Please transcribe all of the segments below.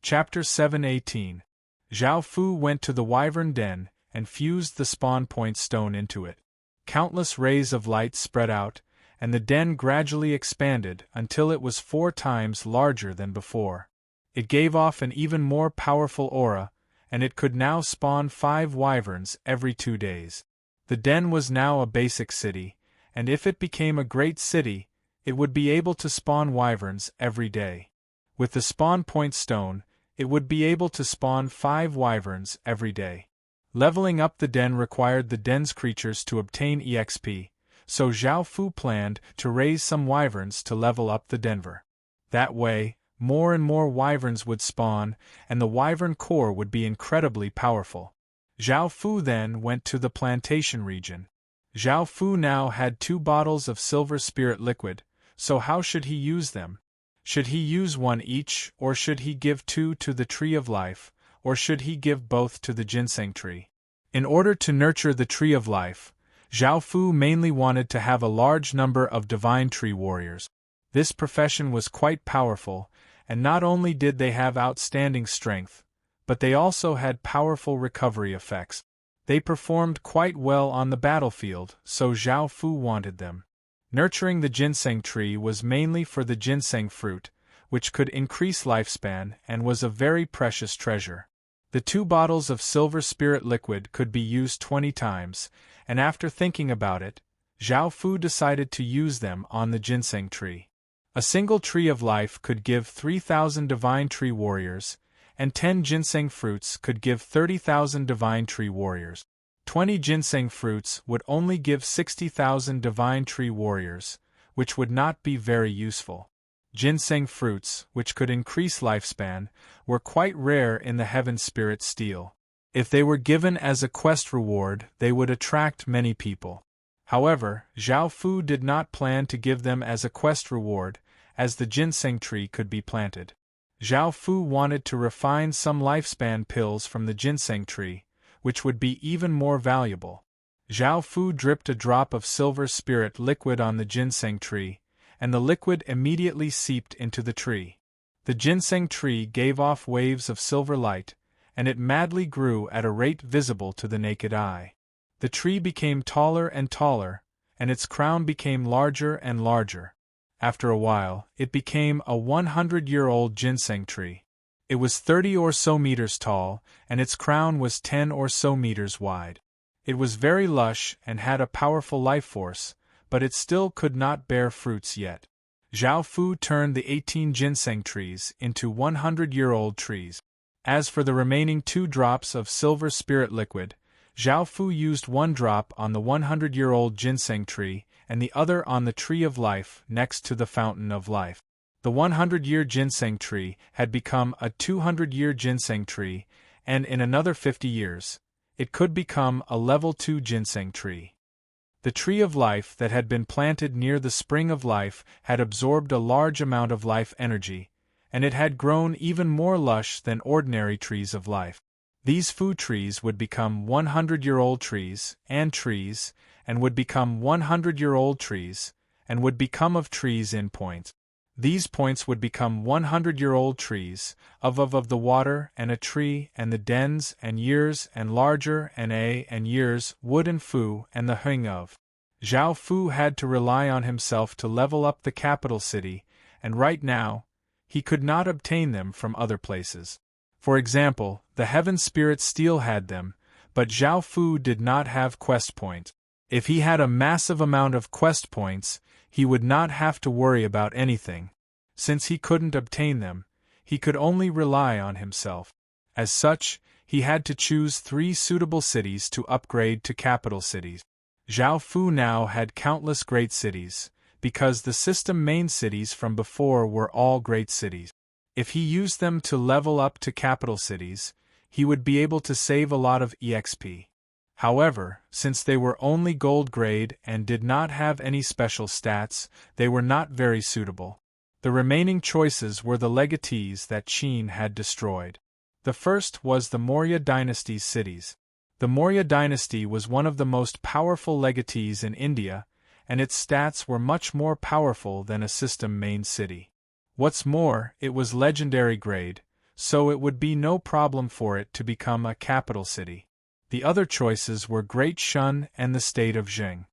Chapter 7:18. Zhao Fu went to the wyvern den and fused the spawn point stone into it. Countless rays of light spread out, and the den gradually expanded until it was 4 times larger than before. It gave off an even more powerful aura, and it could now spawn 5 wyverns every 2 days. The den was now a basic city, and if it became a great city, it would be able to spawn wyverns every day. With the spawn point stone, it would be able to spawn 5 wyverns every day. Leveling up the den required the den's creatures to obtain EXP, so Zhao Fu planned to raise some wyverns to level up the denver. That way, more and more wyverns would spawn, and the wyvern core would be incredibly powerful. Zhao Fu then went to the plantation region. Zhao Fu now had 2 bottles of silver spirit liquid, so how should he use them? Should he use 1 each, or should he give 2 to the Tree of Life, or should he give both to the ginseng tree? In order to nurture the Tree of Life, Zhao Fu mainly wanted to have a large number of divine tree warriors. This profession was quite powerful, and not only did they have outstanding strength, but they also had powerful recovery effects. They performed quite well on the battlefield, so Zhao Fu wanted them. Nurturing the ginseng tree was mainly for the ginseng fruit, which could increase lifespan and was a very precious treasure. The 2 bottles of silver spirit liquid could be used 20 times, and after thinking about it, Zhao Fu decided to use them on the ginseng tree. A single Tree of Life could give 3,000 divine tree warriors, and 10 ginseng fruits could give 30,000 divine tree warriors. 20 ginseng fruits would only give 60,000 divine tree warriors, which would not be very useful. Ginseng fruits, which could increase lifespan, were quite rare in the Heaven Spirit Steel. If they were given as a quest reward, they would attract many people. However, Zhao Fu did not plan to give them as a quest reward, as the ginseng tree could be planted. Zhao Fu wanted to refine some lifespan pills from the ginseng tree, which would be even more valuable. Zhao Fu dripped a drop of silver spirit liquid on the ginseng tree, and the liquid immediately seeped into the tree. The ginseng tree gave off waves of silver light, and it madly grew at a rate visible to the naked eye. The tree became taller and taller, and its crown became larger and larger. After a while, it became a 100-year-old ginseng tree. It was 30 or so meters tall, and its crown was 10 or so meters wide. It was very lush and had a powerful life force, but it still could not bear fruits yet. Zhao Fu turned the 18 ginseng trees into 100-year-old trees. As for the remaining 2 drops of silver spirit liquid, Zhao Fu used 1 drop on the 100-year-old ginseng tree and the other on the Tree of Life next to the Fountain of Life. The 100-year ginseng tree had become a 200-year ginseng tree, and in another 50 years, it could become a level 2 ginseng tree. The Tree of Life that had been planted near the Spring of Life had absorbed a large amount of life energy, and it had grown even more lush than ordinary trees of life. These food trees would become 100-year-old trees, and would become 100-year-old trees, and would become of trees in points. These points would become 100-year-old trees, of the water, and a tree, and the dens, and years, and larger, and years, wood and fu, and the hung of. Zhao Fu had to rely on himself to level up the capital city, and right now, he could not obtain them from other places. For example, the Heaven Spirit Steel had them, but Zhao Fu did not have quest points. If he had a massive amount of quest points, he would not have to worry about anything. Since he couldn't obtain them, he could only rely on himself. As such, he had to choose 3 suitable cities to upgrade to capital cities. Zhao Fu now had countless great cities, because the system main cities from before were all great cities. If he used them to level up to capital cities, he would be able to save a lot of EXP. However, since they were only gold grade and did not have any special stats, they were not very suitable. The remaining choices were the legatees that Qin had destroyed. The first was the Maurya dynasty's cities. The Maurya dynasty was one of the most powerful legatees in India, and its stats were much more powerful than a system main city. What's more, it was legendary grade, so it would be no problem for it to become a capital city. The other choices were Great Shun and the state of Jing.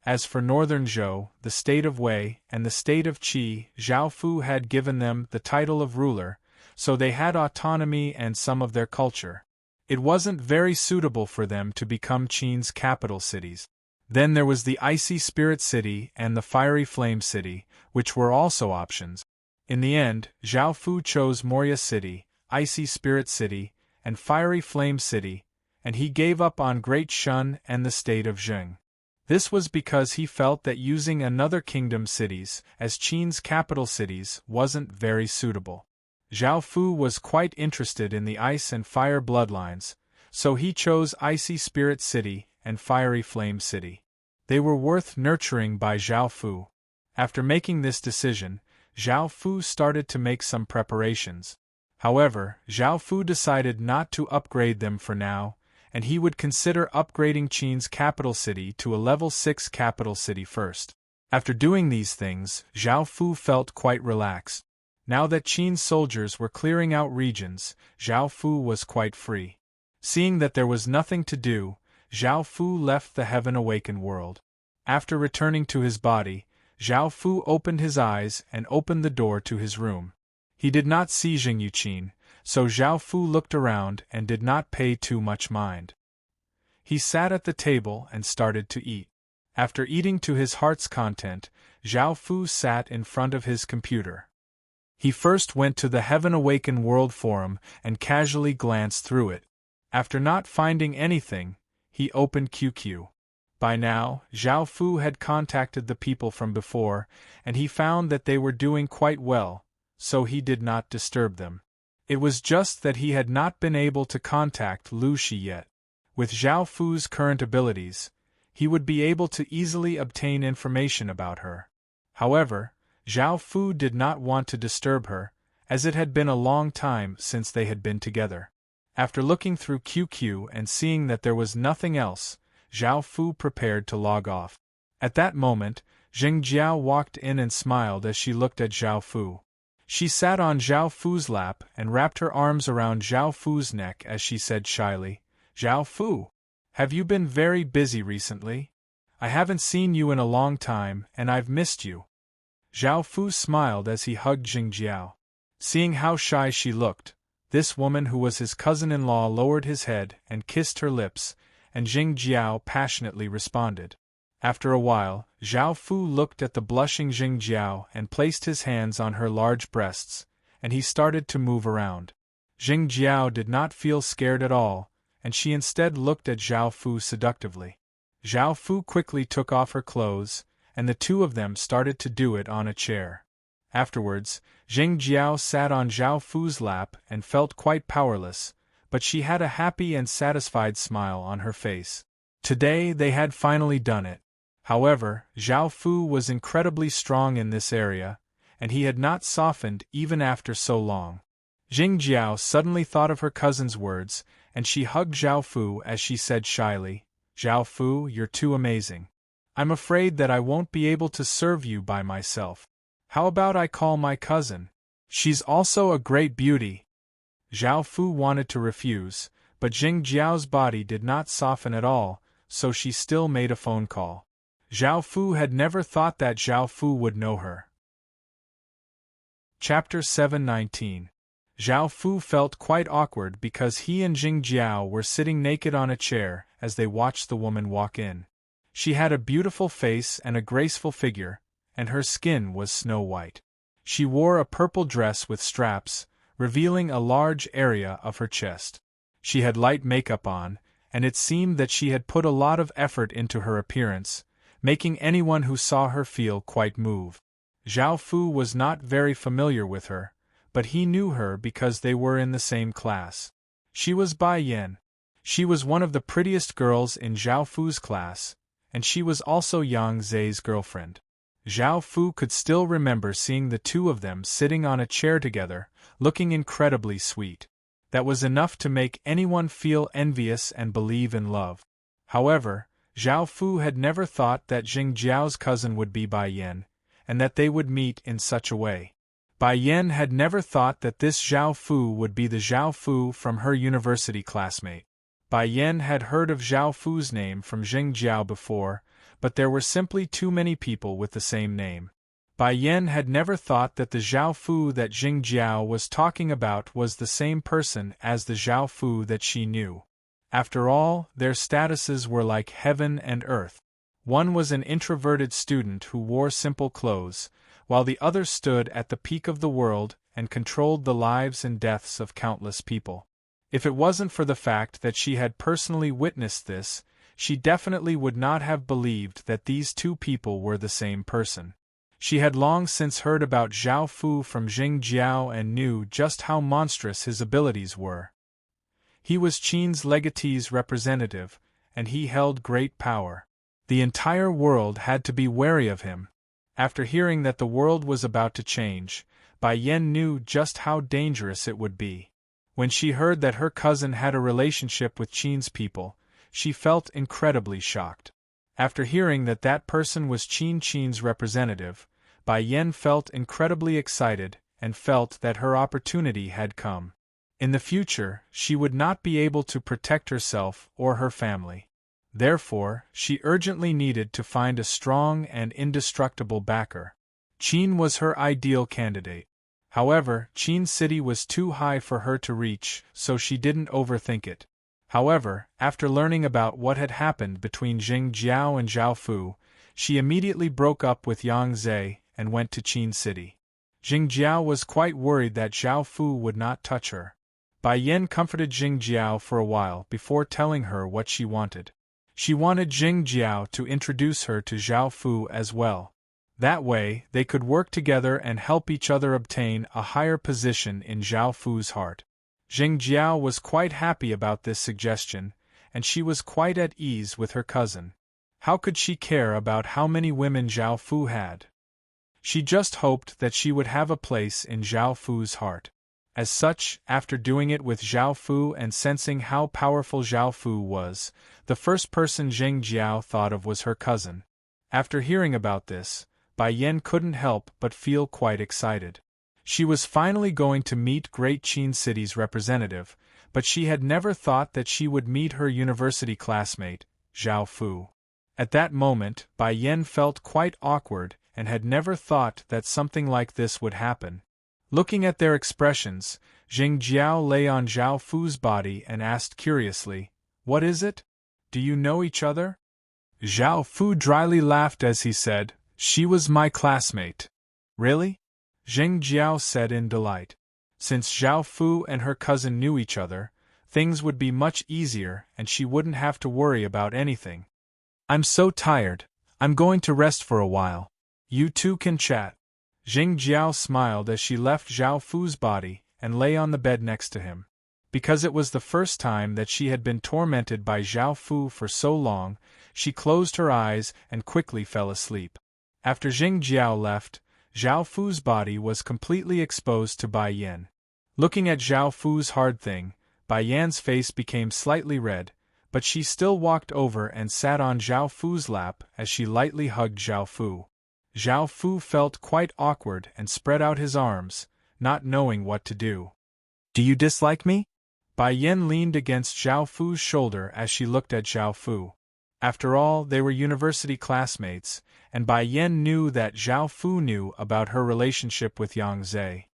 As for Northern Zhou, the state of Wei, and the state of Qi, Zhao Fu had given them the title of ruler, so they had autonomy and some of their culture. It wasn't very suitable for them to become Qin's capital cities. Then there was the Icy Spirit City and the Fiery Flame City, which were also options. In the end, Zhao Fu chose Moria City, Icy Spirit City, and Fiery Flame City, and he gave up on Great Shun and the state of Jing. This was because he felt that using another kingdom cities as Qin's capital cities wasn't very suitable. Zhao Fu was quite interested in the ice and fire bloodlines, so he chose Icy Spirit City and Fiery Flame City. They were worth nurturing by Zhao Fu. After making this decision, Zhao Fu started to make some preparations. However, Zhao Fu decided not to upgrade them for now, and he would consider upgrading Qin's capital city to a level 6 capital city first. After doing these things, Zhao Fu felt quite relaxed. Now that Qin's soldiers were clearing out regions, Zhao Fu was quite free. Seeing that there was nothing to do, Zhao Fu left the Heaven Awakened world. After returning to his body, Zhao Fu opened his eyes and opened the door to his room. He did not see Jing Yuqin, so Zhao Fu looked around and did not pay too much mind. He sat at the table and started to eat. After eating to his heart's content, Zhao Fu sat in front of his computer. He first went to the Heaven Awakened World Forum and casually glanced through it. After not finding anything, he opened QQ. By now, Zhao Fu had contacted the people from before, and he found that they were doing quite well, so he did not disturb them. It was just that he had not been able to contact Lu Shi yet. With Zhao Fu's current abilities, he would be able to easily obtain information about her. However, Zhao Fu did not want to disturb her, as it had been a long time since they had been together. After looking through QQ and seeing that there was nothing else, Zhao Fu prepared to log off. At that moment, Jing Jiao walked in and smiled as she looked at Zhao Fu. She sat on Zhao Fu's lap and wrapped her arms around Zhao Fu's neck as she said shyly, "Zhao Fu, have you been very busy recently? I haven't seen you in a long time and I've missed you." Zhao Fu smiled as he hugged Jing Jiao. Seeing how shy she looked, this woman who was his cousin-in-law lowered his head and kissed her lips, and Jing Jiao passionately responded. After a while, Zhao Fu looked at the blushing Jing Jiao and placed his hands on her large breasts, and he started to move around. Jing Jiao did not feel scared at all, and she instead looked at Zhao Fu seductively. Zhao Fu quickly took off her clothes, and the two of them started to do it on a chair. Afterwards, Jing Jiao sat on Zhao Fu's lap and felt quite powerless, but she had a happy and satisfied smile on her face. Today they had finally done it. However, Zhao Fu was incredibly strong in this area, and he had not softened even after so long. Jing Jiao suddenly thought of her cousin's words, and she hugged Zhao Fu as she said shyly, "Zhao Fu, you're too amazing. I'm afraid that I won't be able to serve you by myself. How about I call my cousin? She's also a great beauty." Zhao Fu wanted to refuse, but Jing Jiao's body did not soften at all, so she still made a phone call. Zhao Fu had never thought that Zhao Fu would know her. Chapter 719. Zhao Fu felt quite awkward because he and Jing Jiao were sitting naked on a chair as they watched the woman walk in. She had a beautiful face and a graceful figure, and her skin was snow white. She wore a purple dress with straps, revealing a large area of her chest. She had light makeup on, and it seemed that she had put a lot of effort into her appearance, making anyone who saw her feel quite moved. Zhao Fu was not very familiar with her, but he knew her because they were in the same class. She was Bai Yan. She was one of the prettiest girls in Zhao Fu's class, and she was also Yang Zhe's girlfriend. Zhao Fu could still remember seeing the two of them sitting on a chair together, looking incredibly sweet. That was enough to make anyone feel envious and believe in love. However, Zhao Fu had never thought that Jing Jiao's cousin would be Bai Yan, and that they would meet in such a way. Bai Yan had never thought that this Zhao Fu would be the Zhao Fu from her university classmate. Bai Yan had heard of Zhao Fu's name from Jing Jiao before, but there were simply too many people with the same name. Bai Yan had never thought that the Zhao Fu that Jing Jiao was talking about was the same person as the Zhao Fu that she knew. After all, their statuses were like heaven and earth. One was an introverted student who wore simple clothes, while the other stood at the peak of the world and controlled the lives and deaths of countless people. If it wasn't for the fact that she had personally witnessed this, she definitely would not have believed that these two people were the same person. She had long since heard about Zhao Fu from Jing Jiao and knew just how monstrous his abilities were. He was Qin's legatee's representative, and he held great power. The entire world had to be wary of him. After hearing that the world was about to change, Bai Yan knew just how dangerous it would be. When she heard that her cousin had a relationship with Qin's people, she felt incredibly shocked. After hearing that that person was Qin's representative, Bai Yan felt incredibly excited and felt that her opportunity had come. In the future, she would not be able to protect herself or her family. Therefore, she urgently needed to find a strong and indestructible backer. Qin was her ideal candidate. However, Qin City was too high for her to reach, so she didn't overthink it. However, after learning about what had happened between Jing Jiao and Zhao Fu, she immediately broke up with Yang Zhe and went to Qin City. Jing Jiao was quite worried that Zhao Fu would not touch her. Bai Yan comforted Jing Jiao for a while before telling her what she wanted. She wanted Jing Jiao to introduce her to Zhao Fu as well. That way, they could work together and help each other obtain a higher position in Zhao Fu's heart. Jing Jiao was quite happy about this suggestion, and she was quite at ease with her cousin. How could she care about how many women Zhao Fu had? She just hoped that she would have a place in Zhao Fu's heart. As such, after doing it with Zhao Fu and sensing how powerful Zhao Fu was, the first person Jing Jiao thought of was her cousin. After hearing about this, Bai Yan couldn't help but feel quite excited. She was finally going to meet Great Qin City's representative, but she had never thought that she would meet her university classmate, Zhao Fu. At that moment, Bai Yan felt quite awkward and had never thought that something like this would happen. Looking at their expressions, Jing Jiao lay on Zhao Fu's body and asked curiously, "What is it? Do you know each other?" Zhao Fu dryly laughed as he said, "She was my classmate." "Really?" Jing Jiao said in delight. Since Zhao Fu and her cousin knew each other, things would be much easier and she wouldn't have to worry about anything. "I'm so tired. I'm going to rest for a while. You two can chat." Jing Jiao smiled as she left Zhao Fu's body and lay on the bed next to him. Because it was the first time that she had been tormented by Zhao Fu for so long, she closed her eyes and quickly fell asleep. After Jing Jiao left, Zhao Fu's body was completely exposed to Bai Yan. Looking at Zhao Fu's hard thing, Bai Yan's face became slightly red, but she still walked over and sat on Zhao Fu's lap as she lightly hugged Zhao Fu. Zhao Fu felt quite awkward and spread out his arms, not knowing what to do. "Do you dislike me?" Bai Yan leaned against Zhao Fu's shoulder as she looked at Zhao Fu. After all, they were university classmates, and Bai Yan knew that Zhao Fu knew about her relationship with Yang Zhe.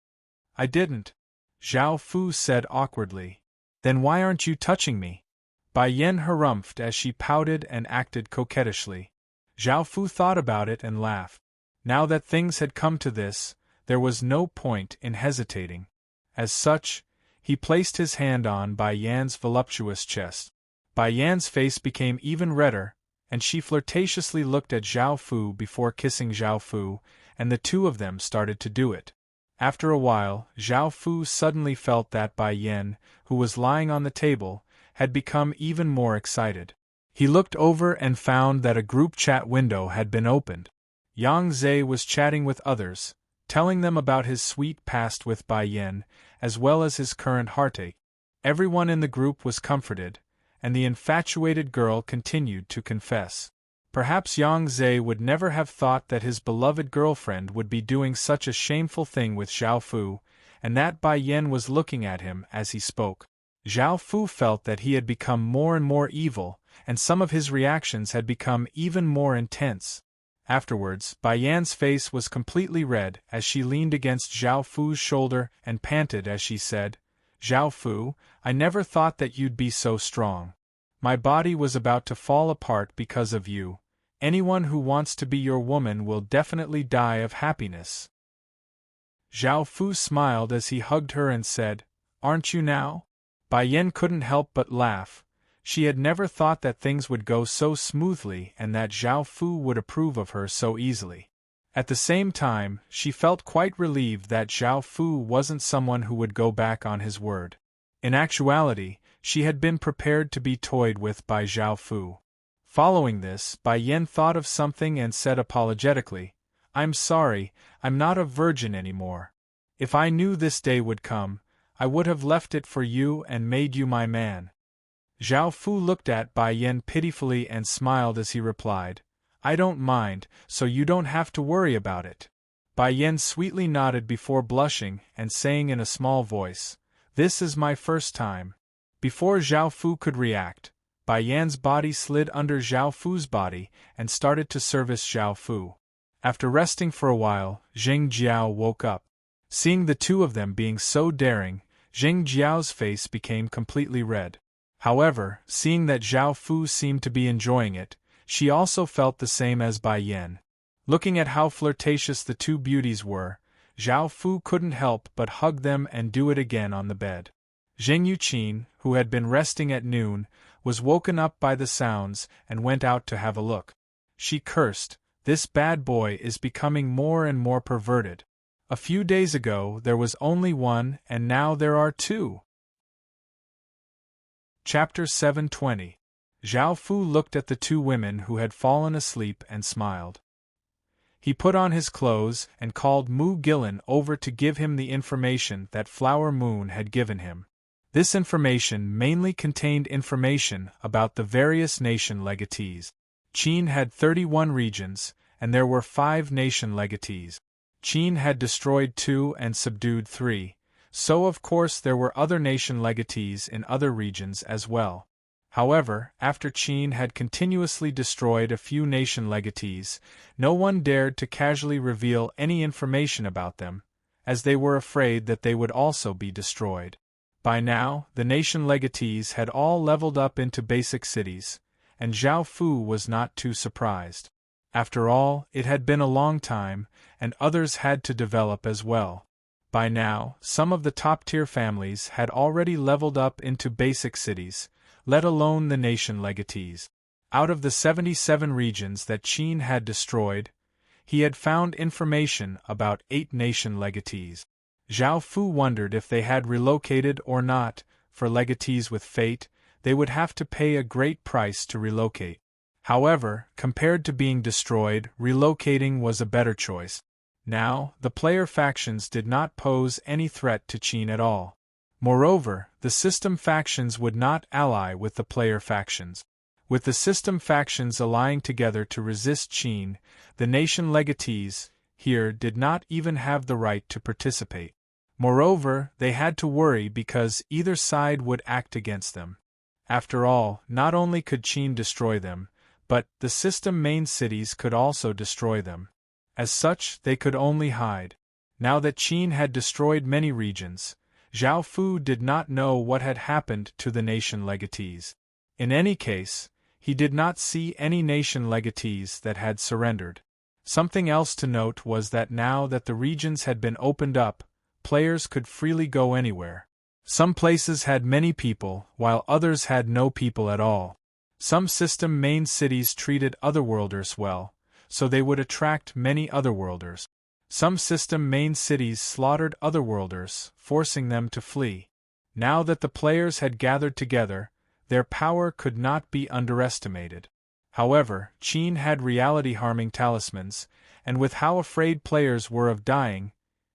"I didn't," Zhao Fu said awkwardly. "Then why aren't you touching me?" Bai Yan harumphed as she pouted and acted coquettishly. Zhao Fu thought about it and laughed. Now that things had come to this, there was no point in hesitating. As such, he placed his hand on Bai Yan's voluptuous chest. Bai Yan's face became even redder, and she flirtatiously looked at Zhao Fu before kissing Zhao Fu, and the two of them started to do it. After a while, Zhao Fu suddenly felt that Bai Yan, who was lying on the table, had become even more excited. He looked over and found that a group chat window had been opened. Yang Zhe was chatting with others, telling them about his sweet past with Bai Yan, as well as his current heartache. Everyone in the group was comforted, and the infatuated girl continued to confess. Perhaps Yang Zhe would never have thought that his beloved girlfriend would be doing such a shameful thing with Zhao Fu, and that Bai Yan was looking at him as he spoke. Zhao Fu felt that he had become more and more evil, and some of his reactions had become even more intense. Afterwards, Bai Yan's face was completely red as she leaned against Zhao Fu's shoulder and panted as she said, "Zhao Fu, I never thought that you'd be so strong. My body was about to fall apart because of you. Anyone who wants to be your woman will definitely die of happiness." Zhao Fu smiled as he hugged her and said, "Aren't you now?" Bai Yan couldn't help but laugh. She had never thought that things would go so smoothly and that Zhao Fu would approve of her so easily. At the same time, she felt quite relieved that Zhao Fu wasn't someone who would go back on his word. In actuality, she had been prepared to be toyed with by Zhao Fu. Following this, Bai Yan thought of something and said apologetically, "I'm sorry, I'm not a virgin anymore. If I knew this day would come, I would have left it for you and made you my man." Zhao Fu looked at Bai Yan pitifully and smiled as he replied, "I don't mind, so you don't have to worry about it." Bai Yan sweetly nodded before blushing and saying in a small voice, "This is my first time." Before Zhao Fu could react, Bai Yan's body slid under Zhao Fu's body and started to service Zhao Fu. After resting for a while, Zheng Jiao woke up. Seeing the two of them being so daring, Zheng Jiao's face became completely red. However, seeing that Zhao Fu seemed to be enjoying it, she also felt the same as Bai Yan. Looking at how flirtatious the two beauties were, Zhao Fu couldn't help but hug them and do it again on the bed. Zheng Yuqin, who had been resting at noon, was woken up by the sounds and went out to have a look. She cursed, "This bad boy is becoming more and more perverted. A few days ago there was only one and now there are two." Chapter 720. Zhao Fu looked at the two women who had fallen asleep and smiled. He put on his clothes and called Mu Gillen over to give him the information that Flower Moon had given him. This information mainly contained information about the various nation legatees. Qin had 31 regions, and there were 5 nation legatees. Qin had destroyed 2 and subdued 3, so of course there were other nation legatees in other regions as well. However, after Qin had continuously destroyed a few nation legatees, no one dared to casually reveal any information about them, as they were afraid that they would also be destroyed. By now, the nation legatees had all leveled up into basic cities, and Zhao Fu was not too surprised. After all, it had been a long time, and others had to develop as well. By now, some of the top-tier families had already leveled up into basic cities, let alone the nation legatees. Out of the 77 regions that Qin had destroyed, he had found information about 8 nation legatees. Zhao Fu wondered if they had relocated or not. For legatees with fate, they would have to pay a great price to relocate. However, compared to being destroyed, relocating was a better choice. Now, the player factions did not pose any threat to Qin at all. Moreover, the system factions would not ally with the player factions. With the system factions allying together to resist Qin, the nation legatees here did not even have the right to participate. Moreover, they had to worry because either side would act against them. After all, not only could Qin destroy them, but the system main cities could also destroy them. As such, they could only hide. Now that Qin had destroyed many regions, Zhao Fu did not know what had happened to the nation legatees. In any case, he did not see any nation legatees that had surrendered. Something else to note was that now that the regions had been opened up, players could freely go anywhere. Some places had many people, while others had no people at all. Some system main cities treated otherworlders well, so they would attract many otherworlders. Some system main cities slaughtered otherworlders, forcing them to flee. Now that the players had gathered together, their power could not be underestimated. However, Qin had reality-harming talismans, and with how afraid players were of dying,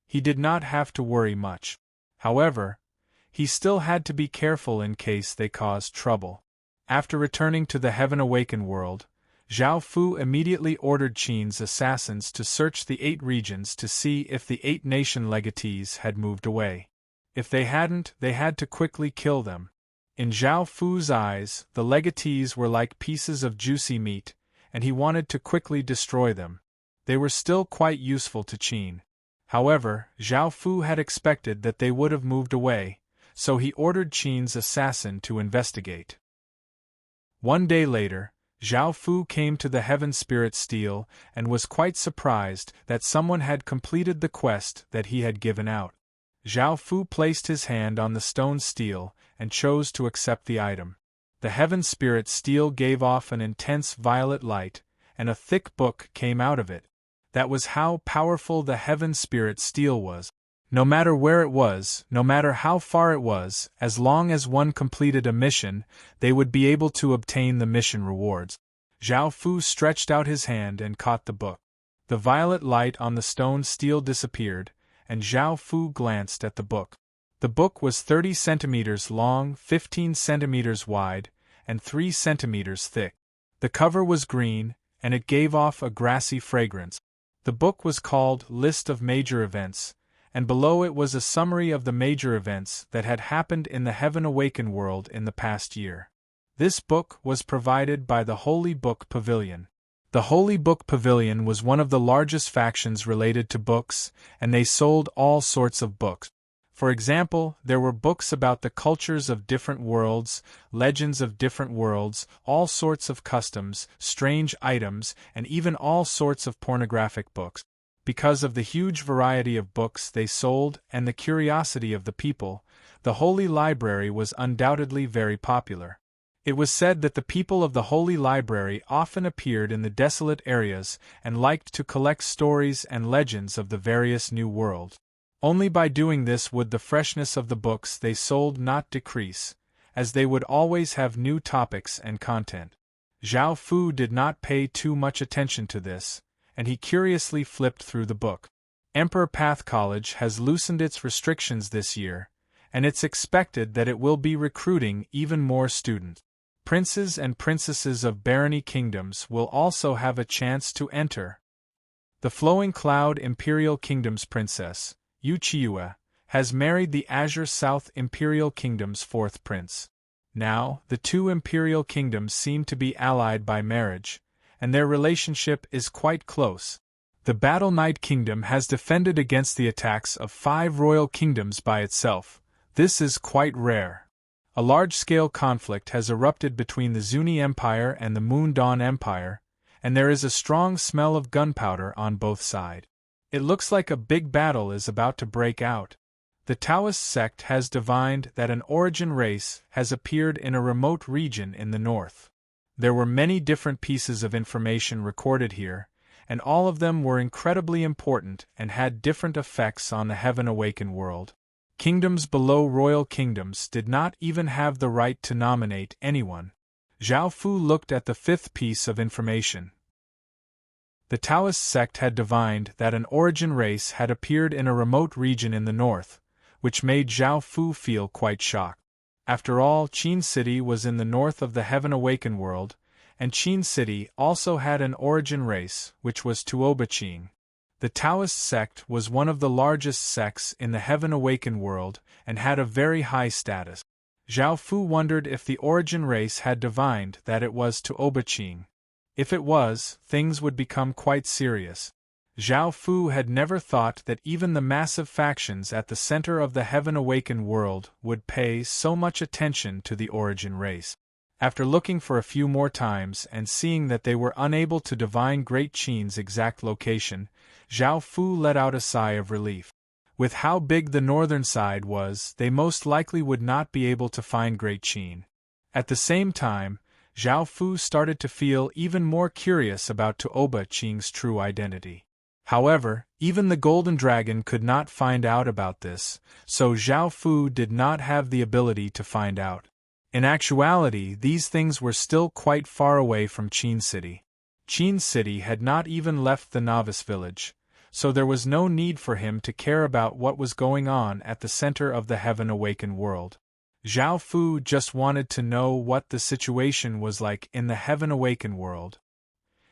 he did not have to worry much. However, he still had to be careful in case they caused trouble. After returning to the Heaven Awakened world, Zhao Fu immediately ordered Qin's assassins to search the 8 regions to see if the 8 nation legatees had moved away. If they hadn't, they had to quickly kill them. In Zhao Fu's eyes, the legatees were like pieces of juicy meat, and he wanted to quickly destroy them. They were still quite useful to Qin. However, Zhao Fu had expected that they would have moved away, so he ordered Qin's assassin to investigate. One day later, Zhao Fu came to the Heaven Spirit Stele and was quite surprised that someone had completed the quest that he had given out. Zhao Fu placed his hand on the stone stele and chose to accept the item. The Heaven Spirit Stele gave off an intense violet light, and a thick book came out of it. That was how powerful the Heaven Spirit Stele was. No matter where it was, no matter how far it was, as long as one completed a mission, they would be able to obtain the mission rewards. Zhao Fu stretched out his hand and caught the book. The violet light on the stone stele disappeared, and Zhao Fu glanced at the book. The book was 30 centimeters long, 15 centimeters wide, and 3 centimeters thick. The cover was green, and it gave off a grassy fragrance. The book was called List of Major Events, and below it was a summary of the major events that had happened in the Heaven Awakened world in the past year. This book was provided by the Holy Book Pavilion. The Holy Book Pavilion was one of the largest factions related to books, and they sold all sorts of books. For example, there were books about the cultures of different worlds, legends of different worlds, all sorts of customs, strange items, and even all sorts of pornographic books. Because of the huge variety of books they sold and the curiosity of the people, the Holy Library was undoubtedly very popular. It was said that the people of the Holy Library often appeared in the desolate areas and liked to collect stories and legends of the various new worlds. Only by doing this would the freshness of the books they sold not decrease, as they would always have new topics and content. Zhao Fu did not pay too much attention to this, and he curiously flipped through the book. Emperor Path College has loosened its restrictions this year, and it's expected that it will be recruiting even more students. Princes and princesses of barony kingdoms will also have a chance to enter. The Flowing Cloud Imperial Kingdom's princess, Yu Qiue, has married the Azure South Imperial Kingdom's 4th prince. Now, the 2 imperial kingdoms seem to be allied by marriage, and their relationship is quite close. The Battle Knight Kingdom has defended against the attacks of 5 royal kingdoms by itself. This is quite rare. A large-scale conflict has erupted between the Zuni Empire and the Moon Dawn Empire, and there is a strong smell of gunpowder on both sides. It looks like a big battle is about to break out. The Taoist sect has divined that an origin race has appeared in a remote region in the north. There were many different pieces of information recorded here, and all of them were incredibly important and had different effects on the Heaven Awakened world. Kingdoms below royal kingdoms did not even have the right to nominate anyone. Zhao Fu looked at the 5th piece of information. The Taoist sect had divined that an origin race had appeared in a remote region in the north, which made Zhao Fu feel quite shocked. After all, Qin City was in the north of the Heaven Awakened world, and Qin City also had an origin race, which was Tuoba Qing. The Taoist sect was one of the largest sects in the Heaven Awakened world and had a very high status. Zhao Fu wondered if the origin race had divined that it was Tuoba Qing. If it was, things would become quite serious. Zhao Fu had never thought that even the massive factions at the center of the Heaven Awakened world would pay so much attention to the origin race. After looking for a few more times and seeing that they were unable to divine Great Qin's exact location, Zhao Fu let out a sigh of relief. With how big the northern side was, they most likely would not be able to find Great Qin. At the same time, Zhao Fu started to feel even more curious about Tuoba Qing's true identity. However, even the Golden Dragon could not find out about this, so Zhao Fu did not have the ability to find out. In actuality, these things were still quite far away from Qin City. Qin City had not even left the novice village, so there was no need for him to care about what was going on at the center of the Heaven Awakened world. Zhao Fu just wanted to know what the situation was like in the Heaven Awakened world.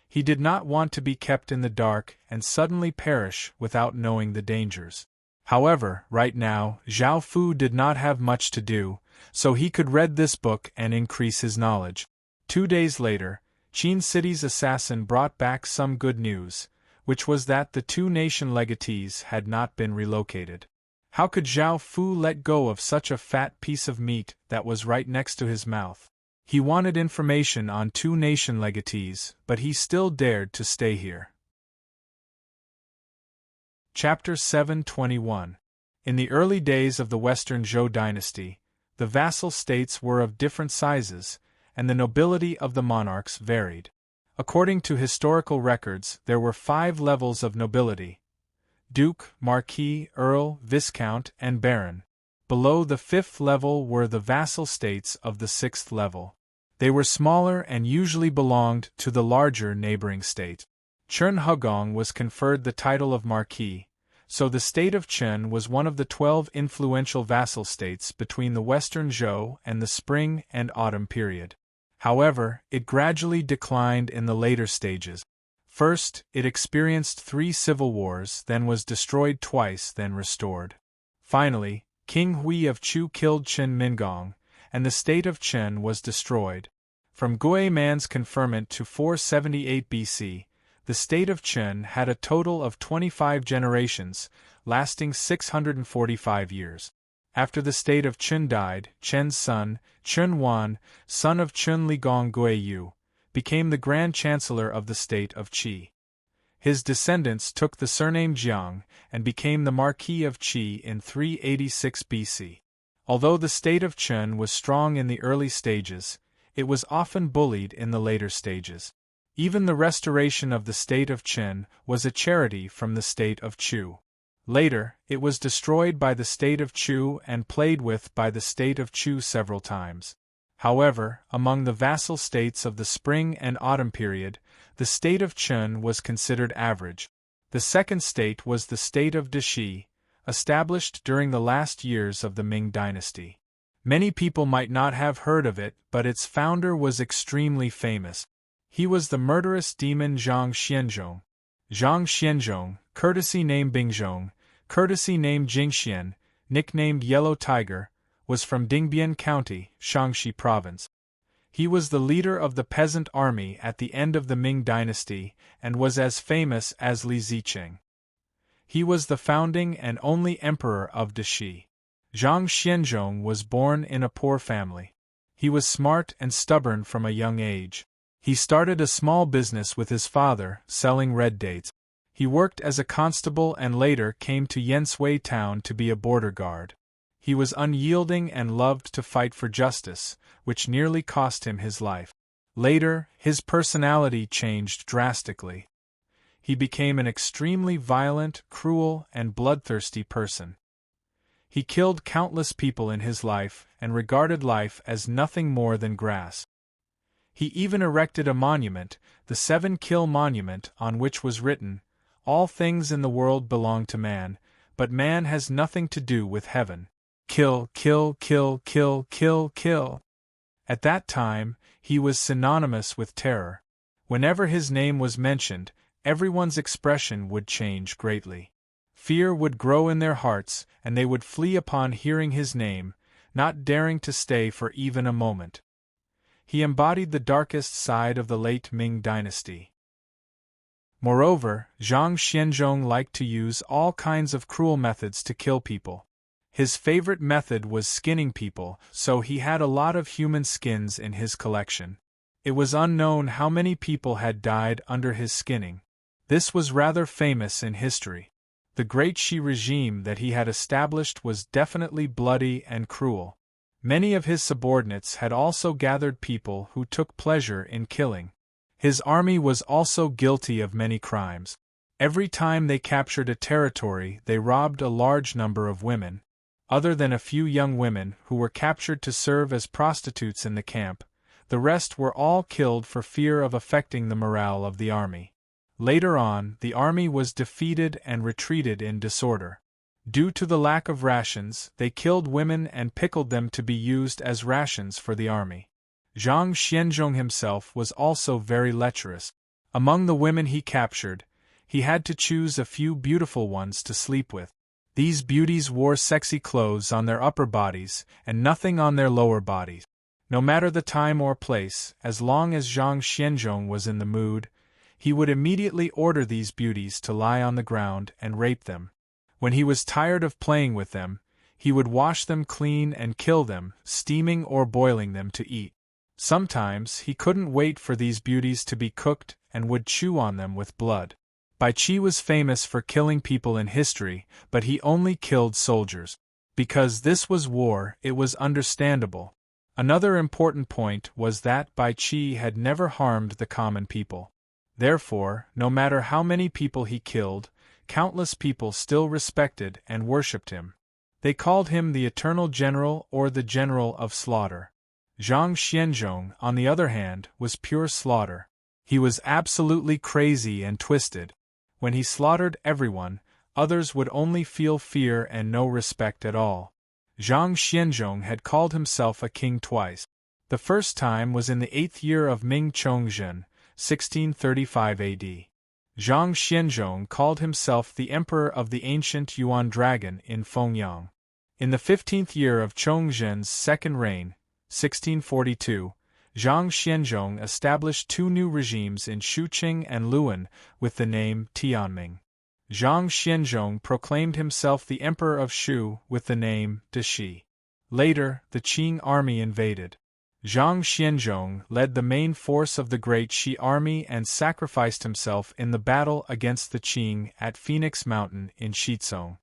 He did not want to be kept in the dark and suddenly perish without knowing the dangers. However, right now, Zhao Fu did not have much to do, so he could read this book and increase his knowledge. 2 days later, Qin City's assassin brought back some good news, which was that the 2 nation legatees had not been relocated. How could Zhao Fu let go of such a fat piece of meat that was right next to his mouth? He wanted information on 2 nation legatees, but he still dared to stay here. Chapter 721. In the early days of the Western Zhou dynasty, the vassal states were of different sizes, and the nobility of the monarchs varied. According to historical records, there were 5 levels of nobility: Duke, Marquis, Earl, Viscount, and Baron. Below the 5th level were the vassal states of the 6th level. They were smaller and usually belonged to the larger neighboring state. Chen Hugong was conferred the title of Marquis, so the state of Chen was one of the 12 influential vassal states between the Western Zhou and the spring and autumn period. However, it gradually declined in the later stages. First, it experienced 3 civil wars, then was destroyed twice, then restored. Finally, King Hui of Chu killed Chen Mingong, and the state of Chen was destroyed. From Gui Man's conferment to 478 BC, the state of Chen had a total of 25 generations, lasting 645 years. After the state of Chen died, Chen's son, Chen Wan, son of Chen Ligong Guiyu, became the Grand Chancellor of the state of Qi. His descendants took the surname Jiang and became the Marquis of Qi in 386 BC. Although the state of Chen was strong in the early stages, it was often bullied in the later stages. Even the restoration of the state of Chen was a charity from the state of Chu. Later, it was destroyed by the state of Chu and played with by the state of Chu several times. However, among the vassal states of the spring and autumn period, the state of Chen was considered average. The second state was the state of Dashi, established during the last years of the Ming dynasty. Many people might not have heard of it, but its founder was extremely famous. He was the murderous demon Zhang Xianzhong. Zhang Xianzhong, courtesy name Bingzhong, courtesy name Jingxian, nicknamed Yellow Tiger, was from Dingbian County, Shaanxi Province. He was the leader of the peasant army at the end of the Ming dynasty and was as famous as Li Zicheng. He was the founding and only emperor of Dashi. Zhang Xianzhong was born in a poor family. He was smart and stubborn from a young age. He started a small business with his father, selling red dates. He worked as a constable and later came to Yensui town to be a border guard. He was unyielding and loved to fight for justice, which nearly cost him his life. Later, his personality changed drastically. He became an extremely violent, cruel, and bloodthirsty person. He killed countless people in his life and regarded life as nothing more than grass. He even erected a monument, the 7-Kill Monument, on which was written, "All things in the world belong to man, but man has nothing to do with heaven. Kill, kill, kill, kill, kill, kill." At that time, he was synonymous with terror. Whenever his name was mentioned, everyone's expression would change greatly. Fear would grow in their hearts, and they would flee upon hearing his name, not daring to stay for even a moment. He embodied the darkest side of the late Ming dynasty. Moreover, Zhang Xianzhong liked to use all kinds of cruel methods to kill people. His favorite method was skinning people, so he had a lot of human skins in his collection. It was unknown how many people had died under his skinning. This was rather famous in history. The Great Xi regime that he had established was definitely bloody and cruel. Many of his subordinates had also gathered people who took pleasure in killing. His army was also guilty of many crimes. Every time they captured a territory, they robbed a large number of women. Other than a few young women who were captured to serve as prostitutes in the camp, the rest were all killed for fear of affecting the morale of the army. Later on, the army was defeated and retreated in disorder. Due to the lack of rations, they killed women and pickled them to be used as rations for the army. Zhang Xianzhong himself was also very lecherous. Among the women he captured, he had to choose a few beautiful ones to sleep with. These beauties wore sexy clothes on their upper bodies and nothing on their lower bodies. No matter the time or place, as long as Zhang Xianzhong was in the mood, he would immediately order these beauties to lie on the ground and rape them. When he was tired of playing with them, he would wash them clean and kill them, steaming or boiling them to eat. Sometimes he couldn't wait for these beauties to be cooked and would chew on them with blood. Bai Qi was famous for killing people in history, but he only killed soldiers. Because this was war, it was understandable. Another important point was that Bai Qi had never harmed the common people. Therefore, no matter how many people he killed, countless people still respected and worshipped him. They called him the Eternal General or the General of Slaughter. Zhang Xianzhong, on the other hand, was pure slaughter. He was absolutely crazy and twisted. When he slaughtered everyone, others would only feel fear and no respect at all. Zhang Xianzhong had called himself a king twice. The first time was in the 8th year of Ming Chongzhen, 1635 AD. Zhang Xianzhong called himself the Emperor of the ancient Yuan Dragon in Fengyang. In the 15th year of Chongzhen's second reign, 1642, Zhang Xianzhong established two new regimes in Shuqing and Luan with the name Tianming. Zhang Xianzhong proclaimed himself the Emperor of Shu with the name Deshi. Later, the Qing army invaded. Zhang Xianzhong led the main force of the Great Xi army and sacrificed himself in the battle against the Qing at Phoenix Mountain in Shizong.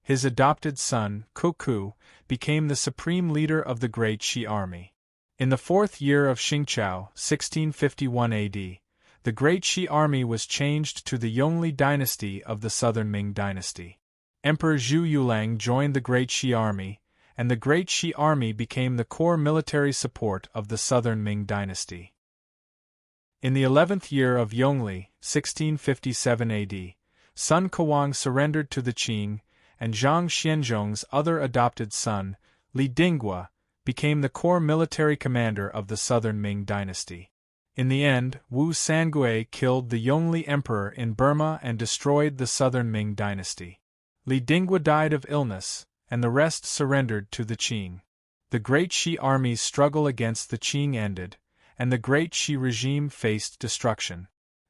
His adopted son, Kuku, became the supreme leader of the Great Xi army. In the 4th year of Xingqiao, 1651 AD, the Great Xi army was changed to the Yongli dynasty of the Southern Ming dynasty. Emperor Zhu Yulang joined the Great Xi army, and the Great Xi army became the core military support of the Southern Ming dynasty. In the 11th year of Yongli, 1657 AD, Sun Kawang surrendered to the Qing, and Zhang Xianzhong's other adopted son, Li Dinghua, became the core military commander of the Southern Ming dynasty. In the end, Wu Sangui killed the Yongli emperor in Burma and destroyed the Southern Ming dynasty. Li Dinghua died of illness, and the rest surrendered to the Qing. The Great Xi army's struggle against the Qing ended, and the Great Xi regime faced destruction.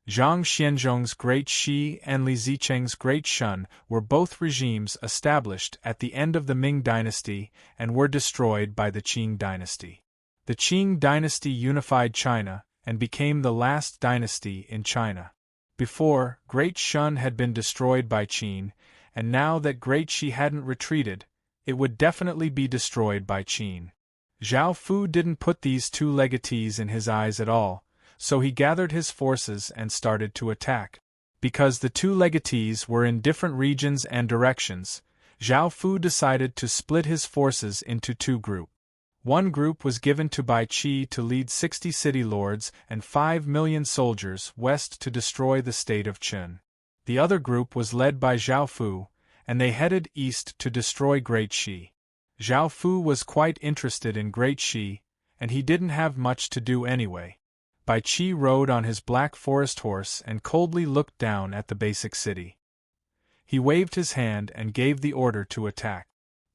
Zhang Xianzhong's Great Xi and Li Zicheng's Great Shun were both regimes established at the end of the Ming dynasty and were destroyed by the Qing dynasty. The Qing dynasty unified China and became the last dynasty in China. Before, Great Shun had been destroyed by Qin, and now that Great Xi hadn't retreated, it would definitely be destroyed by Qin. Zhao Fu didn't put these two legatees in his eyes at all, so he gathered his forces and started to attack. Because the two legatees were in different regions and directions, Zhao Fu decided to split his forces into two groups. One group was given to Bai Qi to lead 60 city lords and 5 million soldiers west to destroy the state of Qin. The other group was led by Zhao Fu, and they headed east to destroy Great Xi. Zhao Fu was quite interested in Great Xi, and he didn't have much to do anyway. Bai Qi rode on his black forest horse and coldly looked down at the basic city. He waved his hand and gave the order to attack.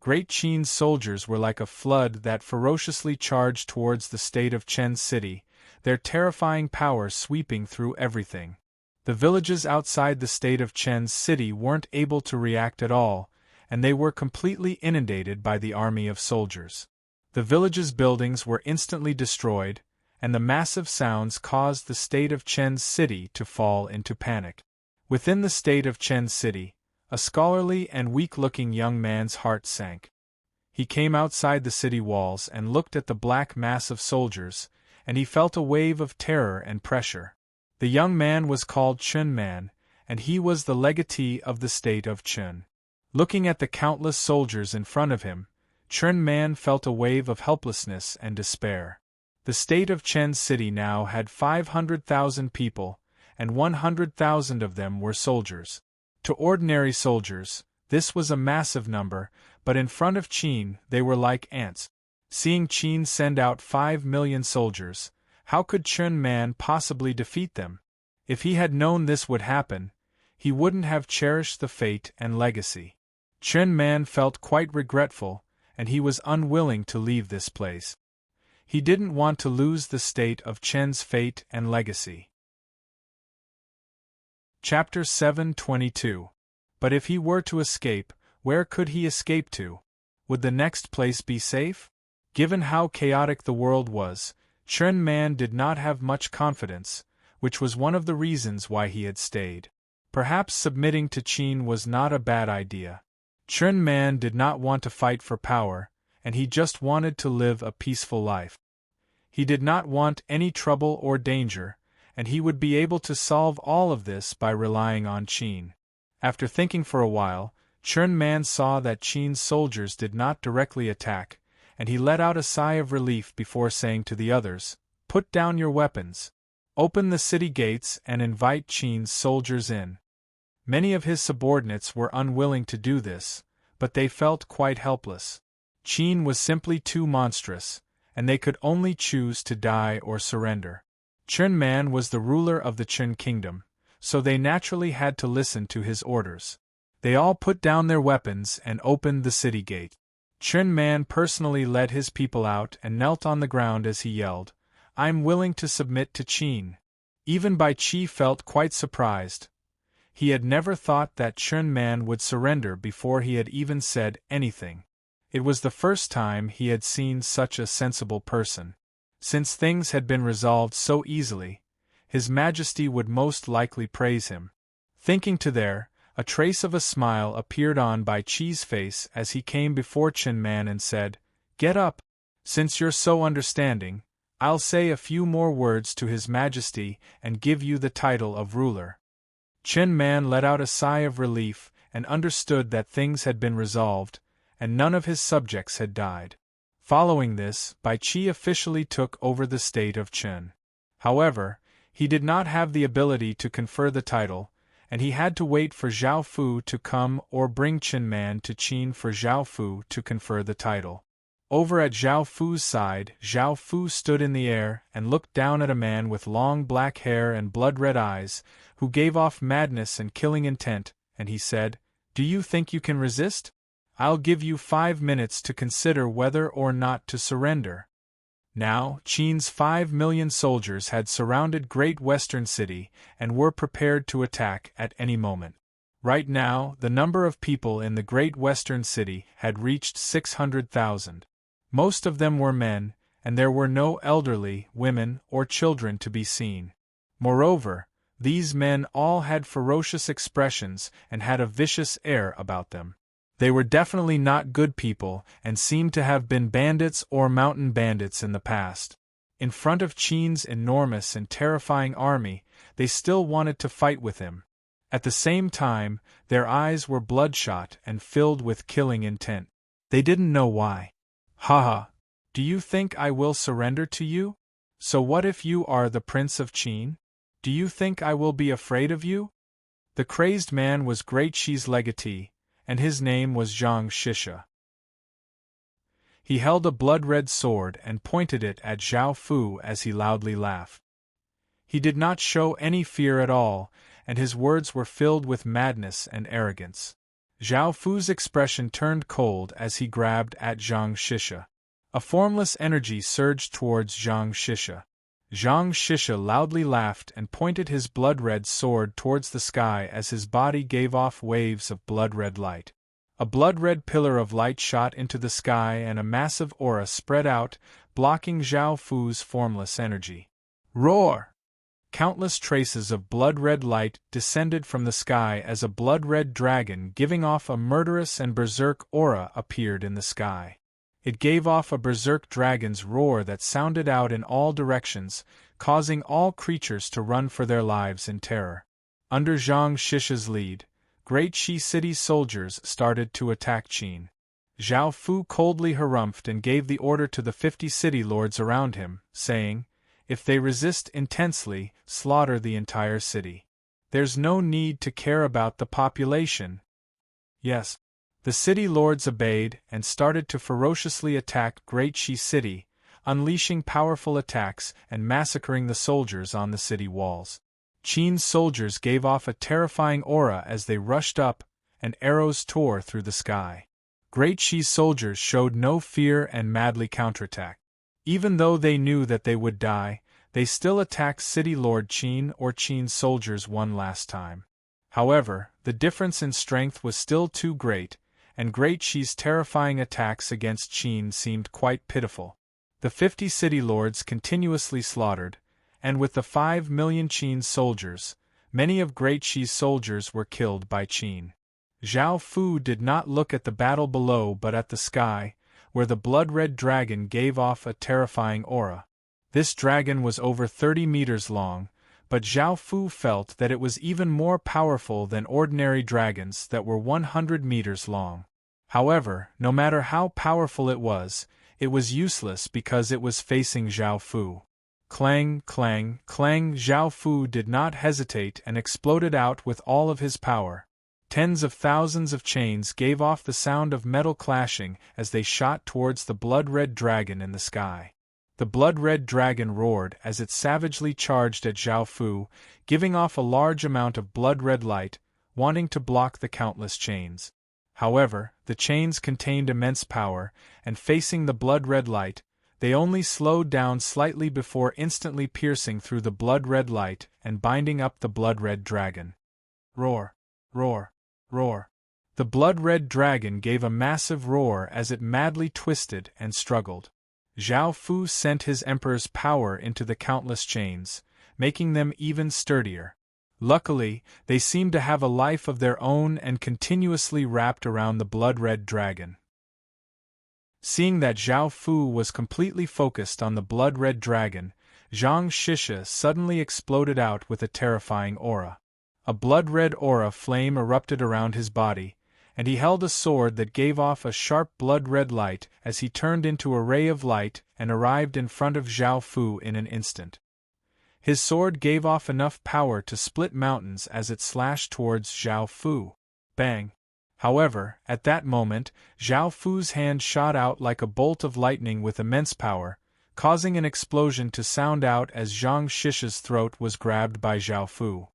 Great Qin's soldiers were like a flood that ferociously charged towards the state of Chen City, their terrifying power sweeping through everything. The villages outside the state of Chen's city weren't able to react at all, and they were completely inundated by the army of soldiers. The villages' buildings were instantly destroyed, and the massive sounds caused the state of Chen's city to fall into panic. Within the state of Chen's city, a scholarly and weak-looking young man's heart sank. He came outside the city walls and looked at the black mass of soldiers, and he felt a wave of terror and pressure. The young man was called Chun Man, and he was the legatee of the state of Chun. Looking at the countless soldiers in front of him, Chun Man felt a wave of helplessness and despair. The state of Chen's city now had 500,000 people, and 100,000 of them were soldiers. To ordinary soldiers, this was a massive number, but in front of Qin they were like ants. Seeing Qin send out 5 million soldiers, how could Chun Man possibly defeat them? If he had known this would happen, he wouldn't have cherished the fate and legacy. Chen Man felt quite regretful, and he was unwilling to leave this place. He didn't want to lose the state of Chen's fate and legacy. Chapter 722. But if he were to escape, where could he escape to? Would the next place be safe? Given how chaotic the world was, Chen Man did not have much confidence, which was one of the reasons why he had stayed. Perhaps submitting to Qin was not a bad idea. Chen Man did not want to fight for power, and he just wanted to live a peaceful life. He did not want any trouble or danger, and he would be able to solve all of this by relying on Qin. After thinking for a while, Chen Man saw that Qin's soldiers did not directly attack, and he let out a sigh of relief before saying to the others, "Put down your weapons. Open the city gates and invite Qin's soldiers in." Many of his subordinates were unwilling to do this, but they felt quite helpless. Qin was simply too monstrous, and they could only choose to die or surrender. Chen Man was the ruler of the Qin kingdom, so they naturally had to listen to his orders. They all put down their weapons and opened the city gate. Chen Man personally led his people out and knelt on the ground as he yelled, "I'm willing to submit to Qin." Even Bai Qi felt quite surprised. He had never thought that Chen Man would surrender before he had even said anything. It was the first time he had seen such a sensible person. Since things had been resolved so easily, His Majesty would most likely praise him. Thinking to there, a trace of a smile appeared on Bai Qi's face as he came before Chen Man and said, "Get up. Since you're so understanding, I'll say a few more words to His Majesty and give you the title of ruler." Chen Man let out a sigh of relief and understood that things had been resolved, and none of his subjects had died. Following this, Bai Qi officially took over the state of Qin. However, he did not have the ability to confer the title, and he had to wait for Zhao Fu to come or bring Chen Man to Qin for Zhao Fu to confer the title. Over at Zhao Fu's side, Zhao Fu stood in the air and looked down at a man with long black hair and blood-red eyes, who gave off madness and killing intent, and he said, "Do you think you can resist? I'll give you 5 minutes to consider whether or not to surrender." Now, Qin's 5 million soldiers had surrounded Great Western City and were prepared to attack at any moment. Right now, the number of people in the Great Western City had reached 600,000. Most of them were men, and there were no elderly, women, or children to be seen. Moreover, these men all had ferocious expressions and had a vicious air about them. They were definitely not good people and seemed to have been bandits or mountain bandits in the past. In front of Qin's enormous and terrifying army, they still wanted to fight with him. At the same time, their eyes were bloodshot and filled with killing intent. They didn't know why. "Haha! Do you think I will surrender to you? So what if you are the Prince of Qin? Do you think I will be afraid of you?" The crazed man was Great Qi's legatee, and his name was Zhang Shisha. He held a blood-red sword and pointed it at Zhao Fu as he loudly laughed. He did not show any fear at all, and his words were filled with madness and arrogance. Zhao Fu's expression turned cold as he grabbed at Zhang Shisha. A formless energy surged towards Zhang Shisha. Zhang Shisha loudly laughed and pointed his blood-red sword towards the sky as his body gave off waves of blood-red light. A blood-red pillar of light shot into the sky and a massive aura spread out, blocking Zhao Fu's formless energy. Roar! Countless traces of blood-red light descended from the sky as a blood-red dragon giving off a murderous and berserk aura appeared in the sky. It gave off a berserk dragon's roar that sounded out in all directions, causing all creatures to run for their lives in terror. Under Zhang Shisha's lead, Great Qi City's soldiers started to attack Qin. Zhao Fu coldly harumphed and gave the order to the 50 city lords around him, saying, "If they resist intensely, slaughter the entire city. There's no need to care about the population." Yes. The city lords obeyed and started to ferociously attack Great Qi City, unleashing powerful attacks and massacring the soldiers on the city walls. Qin's soldiers gave off a terrifying aura as they rushed up, and arrows tore through the sky. Great Qi's soldiers showed no fear and madly counterattacked. Even though they knew that they would die, they still attacked City Lord Qin or Qin's soldiers one last time. However, the difference in strength was still too great, and Great Qi's terrifying attacks against Qin seemed quite pitiful. The 50 city lords continuously slaughtered, and with the 5 million Qin soldiers, many of Great Qi's soldiers were killed by Qin. Zhao Fu did not look at the battle below but at the sky, where the blood-red dragon gave off a terrifying aura. This dragon was over 30 meters long, but Zhao Fu felt that it was even more powerful than ordinary dragons that were 100 meters long. However, no matter how powerful it was useless because it was facing Zhao Fu. Clang, clang, clang! Zhao Fu did not hesitate and exploded out with all of his power. Tens of thousands of chains gave off the sound of metal clashing as they shot towards the blood-red dragon in the sky. The blood-red dragon roared as it savagely charged at Zhao Fu, giving off a large amount of blood-red light, wanting to block the countless chains. However, the chains contained immense power, and facing the blood-red light, they only slowed down slightly before instantly piercing through the blood-red light and binding up the blood-red dragon. Roar! Roar! Roar! The blood-red dragon gave a massive roar as it madly twisted and struggled. Zhao Fu sent his emperor's power into the countless chains, making them even sturdier. Luckily, they seemed to have a life of their own and continuously wrapped around the blood-red dragon. Seeing that Zhao Fu was completely focused on the blood-red dragon, Zhang Shisha suddenly exploded out with a terrifying aura. A blood-red aura flame erupted around his body, and he held a sword that gave off a sharp blood-red light as he turned into a ray of light and arrived in front of Zhao Fu in an instant. His sword gave off enough power to split mountains as it slashed towards Zhao Fu. Bang! However, at that moment, Zhao Fu's hand shot out like a bolt of lightning with immense power, causing an explosion to sound out as Zhang Shisha's throat was grabbed by Zhao Fu.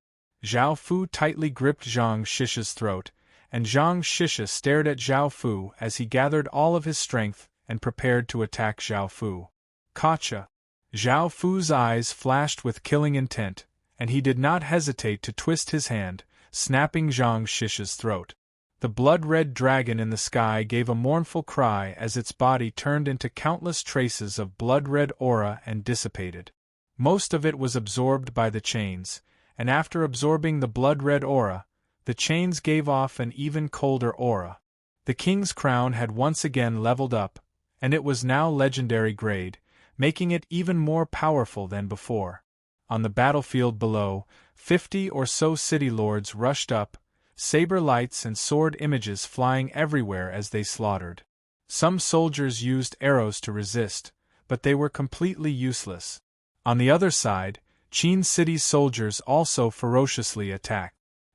Zhao Fu tightly gripped Zhang Shisha's throat, and Zhang Shisha stared at Zhao Fu as he gathered all of his strength and prepared to attack Zhao Fu. Gotcha! Zhao Fu's eyes flashed with killing intent, and he did not hesitate to twist his hand, snapping Zhang Shisha's throat. The blood-red dragon in the sky gave a mournful cry as its body turned into countless traces of blood-red aura and dissipated. Most of it was absorbed by the chains, and after absorbing the blood-red aura, the chains gave off an even colder aura. The king's crown had once again leveled up, and it was now legendary grade, making it even more powerful than before. On the battlefield below, 50 or so city lords rushed up, saber lights and sword images flying everywhere as they slaughtered. Some soldiers used arrows to resist, but they were completely useless. On the other side, Qin City's soldiers also ferociously attacked.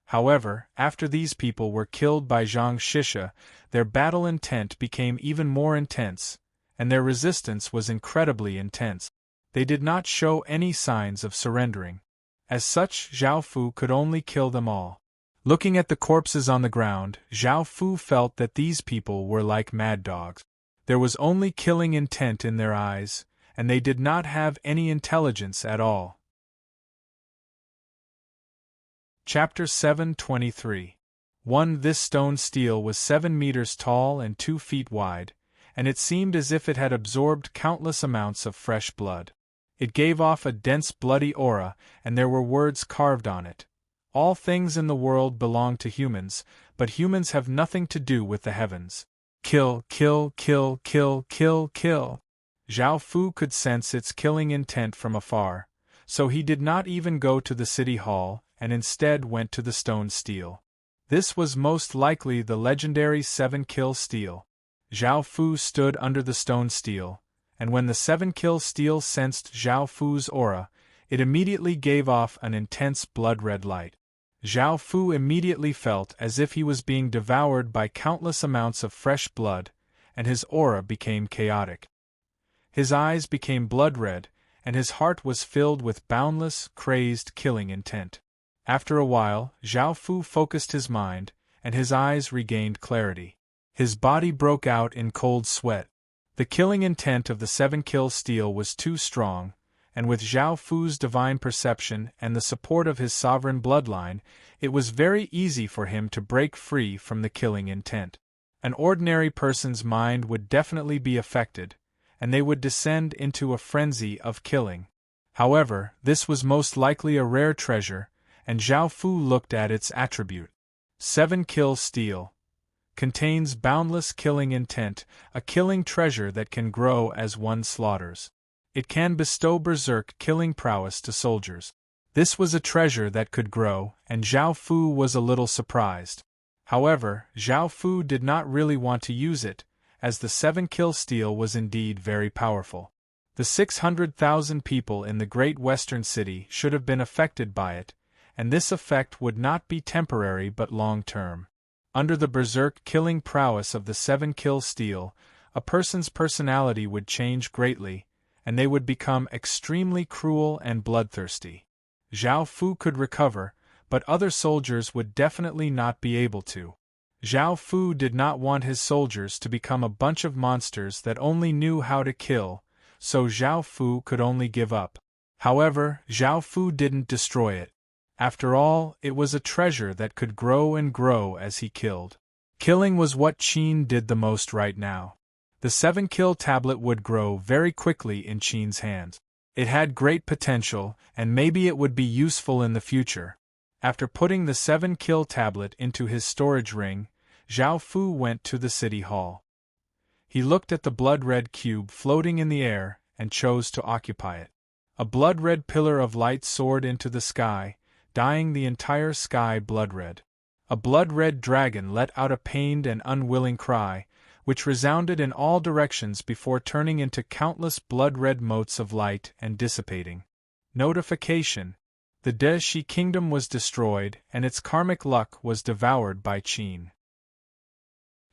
However, after these people were killed by Zhang Shisha, their battle intent became even more intense, and their resistance was incredibly intense. They did not show any signs of surrendering. As such, Zhao Fu could only kill them all. Looking at the corpses on the ground, Zhao Fu felt that these people were like mad dogs. There was only killing intent in their eyes, and they did not have any intelligence at all. Chapter 723. 1. This stone steel was 7 meters tall and 2 feet wide, and it seemed as if it had absorbed countless amounts of fresh blood. It gave off a dense bloody aura, and there were words carved on it. All things in the world belong to humans, but humans have nothing to do with the heavens. Kill, kill, kill, kill, kill, kill. Zhao Fu could sense its killing intent from afar, so he did not even go to the city hall, and instead went to the stone steel. This was most likely the legendary 7-kill steel. Zhao Fu stood under the stone steel, and when the 7-kill steel sensed Zhao Fu's aura, it immediately gave off an intense blood-red light. Zhao Fu immediately felt as if he was being devoured by countless amounts of fresh blood, and his aura became chaotic. His eyes became blood-red, and his heart was filled with boundless, crazed, killing intent. After a while, Zhao Fu focused his mind, and his eyes regained clarity. His body broke out in cold sweat. The killing intent of the 7-kill steel was too strong, and with Zhao Fu's divine perception and the support of his sovereign bloodline, it was very easy for him to break free from the killing intent. An ordinary person's mind would definitely be affected, and they would descend into a frenzy of killing. However, this was most likely a rare treasure, and Zhao Fu looked at its attribute. 7-kill steel contains boundless killing intent, a killing treasure that can grow as one slaughters. It can bestow berserk killing prowess to soldiers. This was a treasure that could grow, and Zhao Fu was a little surprised. However, Zhao Fu did not really want to use it, as the 7-kill steel was indeed very powerful. The 600,000 people in the Great Western City should have been affected by it, and this effect would not be temporary but long-term. Under the berserk killing prowess of the 7-kill steel, a person's personality would change greatly, and they would become extremely cruel and bloodthirsty. Zhao Fu could recover, but other soldiers would definitely not be able to. Zhao Fu did not want his soldiers to become a bunch of monsters that only knew how to kill, so Zhao Fu could only give up. However, Zhao Fu didn't destroy it. After all, it was a treasure that could grow and grow as he killed. Killing was what Qin did the most right now. The 7-kill tablet would grow very quickly in Qin's hands. It had great potential, and maybe it would be useful in the future. After putting the 7-kill tablet into his storage ring, Zhao Fu went to the city hall. He looked at the blood-red cube floating in the air and chose to occupy it. A blood-red pillar of light soared into the sky, dyeing the entire sky blood-red. A blood-red dragon let out a pained and unwilling cry, which resounded in all directions before turning into countless blood-red motes of light and dissipating. Notification: the De Shi kingdom was destroyed and its karmic luck was devoured by Qin.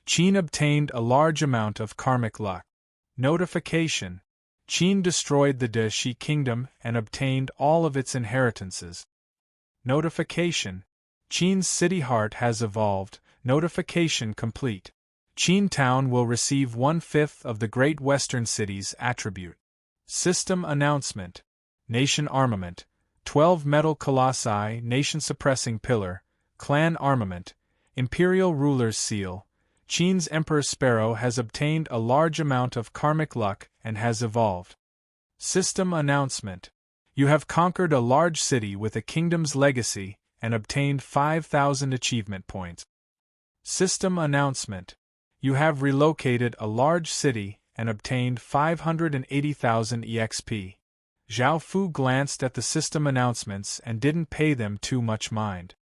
Qin obtained a large amount of karmic luck. Notification: Qin destroyed the De Shi kingdom and obtained all of its inheritances. Notification: Qin's city heart has evolved. Notification complete. Qin Town will receive 1/5 of the Great Western City's attribute. System announcement: Nation armament, 12 metal colossi, nation suppressing pillar, clan armament, imperial ruler's seal. Qin's Emperor Sparrow has obtained a large amount of karmic luck and has evolved. System announcement: You have conquered a large city with a kingdom's legacy and obtained 5,000 achievement points. System announcement: You have relocated a large city and obtained 580,000 EXP. Zhao Fu glanced at the system announcements and didn't pay them too much mind.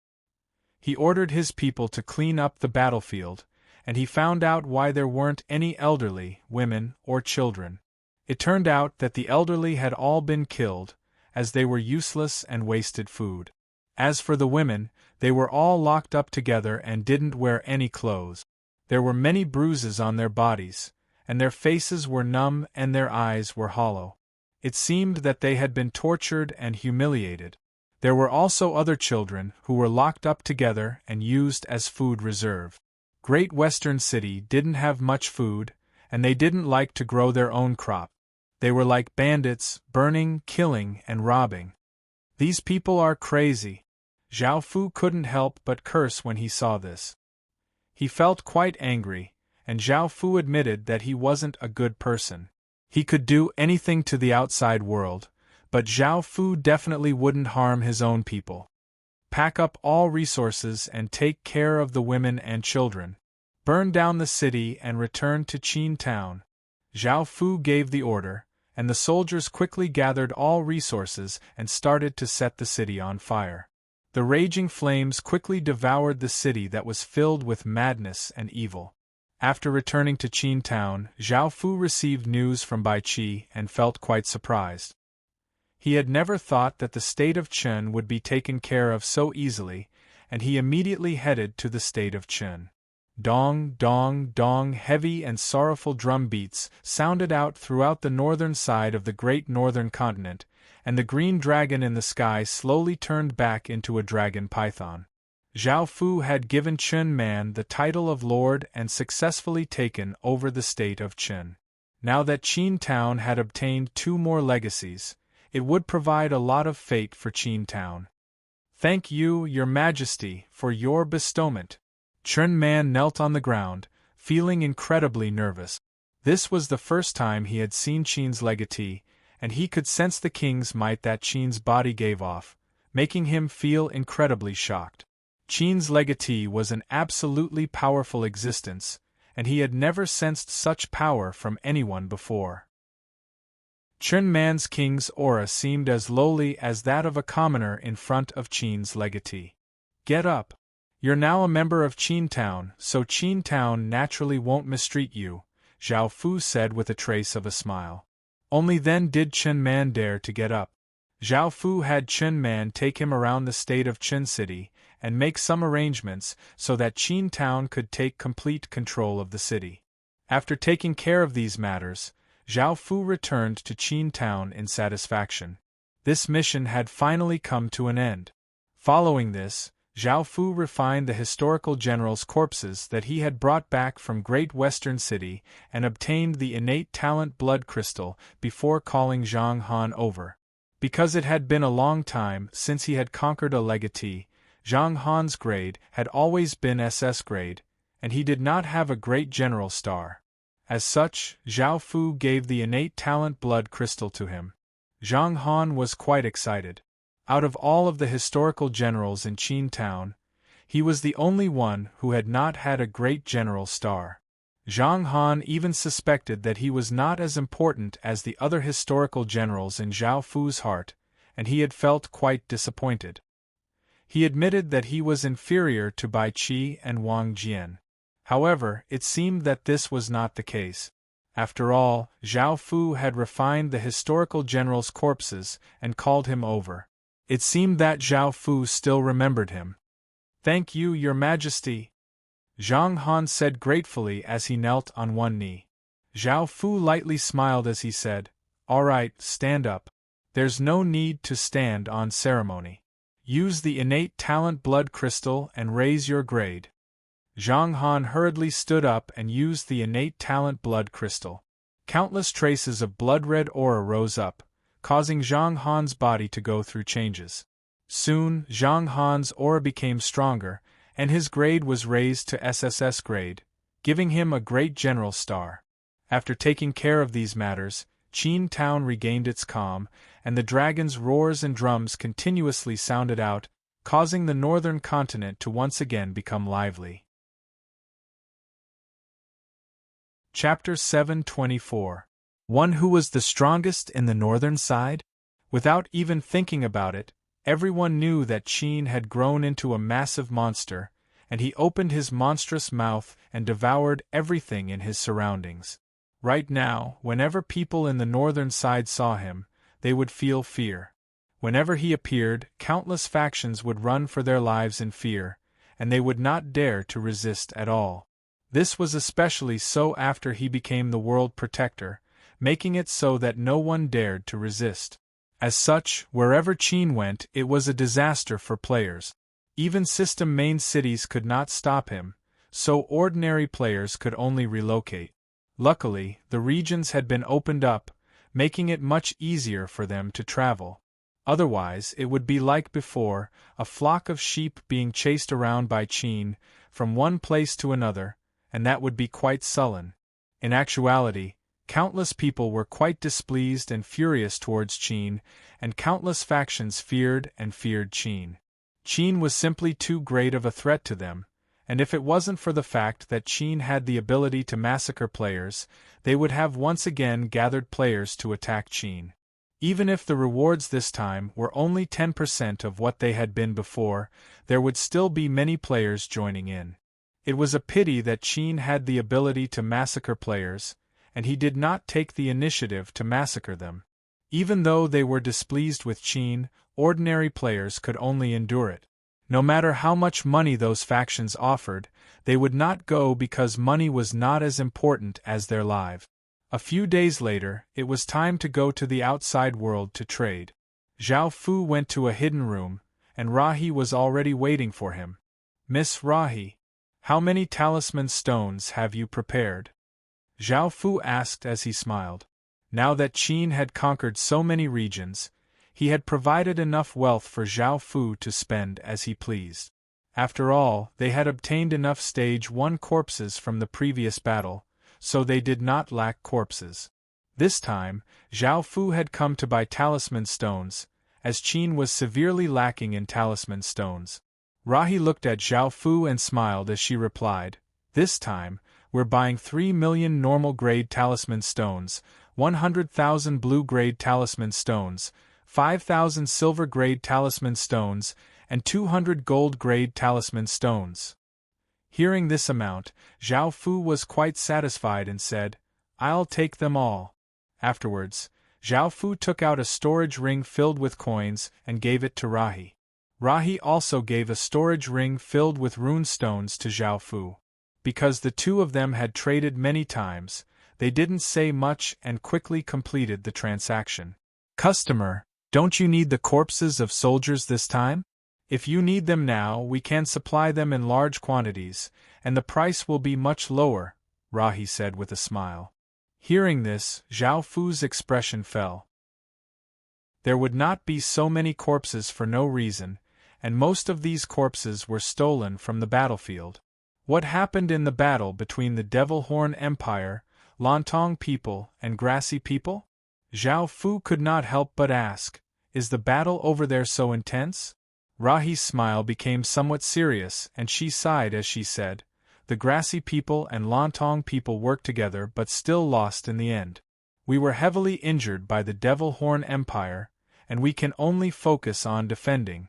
He ordered his people to clean up the battlefield, and he found out why there weren't any elderly, women, or children. It turned out that the elderly had all been killed, as they were useless and wasted food. As for the women, they were all locked up together and didn't wear any clothes. There were many bruises on their bodies, and their faces were numb and their eyes were hollow. It seemed that they had been tortured and humiliated. There were also other children who were locked up together and used as food reserve. Great Western City didn't have much food, and they didn't like to grow their own crop. They were like bandits, burning, killing, and robbing. These people are crazy. Zhao Fu couldn't help but curse when he saw this. He felt quite angry, and Zhao Fu admitted that he wasn't a good person. He could do anything to the outside world, but Zhao Fu definitely wouldn't harm his own people. Pack up all resources and take care of the women and children. Burn down the city and return to Qin Town. Zhao Fu gave the order, and the soldiers quickly gathered all resources and started to set the city on fire. The raging flames quickly devoured the city that was filled with madness and evil. After returning to Qin Town, Zhao Fu received news from Bai Qi and felt quite surprised. He had never thought that the state of Chen would be taken care of so easily, and he immediately headed to the state of Chen. Dong, dong, dong, heavy and sorrowful drum beats sounded out throughout the northern side of the great northern continent, and the green dragon in the sky slowly turned back into a dragon python. Zhao Fu had given Chun Man the title of Lord and successfully taken over the state of Qin. Now that Qin Town had obtained 2 more legacies, it would provide a lot of fate for Qin Town. "Thank you, Your Majesty, for your bestowment." Chun Man knelt on the ground, feeling incredibly nervous. This was the first time he had seen Qin's legatee, and he could sense the king's might that Qin's body gave off, making him feel incredibly shocked. Qin's legatee was an absolutely powerful existence, and he had never sensed such power from anyone before. Chun Man's king's aura seemed as lowly as that of a commoner in front of Qin's legatee. "Get up. You're now a member of Qin Town, so Qin Town naturally won't mistreat you," Zhao Fu said with a trace of a smile. Only then did Chun Man dare to get up. Zhao Fu had Chun Man take him around the state of Qin City, and make some arrangements so that Qin Town could take complete control of the city. After taking care of these matters, Zhao Fu returned to Qin Town in satisfaction. This mission had finally come to an end. Following this, Zhao Fu refined the historical generals' corpses that he had brought back from Great Western City and obtained the innate talent blood crystal before calling Zhang Han over. Because it had been a long time since he had conquered a legatee, Zhang Han's grade had always been SS grade, and he did not have a great general star. As such, Zhao Fu gave the innate talent blood crystal to him. Zhang Han was quite excited. Out of all of the historical generals in Qin Town, he was the only one who had not had a great general star. Zhang Han even suspected that he was not as important as the other historical generals in Zhao Fu's heart, and he had felt quite disappointed. He admitted that he was inferior to Bai Qi and Wang Jian. However, it seemed that this was not the case. After all, Zhao Fu had refined the historical general's corpses and called him over. It seemed that Zhao Fu still remembered him. "Thank you, Your Majesty," Zhang Han said gratefully as he knelt on one knee. Zhao Fu lightly smiled as he said, "All right, stand up. There's no need to stand on ceremony. Use the innate talent blood crystal and raise your grade." Zhang Han hurriedly stood up and used the innate talent blood crystal. Countless traces of blood-red aura rose up, causing Zhang Han's body to go through changes. Soon, Zhang Han's aura became stronger, and his grade was raised to SSS grade, giving him a great general star. After taking care of these matters, Qin Town regained its calm, and the dragon's roars and drums continuously sounded out, causing the northern continent to once again become lively. Chapter 724. One who was the strongest in the northern side? Without even thinking about it, everyone knew that Qin had grown into a massive monster, and he opened his monstrous mouth and devoured everything in his surroundings. Right now, whenever people in the northern side saw him, they would feel fear. Whenever he appeared, countless factions would run for their lives in fear, and they would not dare to resist at all. This was especially so after he became the world protector, making it so that no one dared to resist. As such, wherever Qin went, it was a disaster for players. Even system main cities could not stop him, so ordinary players could only relocate. Luckily, the regions had been opened up, making it much easier for them to travel. Otherwise, it would be like before, a flock of sheep being chased around by Qin from one place to another, and that would be quite sullen. In actuality, countless people were quite displeased and furious towards Qin, and countless factions feared Qin. Qin was simply too great of a threat to them, and if it wasn't for the fact that Qin had the ability to massacre players, they would have once again gathered players to attack Qin. Even if the rewards this time were only 10% of what they had been before, there would still be many players joining in. It was a pity that Qin had the ability to massacre players, and he did not take the initiative to massacre them. Even though they were displeased with Qin, ordinary players could only endure it. No matter how much money those factions offered, they would not go because money was not as important as their lives. A few days later, it was time to go to the outside world to trade. Zhao Fu went to a hidden room, and Rahi was already waiting for him. Miss Rahi, how many talisman stones have you prepared? Zhao Fu asked as he smiled. Now that Qin had conquered so many regions, he had provided enough wealth for Zhao Fu to spend as he pleased. After all, they had obtained enough stage 1 corpses from the previous battle, so they did not lack corpses. This time, Zhao Fu had come to buy talisman stones, as Qin was severely lacking in talisman stones. Rahi looked at Zhao Fu and smiled as she replied, "This time, we're buying 3 million normal-grade talisman stones, 100,000 blue-grade talisman stones, 5,000 silver-grade talisman stones, and 200 gold-grade talisman stones." Hearing this amount, Zhao Fu was quite satisfied and said, "I'll take them all." Afterwards, Zhao Fu took out a storage ring filled with coins and gave it to Rahi. Rahi also gave a storage ring filled with rune stones to Zhao Fu. Because the two of them had traded many times, they didn't say much and quickly completed the transaction. "Customer, don't you need the corpses of soldiers this time? If you need them now, we can supply them in large quantities, and the price will be much lower," Rahi said with a smile. Hearing this, Zhao Fu's expression fell. There would not be so many corpses for no reason, and most of these corpses were stolen from the battlefield. What happened in the battle between the Devil Horn Empire, Lontong people, and Grassy people? Zhao Fu could not help but ask, "Is the battle over there so intense?" Rahi's smile became somewhat serious, and she sighed as she said, "The Grassy people and Lontong people worked together but still lost in the end. We were heavily injured by the Devil Horn Empire, and we can only focus on defending."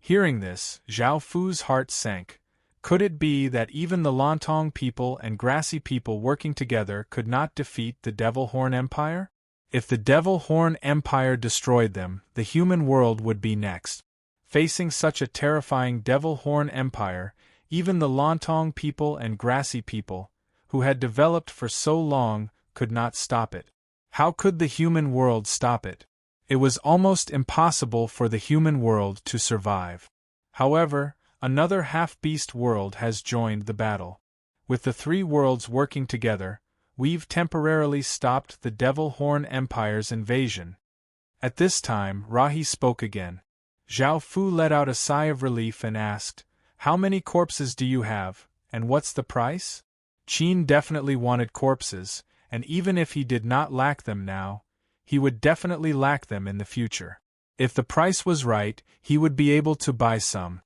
Hearing this, Zhao Fu's heart sank. Could it be that even the Lontong people and Grassy people working together could not defeat the Devil Horn Empire? If the Devil Horn Empire destroyed them, the human world would be next. Facing such a terrifying Devil Horn Empire, even the Lontong people and Grassy people, who had developed for so long, could not stop it. How could the human world stop it? It was almost impossible for the human world to survive. However, another half-beast world has joined the battle. With the three worlds working together, we've temporarily stopped the Devil Horn Empire's invasion. At this time, Rahi spoke again. Zhao Fu let out a sigh of relief and asked, "How many corpses do you have, and what's the price?" Qin definitely wanted corpses, and even if he did not lack them now, he would definitely lack them in the future. If the price was right, he would be able to buy some.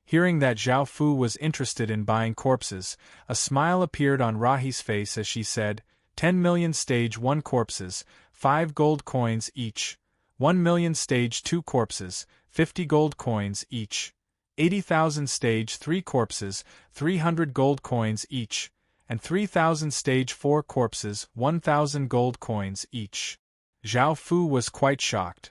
Hearing that Zhao Fu was interested in buying corpses, a smile appeared on Rahi's face as she said, 10 million stage 1 corpses, 5 gold coins each, 1 million stage 2 corpses, 50 gold coins each, 80,000 stage 3 corpses, 300 gold coins each, and 3,000 stage 4 corpses, 1,000 gold coins each. Zhao Fu was quite shocked.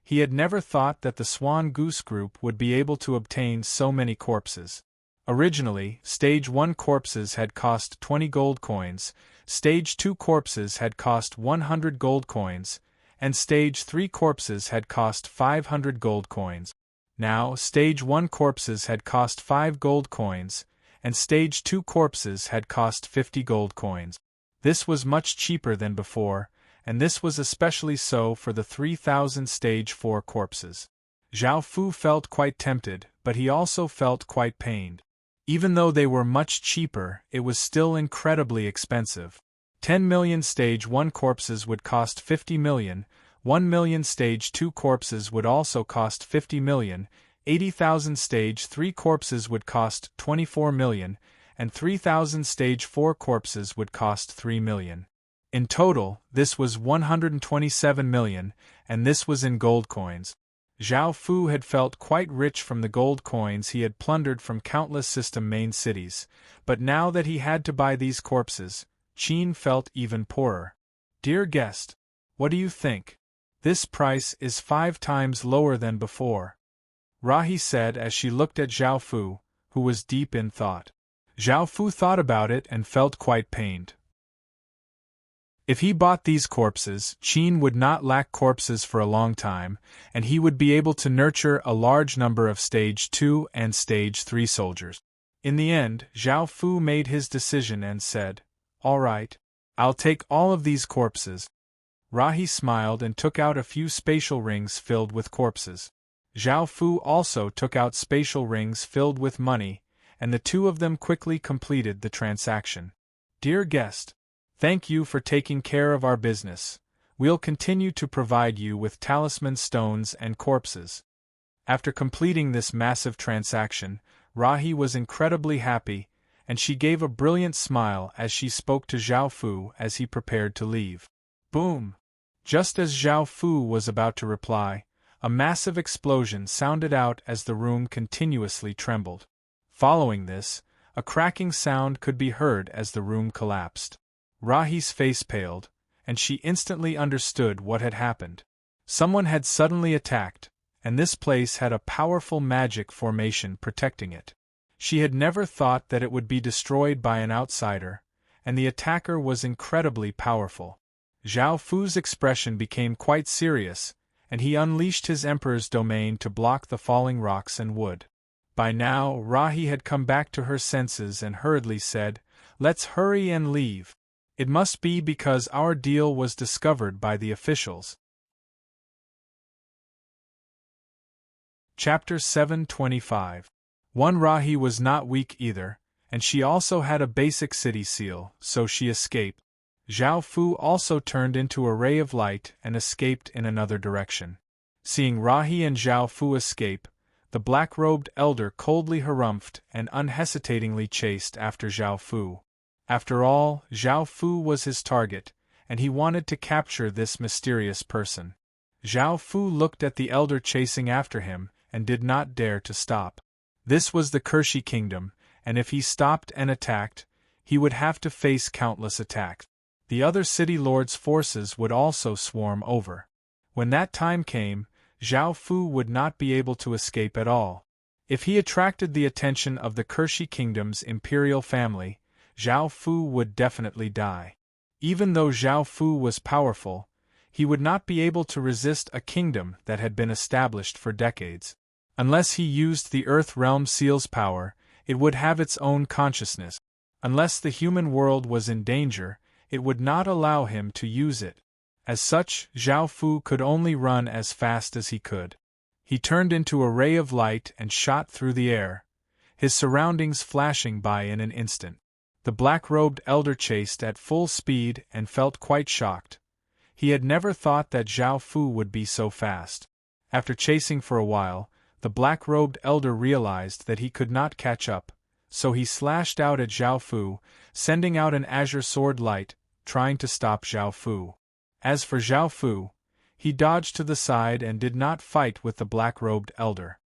He had never thought that the Swan Goose Group would be able to obtain so many corpses. Originally, Stage 1 corpses had cost 20 gold coins, Stage 2 corpses had cost 100 gold coins, and Stage 3 corpses had cost 500 gold coins. Now, Stage 1 corpses had cost 5 gold coins, and Stage 2 corpses had cost 50 gold coins. This was much cheaper than before, and this was especially so for the 3,000 Stage 4 corpses. Zhao Fu felt quite tempted, but he also felt quite pained. Even though they were much cheaper, it was still incredibly expensive. 10 million Stage 1 corpses would cost 50 million, 1 million Stage 2 corpses would also cost 50 million, 80,000 Stage 3 corpses would cost 24 million, and 3,000 Stage 4 corpses would cost 3 million. In total, this was 127 million, and this was in gold coins. Zhao Fu had felt quite rich from the gold coins he had plundered from countless system main cities, but now that he had to buy these corpses, Qin felt even poorer. "Dear guest, what do you think? This price is 5 times lower than before." Rahi said as she looked at Zhao Fu, who was deep in thought. Zhao Fu thought about it and felt quite pained. If he bought these corpses, Qin would not lack corpses for a long time, and he would be able to nurture a large number of Stage 2 and Stage 3 soldiers. In the end, Zhao Fu made his decision and said, "All right, I'll take all of these corpses." Rahi smiled and took out a few spatial rings filled with corpses. Zhao Fu also took out spatial rings filled with money, and the two of them quickly completed the transaction. "Dear guest, thank you for taking care of our business. We'll continue to provide you with talisman stones and corpses." After completing this massive transaction, Rahi was incredibly happy, and she gave a brilliant smile as she spoke to Zhao Fu as he prepared to leave. Boom! Just as Zhao Fu was about to reply, a massive explosion sounded out as the room continuously trembled. Following this, a cracking sound could be heard as the room collapsed. Rahi's face paled, and she instantly understood what had happened. Someone had suddenly attacked, and this place had a powerful magic formation protecting it. She had never thought that it would be destroyed by an outsider, and the attacker was incredibly powerful. Zhao Fu's expression became quite serious, and he unleashed his Emperor's domain to block the falling rocks and wood. By now, Rahi had come back to her senses and hurriedly said, "Let's hurry and leave. It must be because our deal was discovered by the officials." Chapter 725. Rahi was not weak either, and she also had a basic city seal, so she escaped. Zhao Fu also turned into a ray of light and escaped in another direction. Seeing Rahi and Zhao Fu escape, the black-robed elder coldly harumphed and unhesitatingly chased after Zhao Fu. After all, Zhao Fu was his target, and he wanted to capture this mysterious person. Zhao Fu looked at the elder chasing after him and did not dare to stop. This was the Kershi kingdom, and if he stopped and attacked, he would have to face countless attacks. The other city lords' forces would also swarm over. When that time came, Zhao Fu would not be able to escape at all. If he attracted the attention of the Kershi kingdom's imperial family, Zhao Fu would definitely die. Even though Zhao Fu was powerful, he would not be able to resist a kingdom that had been established for decades. Unless he used the Earth Realm Seal's power, it would have its own consciousness. Unless the human world was in danger, it would not allow him to use it. As such, Zhao Fu could only run as fast as he could. He turned into a ray of light and shot through the air, his surroundings flashing by in an instant. The black-robed elder chased at full speed and felt quite shocked. He had never thought that Zhao Fu would be so fast. After chasing for a while, the black-robed elder realized that he could not catch up, so he slashed out at Zhao Fu, sending out an azure sword light, trying to stop Zhao Fu. As for Zhao Fu, he dodged to the side and did not fight with the black-robed elder.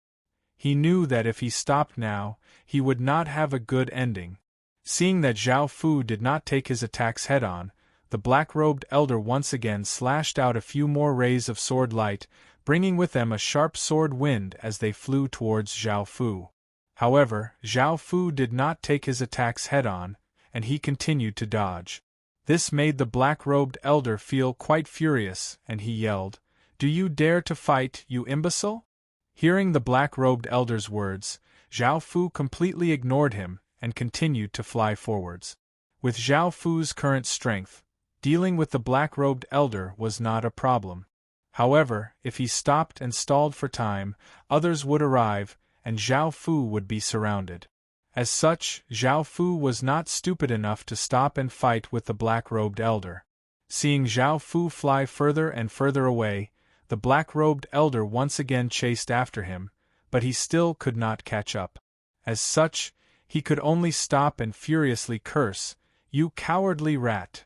He knew that if he stopped now, he would not have a good ending. Seeing that Zhao Fu did not take his attacks head-on, the black-robed elder once again slashed out a few more rays of sword light, bringing with them a sharp sword wind as they flew towards Zhao Fu. However, Zhao Fu did not take his attacks head-on, and he continued to dodge. This made the black-robed elder feel quite furious, and he yelled, "Do you dare to fight, you imbecile?" Hearing the black-robed elder's words, Zhao Fu completely ignored him and continued to fly forwards. With Zhao Fu's current strength, dealing with the black-robed elder was not a problem. However, if he stopped and stalled for time, others would arrive, and Zhao Fu would be surrounded. As such, Zhao Fu was not stupid enough to stop and fight with the black-robed elder. Seeing Zhao Fu fly further and further away, the black-robed elder once again chased after him, but he still could not catch up. As such, he could only stop and furiously curse, "You cowardly rat!"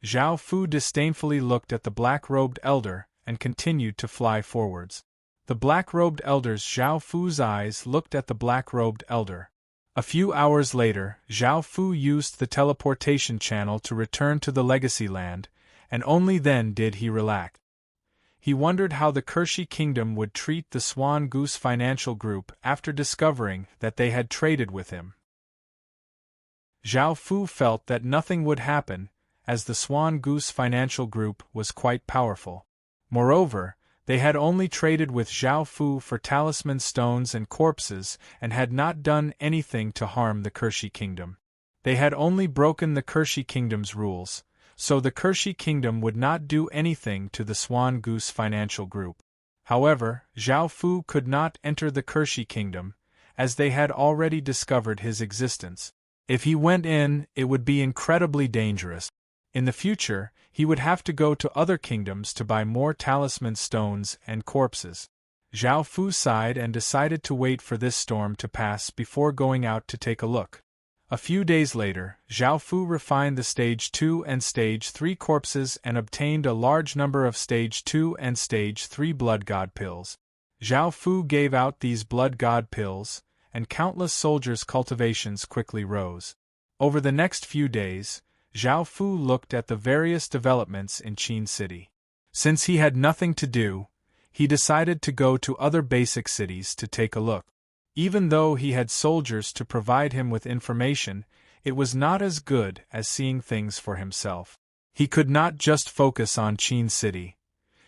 Zhao Fu disdainfully looked at the black-robed elder and continued to fly forwards. The black-robed elder's Zhao Fu's eyes looked at the black-robed elder. A few hours later, Zhao Fu used the teleportation channel to return to the Legacy Land, and only then did he relax. He wondered how the Kershi kingdom would treat the Swan Goose Financial Group after discovering that they had traded with him. Zhao Fu felt that nothing would happen, as the Swan Goose Financial Group was quite powerful. Moreover, they had only traded with Zhao Fu for talisman stones and corpses and had not done anything to harm the Kershi kingdom. They had only broken the Kershi kingdom's rules, so the Kershi kingdom would not do anything to the Swan Goose Financial Group. However, Zhao Fu could not enter the Kershi kingdom, as they had already discovered his existence. If he went in, it would be incredibly dangerous. In the future, he would have to go to other kingdoms to buy more talisman stones and corpses. Zhao Fu sighed and decided to wait for this storm to pass before going out to take a look. A few days later, Zhao Fu refined the Stage 2 and Stage 3 corpses and obtained a large number of Stage 2 and Stage 3 Blood God pills. Zhao Fu gave out these Blood God pills, and countless soldiers' cultivations quickly rose. Over the next few days, Zhao Fu looked at the various developments in Qin City. Since he had nothing to do, he decided to go to other basic cities to take a look. Even though he had soldiers to provide him with information, it was not as good as seeing things for himself. He could not just focus on Qin City.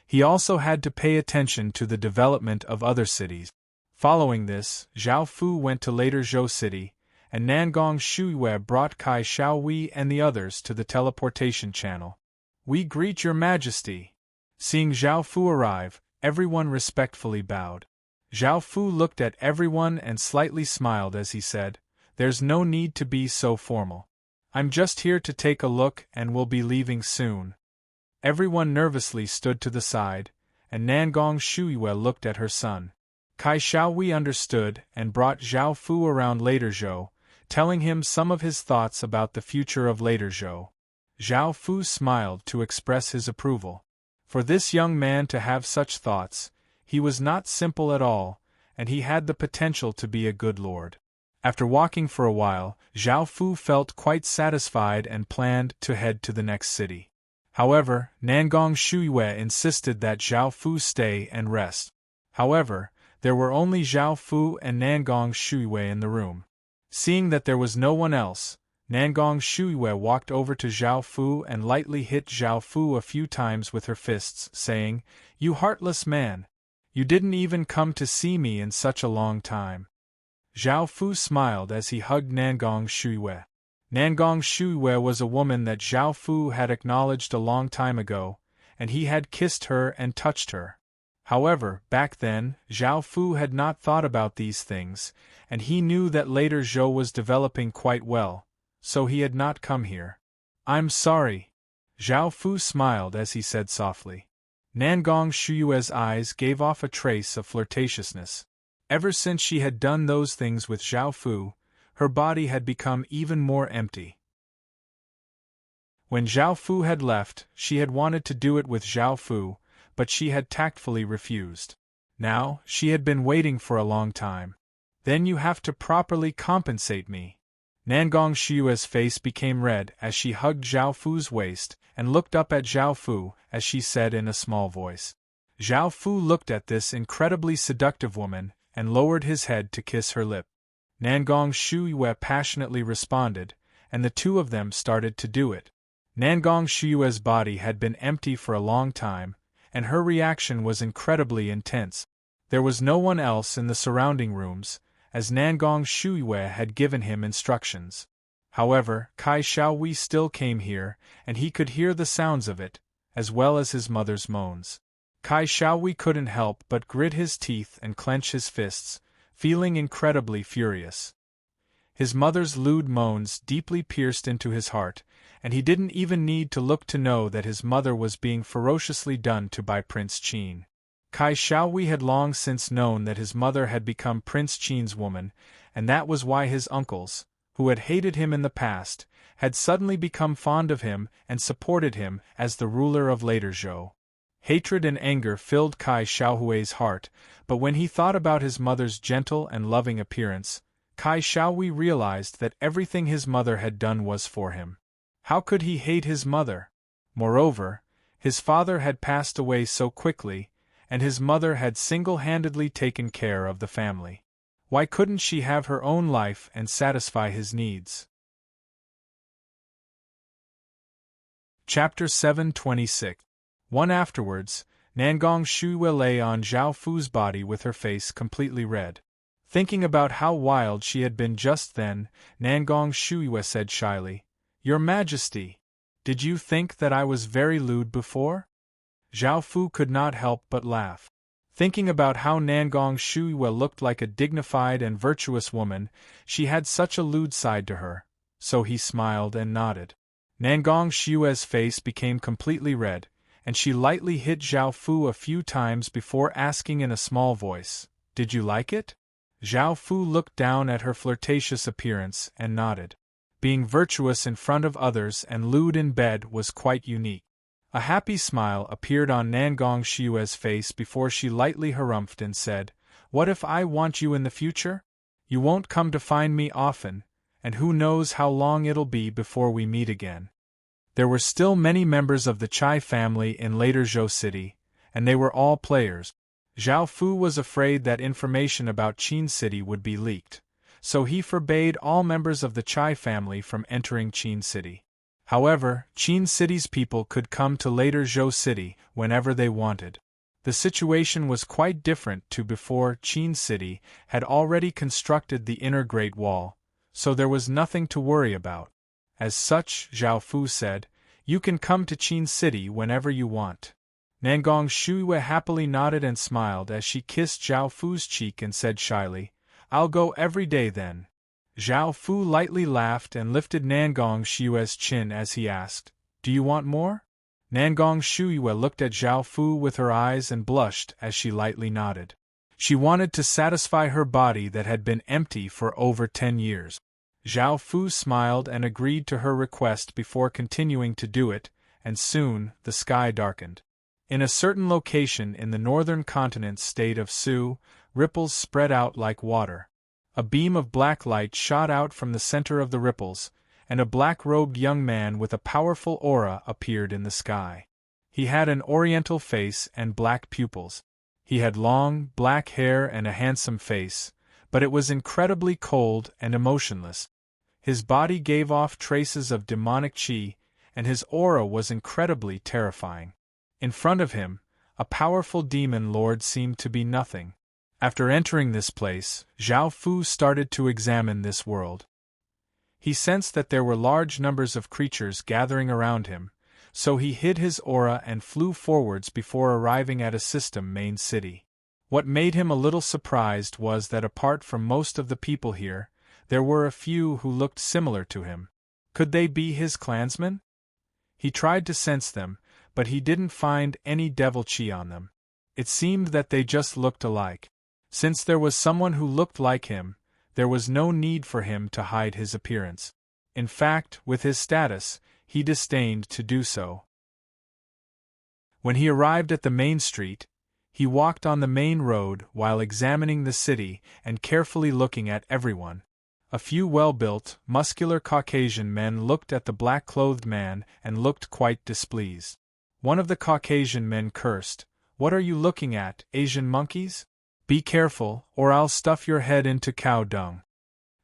He also had to pay attention to the development of other cities. Following this, Zhao Fu went to later Zhou City, and Nangong Shuiwei brought Kai Xiaowei and the others to the teleportation channel. "We greet your majesty." Seeing Zhao Fu arrive, everyone respectfully bowed. Zhao Fu looked at everyone and slightly smiled as he said, "There's no need to be so formal. I'm just here to take a look and will be leaving soon." Everyone nervously stood to the side, and Nangong Shuiwei looked at her son. Kai Xiaowei understood and brought Zhao Fu around later Zhou, telling him some of his thoughts about the future of later Zhou. Zhao Fu smiled to express his approval. For this young man to have such thoughts, he was not simple at all, and he had the potential to be a good lord. After walking for a while, Zhao Fu felt quite satisfied and planned to head to the next city. However, Nangong Shuiwei insisted that Zhao Fu stay and rest. However, there were only Zhao Fu and Nangong Shuiwei in the room. Seeing that there was no one else, Nangong Shuiwei walked over to Zhao Fu and lightly hit Zhao Fu a few times with her fists, saying, "You heartless man! You didn't even come to see me in such a long time." Zhao Fu smiled as he hugged Nangong Shuiwei. Nangong Shuiwei was a woman that Zhao Fu had acknowledged a long time ago, and he had kissed her and touched her. However, back then, Zhao Fu had not thought about these things, and he knew that later Zhou was developing quite well, so he had not come here. "I'm sorry." Zhao Fu smiled as he said softly. Nangong Shuiwei's eyes gave off a trace of flirtatiousness. Ever since she had done those things with Zhao Fu, her body had become even more empty. When Zhao Fu had left, she had wanted to do it with Zhao Fu, but she had tactfully refused. Now, she had been waiting for a long time. "Then you have to properly compensate me." Nangong Shuiwei's face became red as she hugged Zhao Fu's waist and looked up at Zhao Fu as she said in a small voice. Zhao Fu looked at this incredibly seductive woman and lowered his head to kiss her lip. Nangong Shuiwei passionately responded, and the two of them started to do it. Nangong Shuiwei's body had been empty for a long time, and her reaction was incredibly intense. There was no one else in the surrounding rooms, as Nangong Shuiwei had given him instructions. However, Kai Xiaowei still came here, and he could hear the sounds of it, as well as his mother's moans. Kai Xiaowei couldn't help but grit his teeth and clench his fists, feeling incredibly furious. His mother's lewd moans deeply pierced into his heart, and he didn't even need to look to know that his mother was being ferociously done to by Prince Qin. Kai Xiaowei had long since known that his mother had become Prince Qin's woman, and that was why his uncles, who had hated him in the past, had suddenly become fond of him and supported him as the ruler of later Zhou. Hatred and anger filled Kai Xiaowei's heart, but when he thought about his mother's gentle and loving appearance, Kai Xiaowei realized that everything his mother had done was for him. How could he hate his mother? Moreover, His father had passed away so quickly, and his mother had single-handedly taken care of the family. Why couldn't she have her own life and satisfy his needs? Chapter 726. One afterwards, Nangong Shuiwe lay on Zhao Fu's body with her face completely red. Thinking about how wild she had been just then, Nangong Shuiwe said shyly, "Your Majesty, did you think that I was very lewd before?" Zhao Fu could not help but laugh. Thinking about how Nangong Shuiwe looked like a dignified and virtuous woman, she had such a lewd side to her, so he smiled and nodded. Nangong Shuiwe's face became completely red, and she lightly hit Zhao Fu a few times before asking in a small voice, "Did you like it?" Zhao Fu looked down at her flirtatious appearance and nodded. Being virtuous in front of others and lewd in bed was quite unique. A happy smile appeared on Nangong Shuiwe's face before she lightly harumphed and said, "What if I want you in the future? You won't come to find me often, and who knows how long it'll be before we meet again." There were still many members of the Chai family in later Zhou City, and they were all players. Zhao Fu was afraid that information about Qin City would be leaked, so he forbade all members of the Chai family from entering Qin City. However, Qin City's people could come to later Zhou City whenever they wanted. The situation was quite different to before. Qin City had already constructed the inner Great Wall, so there was nothing to worry about. As such, Zhao Fu said, "You can come to Qin City whenever you want." Nangong Shuiwe happily nodded and smiled as she kissed Zhao Fu's cheek and said shyly, "I'll go every day then." Zhao Fu lightly laughed and lifted Nangong Shuiwe's chin as he asked, "Do you want more?" Nangong Shuiwe looked at Zhao Fu with her eyes and blushed as she lightly nodded. She wanted to satisfy her body that had been empty for over 10 years. Zhao Fu smiled and agreed to her request before continuing to do it, and soon the sky darkened. In a certain location in the northern continent state of Su, ripples spread out like water. A beam of black light shot out from the center of the ripples, and a black-robed young man with a powerful aura appeared in the sky. He had an oriental face and black pupils. He had long, black hair and a handsome face, but it was incredibly cold and emotionless. His body gave off traces of demonic qi, and his aura was incredibly terrifying. In front of him, a powerful demon lord seemed to be nothing. After entering this place, Zhao Fu started to examine this world. He sensed that there were large numbers of creatures gathering around him, so he hid his aura and flew forwards before arriving at a system main city. What made him a little surprised was that apart from most of the people here, there were a few who looked similar to him. Could they be his clansmen? He tried to sense them, but he didn't find any devil qi on them. It seemed that they just looked alike. Since there was someone who looked like him, there was no need for him to hide his appearance. In fact, with his status, he disdained to do so. When he arrived at the main street, he walked on the main road while examining the city and carefully looking at everyone. A few well-built, muscular Caucasian men looked at the black-clothed man and looked quite displeased. One of the Caucasian men cursed, "What are you looking at, Asian monkeys? Be careful, or I'll stuff your head into cow dung."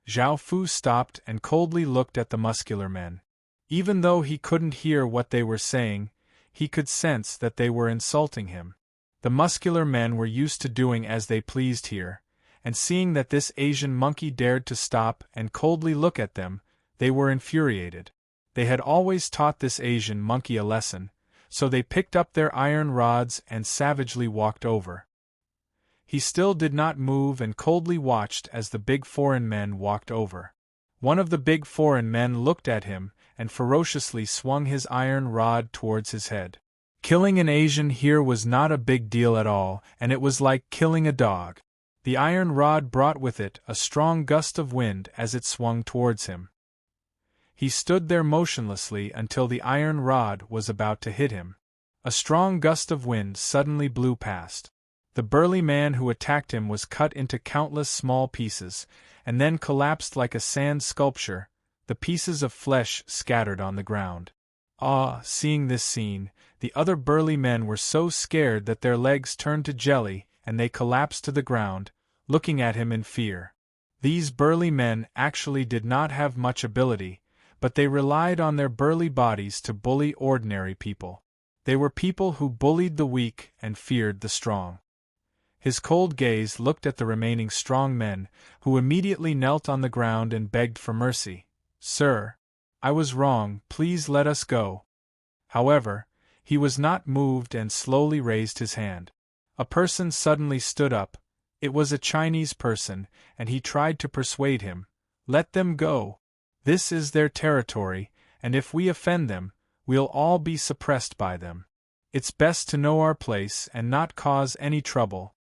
Zhao Fu stopped and coldly looked at the muscular men. Even though he couldn't hear what they were saying, he could sense that they were insulting him. The muscular men were used to doing as they pleased here, and seeing that this Asian monkey dared to stop and coldly look at them, they were infuriated. They had always taught this Asian monkey a lesson, so they picked up their iron rods and savagely walked over. He still did not move and coldly watched as the big foreign men walked over. One of the big foreign men looked at him and ferociously swung his iron rod towards his head. Killing an Asian here was not a big deal at all, and it was like killing a dog. The iron rod brought with it a strong gust of wind as it swung towards him. He stood there motionlessly until the iron rod was about to hit him. A strong gust of wind suddenly blew past. The burly man who attacked him was cut into countless small pieces, and then collapsed like a sand sculpture, the pieces of flesh scattered on the ground. Seeing this scene, the other burly men were so scared that their legs turned to jelly and they collapsed to the ground, looking at him in fear. These burly men actually did not have much ability, but they relied on their burly bodies to bully ordinary people. They were people who bullied the weak and feared the strong. His cold gaze looked at the remaining strong men, who immediately knelt on the ground and begged for mercy. "Sir, I was wrong, please let us go." However, he was not moved and slowly raised his hand. A person suddenly stood up. It was a Chinese person, and he tried to persuade him. "Let them go. This is their territory, and if we offend them, we'll all be suppressed by them. It's best to know our place and not cause any trouble."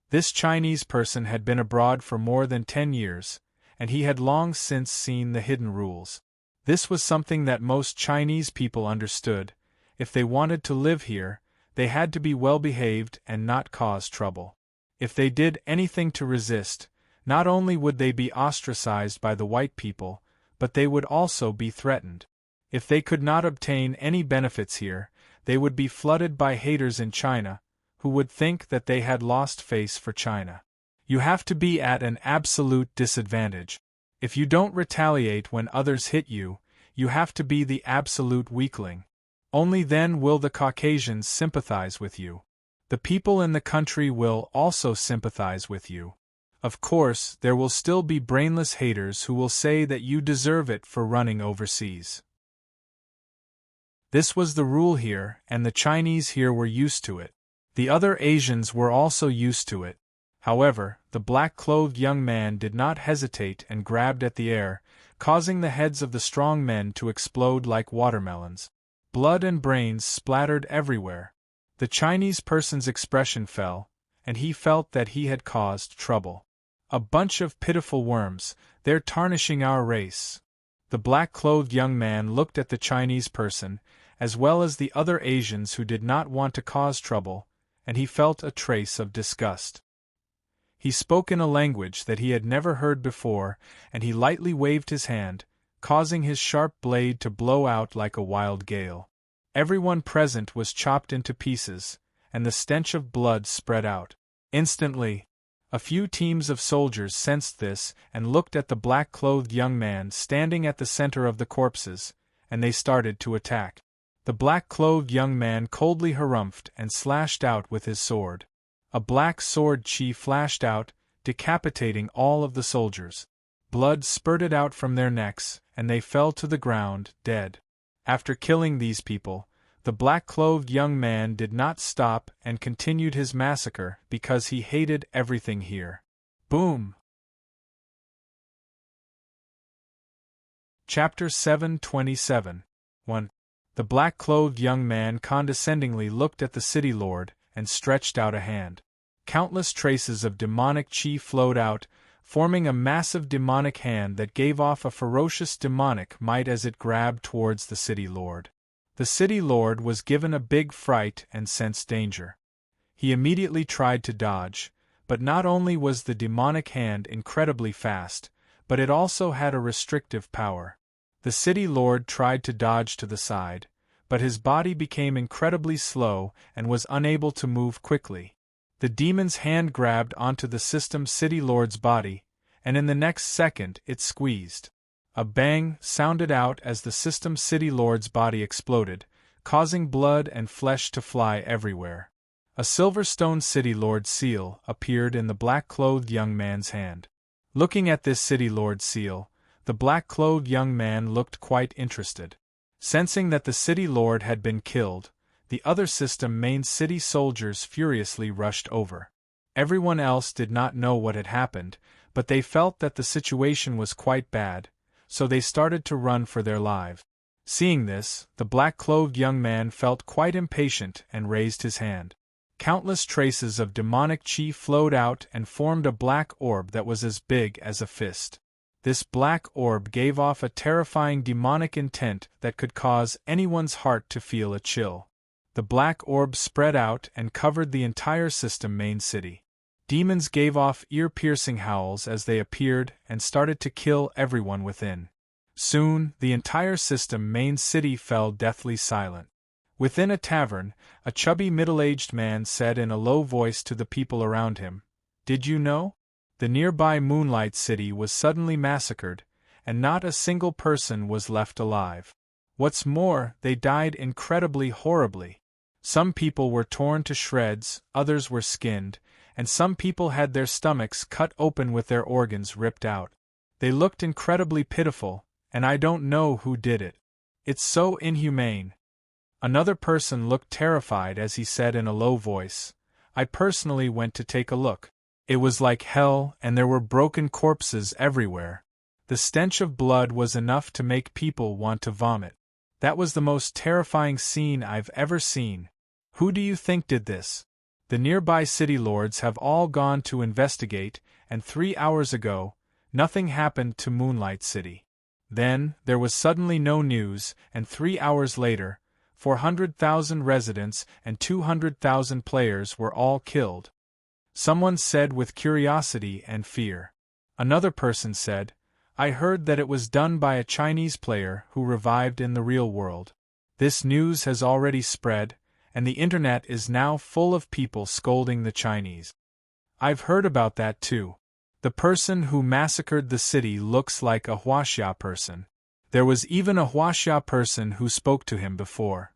This Chinese person had been abroad for more than 10 years, and he had long since seen the hidden rules. This was something that most Chinese people understood. If they wanted to live here, they had to be well-behaved and not cause trouble. If they did anything to resist, not only would they be ostracized by the white people, but they would also be threatened. If they could not obtain any benefits here, they would be flooded by haters in China, who would think that they had lost face for China. You have to be at an absolute disadvantage. If you don't retaliate when others hit you, you have to be the absolute weakling. Only then will the Caucasians sympathize with you. The people in the country will also sympathize with you. Of course, there will still be brainless haters who will say that you deserve it for running overseas. This was the rule here, and the Chinese here were used to it. The other Asians were also used to it. However, the black-clothed young man did not hesitate and grabbed at the air, causing the heads of the strong men to explode like watermelons. Blood and brains splattered everywhere. The Chinese person's expression fell, and he felt that he had caused trouble. "A bunch of pitiful worms, they're tarnishing our race." The black-clothed young man looked at the Chinese person, as well as the other Asians who did not want to cause trouble, and he felt a trace of disgust. He spoke in a language that he had never heard before, and he lightly waved his hand, causing his sharp blade to blow out like a wild gale. Everyone present was chopped into pieces, and the stench of blood spread out. Instantly, a few teams of soldiers sensed this and looked at the black-clothed young man standing at the center of the corpses, and they started to attack. The black-clothed young man coldly harumphed and slashed out with his sword. A black sword chi flashed out, decapitating all of the soldiers. Blood spurted out from their necks, and they fell to the ground, dead. After killing these people, the black-clothed young man did not stop and continued his massacre because he hated everything here. Boom! Chapter 727. 1. The black-clothed young man condescendingly looked at the city lord and stretched out a hand. Countless traces of demonic chi flowed out, forming a massive demonic hand that gave off a ferocious demonic might as it grabbed towards the city lord. The city lord was given a big fright and sensed danger. He immediately tried to dodge, but not only was the demonic hand incredibly fast, but it also had a restrictive power. The city lord tried to dodge to the side, but his body became incredibly slow and was unable to move quickly. The demon's hand grabbed onto the system city lord's body, and in the next second it squeezed. A bang sounded out as the system city lord's body exploded, causing blood and flesh to fly everywhere. A silverstone city lord seal appeared in the black-clothed young man's hand. Looking at this city lord seal, the black-clothed young man looked quite interested. Sensing that the city lord had been killed, the other system main city soldiers furiously rushed over. Everyone else did not know what had happened, but they felt that the situation was quite bad, so they started to run for their lives. Seeing this, the black-clothed young man felt quite impatient and raised his hand. Countless traces of demonic chi flowed out and formed a black orb that was as big as a fist. This black orb gave off a terrifying demonic intent that could cause anyone's heart to feel a chill. The black orb spread out and covered the entire system main city. Demons gave off ear-piercing howls as they appeared and started to kill everyone within. Soon, the entire system main city fell deathly silent. Within a tavern, a chubby middle-aged man said in a low voice to the people around him, "Did you know? The nearby Moonlight City was suddenly massacred, and not a single person was left alive. What's more, they died incredibly horribly. Some people were torn to shreds, others were skinned, and some people had their stomachs cut open with their organs ripped out. They looked incredibly pitiful, and I don't know who did it. It's so inhumane." Another person looked terrified as he said in a low voice, "I personally went to take a look. It was like hell, and there were broken corpses everywhere. The stench of blood was enough to make people want to vomit. That was the most terrifying scene I've ever seen. Who do you think did this? The nearby city lords have all gone to investigate, and 3 hours ago, nothing happened to Moonlight City. Then, there was suddenly no news, and 3 hours later, 400,000 residents and 200,000 players were all killed." Someone said with curiosity and fear. Another person said, "I heard that it was done by a Chinese player who revived in the real world. This news has already spread, and the internet is now full of people scolding the Chinese." "I've heard about that too. The person who massacred the city looks like a Huaxia person. There was even a Huaxia person who spoke to him before."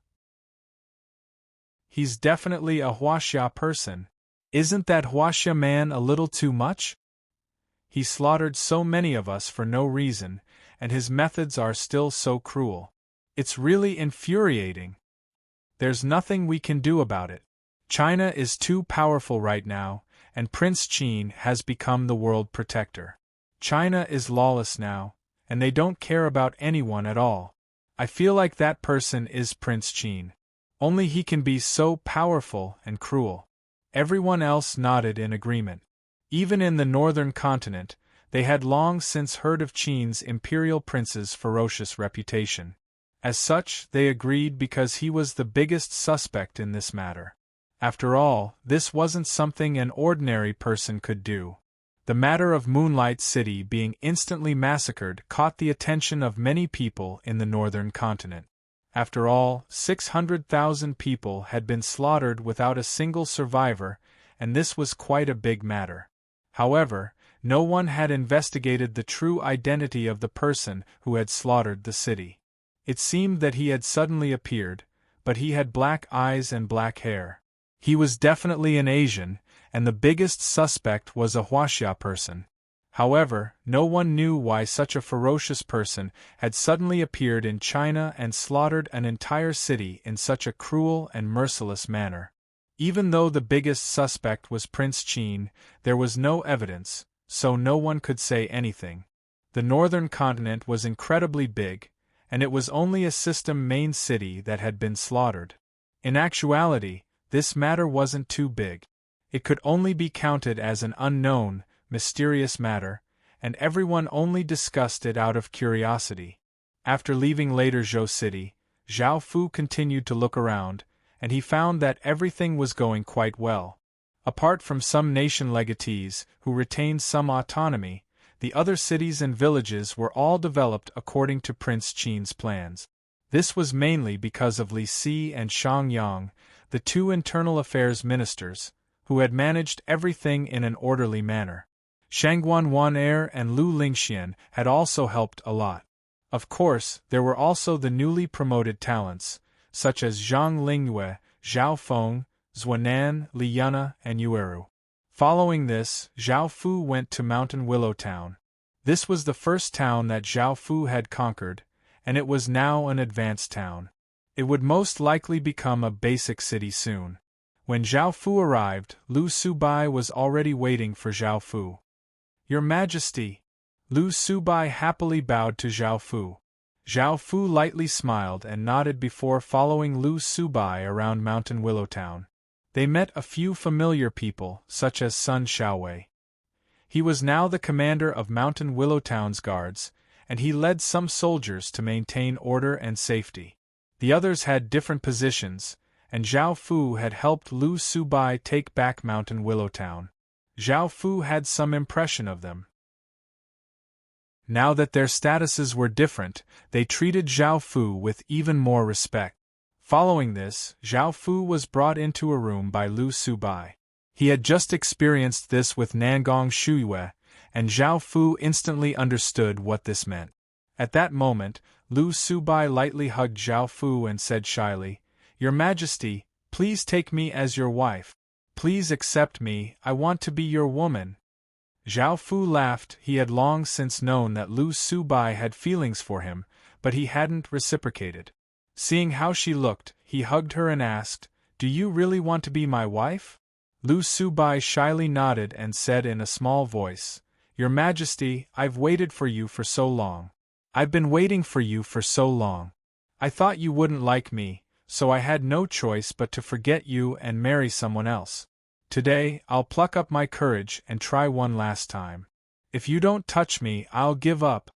"He's definitely a Huaxia person. Isn't that Huaxia man a little too much? He slaughtered so many of us for no reason, and his methods are still so cruel. It's really infuriating. There's nothing we can do about it. China is too powerful right now, and Prince Qin has become the world protector. China is lawless now, and they don't care about anyone at all. I feel like that person is Prince Qin. Only he can be so powerful and cruel." Everyone else nodded in agreement. Even in the northern continent, they had long since heard of Qin's imperial prince's ferocious reputation. As such, they agreed because he was the biggest suspect in this matter. After all, this wasn't something an ordinary person could do. The matter of Moonlight City being instantly massacred caught the attention of many people in the northern continent. After all, 600,000 people had been slaughtered without a single survivor, and this was quite a big matter. However, no one had investigated the true identity of the person who had slaughtered the city. It seemed that he had suddenly appeared, but he had black eyes and black hair. He was definitely an Asian, and the biggest suspect was a Huaxia person. However, no one knew why such a ferocious person had suddenly appeared in China and slaughtered an entire city in such a cruel and merciless manner. Even though the biggest suspect was Prince Qin, there was no evidence, so no one could say anything. The northern continent was incredibly big, and it was only a system main city that had been slaughtered. In actuality, this matter wasn't too big. It could only be counted as an unknown, mysterious matter, and everyone only discussed it out of curiosity. After leaving later Zhou City, Zhao Fu continued to look around, and he found that everything was going quite well. Apart from some nation legatees, who retained some autonomy, the other cities and villages were all developed according to Prince Qin's plans. This was mainly because of Li Si and Shang Yang, the two internal affairs ministers, who had managed everything in an orderly manner. Shangguan Waner and Lu Lingxian had also helped a lot. Of course, there were also the newly promoted talents, such as Zhang Lingyue, Zhao Feng, Zhuanan, Li Yana, and Yueru. Following this, Zhao Fu went to Mountain Willow Town. This was the first town that Zhao Fu had conquered, and it was now an advanced town. It would most likely become a basic city soon. When Zhao Fu arrived, Lu Subai was already waiting for Zhao Fu. "Your Majesty!" Lu Subai happily bowed to Zhao Fu. Zhao Fu lightly smiled and nodded before following Lu Subai around Mountain Willow Town. They met a few familiar people, such as Sun Xiaowei. He was now the commander of Mountain Willow Town's guards, and he led some soldiers to maintain order and safety. The others had different positions, and Zhao Fu had helped Lu Subai take back Mountain Willow Town. Zhao Fu had some impression of them. Now that their statuses were different, they treated Zhao Fu with even more respect. Following this, Zhao Fu was brought into a room by Lu Subai. He had just experienced this with Nangong Shuyue, and Zhao Fu instantly understood what this meant. At that moment, Lu Subai lightly hugged Zhao Fu and said shyly, "Your Majesty, please take me as your wife. Please accept me, I want to be your woman." Zhao Fu laughed. He had long since known that Lu Subai had feelings for him, but he hadn't reciprocated. Seeing how she looked, he hugged her and asked, "Do you really want to be my wife?" Lu Subai shyly nodded and said in a small voice, "Your Majesty, I've waited for you for so long. I've been waiting for you for so long. I thought you wouldn't like me, so I had no choice but to forget you and marry someone else. Today, I'll pluck up my courage and try one last time. If you don't touch me, I'll give up."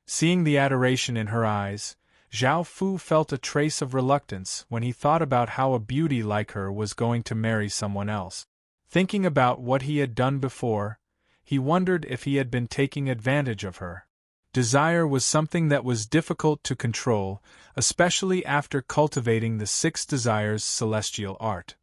Seeing the adoration in her eyes, Zhao Fu felt a trace of reluctance when he thought about how a beauty like her was going to marry someone else. Thinking about what he had done before, he wondered if he had been taking advantage of her. Desire was something that was difficult to control, especially after cultivating the 6 desires celestial art.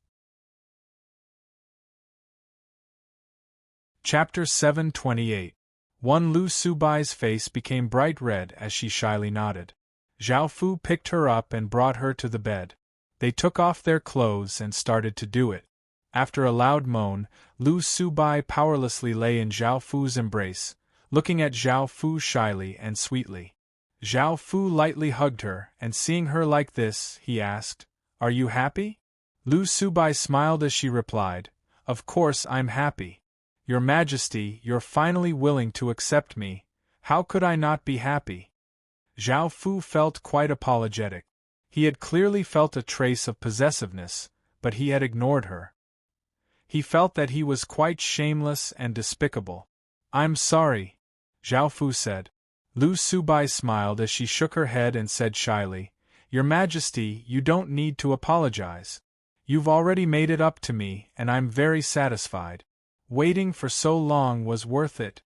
Chapter 728. Lu Subai's face became bright red as she shyly nodded. Zhao Fu picked her up and brought her to the bed. They took off their clothes and started to do it. After a loud moan, Lu Subai powerlessly lay in Zhao Fu's embrace, looking at Zhao Fu shyly and sweetly. Zhao Fu lightly hugged her, and seeing her like this, he asked, "Are you happy?" Lu Subai smiled as she replied, "Of course I'm happy. Your Majesty, you're finally willing to accept me. How could I not be happy?" Zhao Fu felt quite apologetic. He had clearly felt a trace of possessiveness, but he had ignored her. He felt that he was quite shameless and despicable. "I'm sorry," Zhao Fu said. Lu Subai smiled as she shook her head and said shyly, "Your Majesty, you don't need to apologize. You've already made it up to me, and I'm very satisfied. Waiting for so long was worth it."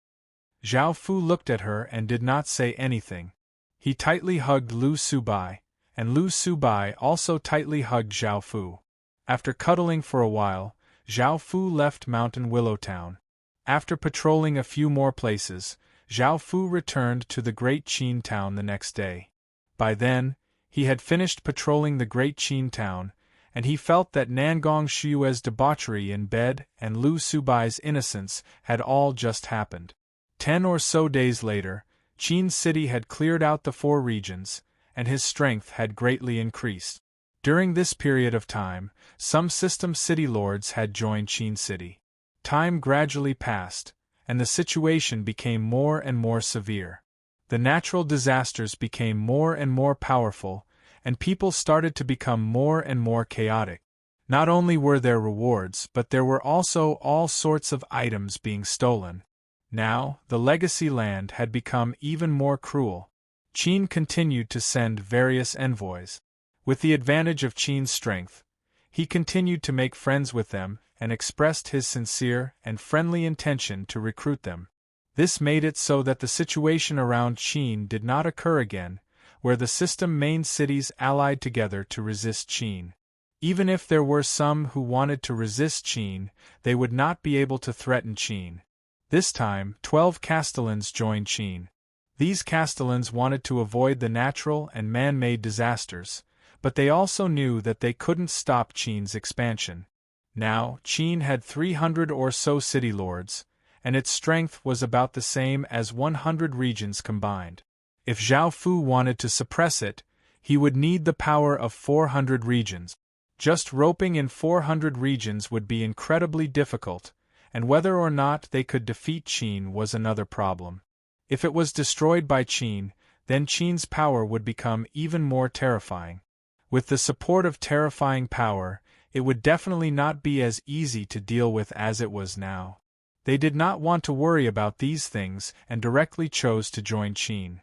Zhao Fu looked at her and did not say anything. He tightly hugged Lu Subai, and Lu Subai also tightly hugged Zhao Fu. After cuddling for a while, Zhao Fu left Mountain Willow Town. After patrolling a few more places, Zhao Fu returned to the Great Qin Town the next day. By then, he had finished patrolling the Great Qin Town, and he felt that Nangong Shuyue's debauchery in bed and Lu Subai's innocence had all just happened. 10 or so days later, Qin City had cleared out the 4 regions, and his strength had greatly increased. During this period of time, some system city lords had joined Qin City. Time gradually passed, and the situation became more and more severe. The natural disasters became more and more powerful, and people started to become more and more chaotic. Not only were there rewards, but there were also all sorts of items being stolen. Now, the legacy land had become even more cruel. Qin continued to send various envoys. With the advantage of Qin's strength, he continued to make friends with them and expressed his sincere and friendly intention to recruit them. This made it so that the situation around Qin did not occur again, where the system main cities allied together to resist Qin. Even if there were some who wanted to resist Qin, they would not be able to threaten Qin. This time, 12 castellans joined Qin. These castellans wanted to avoid the natural and man-made disasters, but they also knew that they couldn't stop Qin's expansion. Now, Qin had 300 or so city lords, and its strength was about the same as 100 regions combined. If Zhao Fu wanted to suppress it, he would need the power of 400 regions. Just roping in 400 regions would be incredibly difficult, and whether or not they could defeat Qin was another problem. If it was destroyed by Qin, then Qin's power would become even more terrifying. With the support of terrifying power, it would definitely not be as easy to deal with as it was now. They did not want to worry about these things and directly chose to join Qin.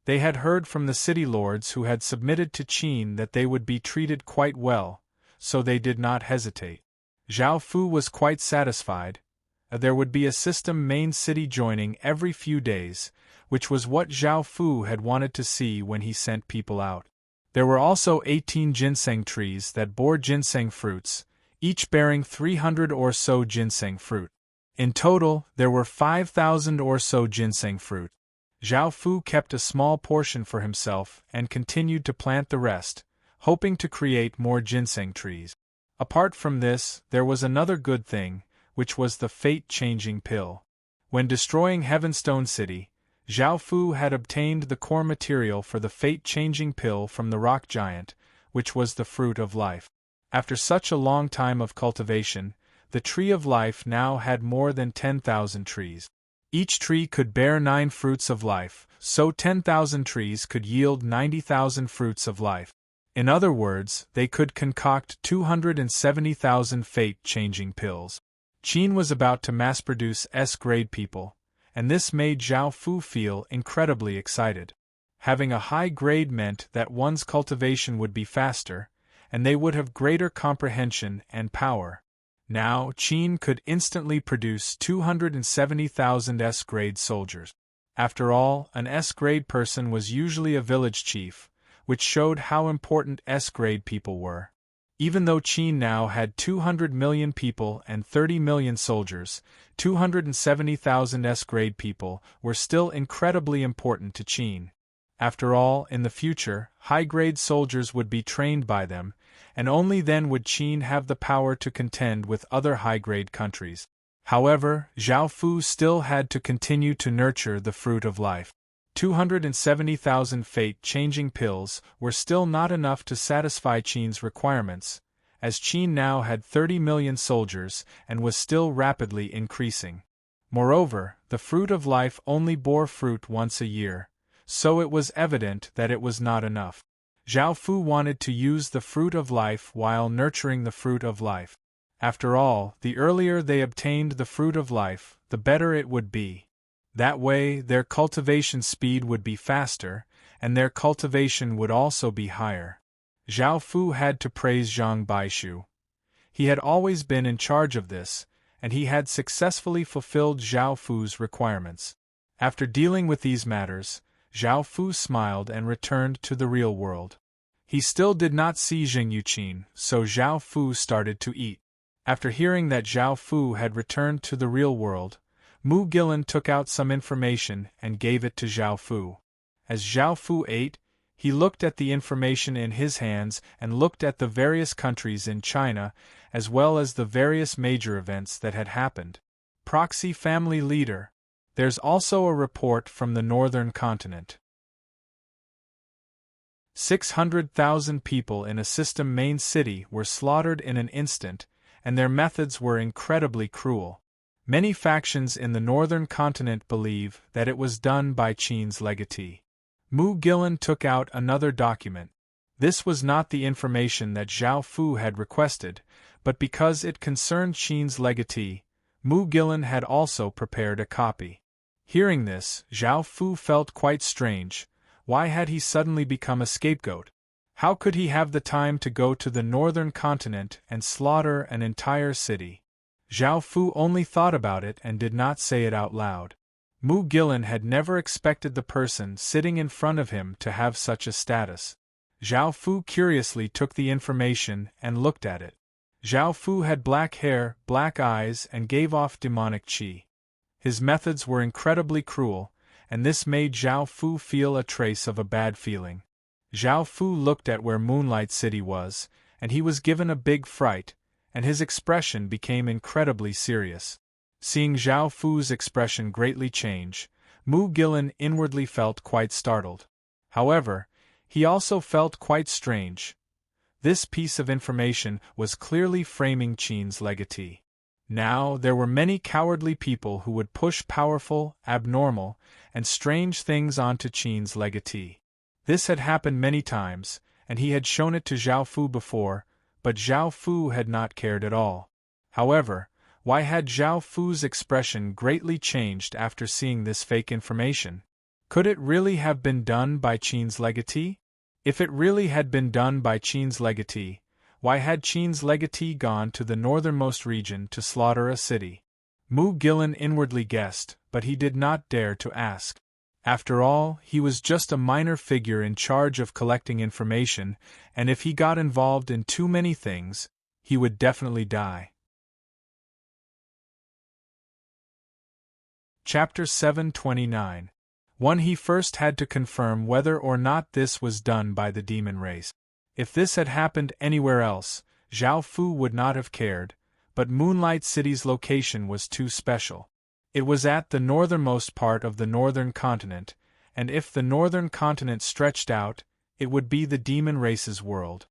They had heard from the city lords who had submitted to Qin that they would be treated quite well, so they did not hesitate. Zhao Fu was quite satisfied. There would be a system main city joining every few days, which was what Zhao Fu had wanted to see when he sent people out. There were also 18 ginseng trees that bore ginseng fruits, each bearing 300 or so ginseng fruit. In total, there were 5,000 or so ginseng fruit. Zhao Fu kept a small portion for himself and continued to plant the rest, hoping to create more ginseng trees. Apart from this, there was another good thing, which was the fate-changing pill. When destroying Heavenstone City, Zhao Fu had obtained the core material for the fate-changing pill from the rock giant, which was the fruit of life. After such a long time of cultivation, the tree of life now had more than 10,000 trees. Each tree could bear 9 fruits of life, so 10,000 trees could yield 90,000 fruits of life. In other words, they could concoct 270,000 fate-changing pills. Qin was about to mass-produce S-grade people, and this made Zhao Fu feel incredibly excited. Having a high grade meant that one's cultivation would be faster, and they would have greater comprehension and power. Now, Qin could instantly produce 270,000 S-grade soldiers. After all, an S-grade person was usually a village chief, which showed how important S-grade people were. Even though Qin now had 200 million people and 30 million soldiers, 270,000 S-grade people were still incredibly important to Qin. After all, in the future, high-grade soldiers would be trained by them, and only then would Qin have the power to contend with other high-grade countries. However, Zhao Fu still had to continue to nurture the fruit of life. 270,000 fate-changing pills were still not enough to satisfy Qin's requirements, as Qin now had 30 million soldiers and was still rapidly increasing. Moreover, the fruit of life only bore fruit once a year, so it was evident that it was not enough. Zhao Fu wanted to use the fruit of life while nurturing the fruit of life. After all, the earlier they obtained the fruit of life, the better it would be. That way, their cultivation speed would be faster, and their cultivation would also be higher. Zhao Fu had to praise Zhang Baishu. He had always been in charge of this, and he had successfully fulfilled Zhao Fu's requirements. After dealing with these matters, Zhao Fu smiled and returned to the real world. He still did not see Jing Yuqin, so Zhao Fu started to eat. After hearing that Zhao Fu had returned to the real world, Mu Gillen took out some information and gave it to Zhao Fu. As Zhao Fu ate, he looked at the information in his hands and looked at the various countries in China, as well as the various major events that had happened. Proxy family leader. There's also a report from the northern continent. 600,000 people in a system main city were slaughtered in an instant, and their methods were incredibly cruel. Many factions in the northern continent believe that it was done by Qin's legatee. Mu Gillen took out another document. This was not the information that Zhao Fu had requested, but because it concerned Qin's legatee, Mu Gillen had also prepared a copy. Hearing this, Zhao Fu felt quite strange. Why had he suddenly become a scapegoat? How could he have the time to go to the northern continent and slaughter an entire city? Zhao Fu only thought about it and did not say it out loud. Mu Gillen had never expected the person sitting in front of him to have such a status. Zhao Fu curiously took the information and looked at it. Zhao Fu had black hair, black eyes, and gave off demonic qi. His methods were incredibly cruel, and this made Zhao Fu feel a trace of a bad feeling. Zhao Fu looked at where Moonlight City was, and he was given a big fright, and his expression became incredibly serious. Seeing Zhao Fu's expression greatly change, Mu Gillen inwardly felt quite startled. However, he also felt quite strange. This piece of information was clearly framing Qin's legatee. Now, there were many cowardly people who would push powerful, abnormal, and strange things onto Qin's legatee. This had happened many times, and he had shown it to Zhao Fu before, but Zhao Fu had not cared at all. However, why had Zhao Fu's expression greatly changed after seeing this fake information? Could it really have been done by Qin's legatee? If it really had been done by Qin's legatee, why had Qin's legatee gone to the northernmost region to slaughter a city? Mu Gillen inwardly guessed, but he did not dare to ask. After all, he was just a minor figure in charge of collecting information, and if he got involved in too many things, he would definitely die. Chapter 729. One he first had to confirm whether or not this was done by the demon race. If this had happened anywhere else, Zhao Fu would not have cared, but Moonlight City's location was too special. It was at the northernmost part of the northern continent, and if the northern continent stretched out, it would be the demon race's world.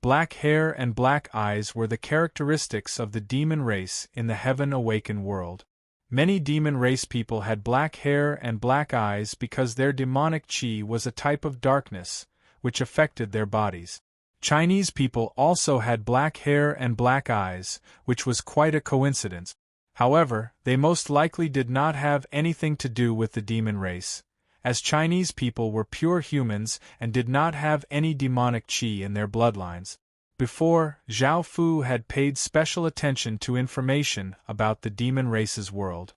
Black hair and black eyes were the characteristics of the demon race in the Heaven Awakened world. Many demon race people had black hair and black eyes because their demonic qi was a type of darkness, which affected their bodies. Chinese people also had black hair and black eyes, which was quite a coincidence. However, they most likely did not have anything to do with the demon race, as Chinese people were pure humans and did not have any demonic qi in their bloodlines. Before, Zhao Fu had paid special attention to information about the demon race's world.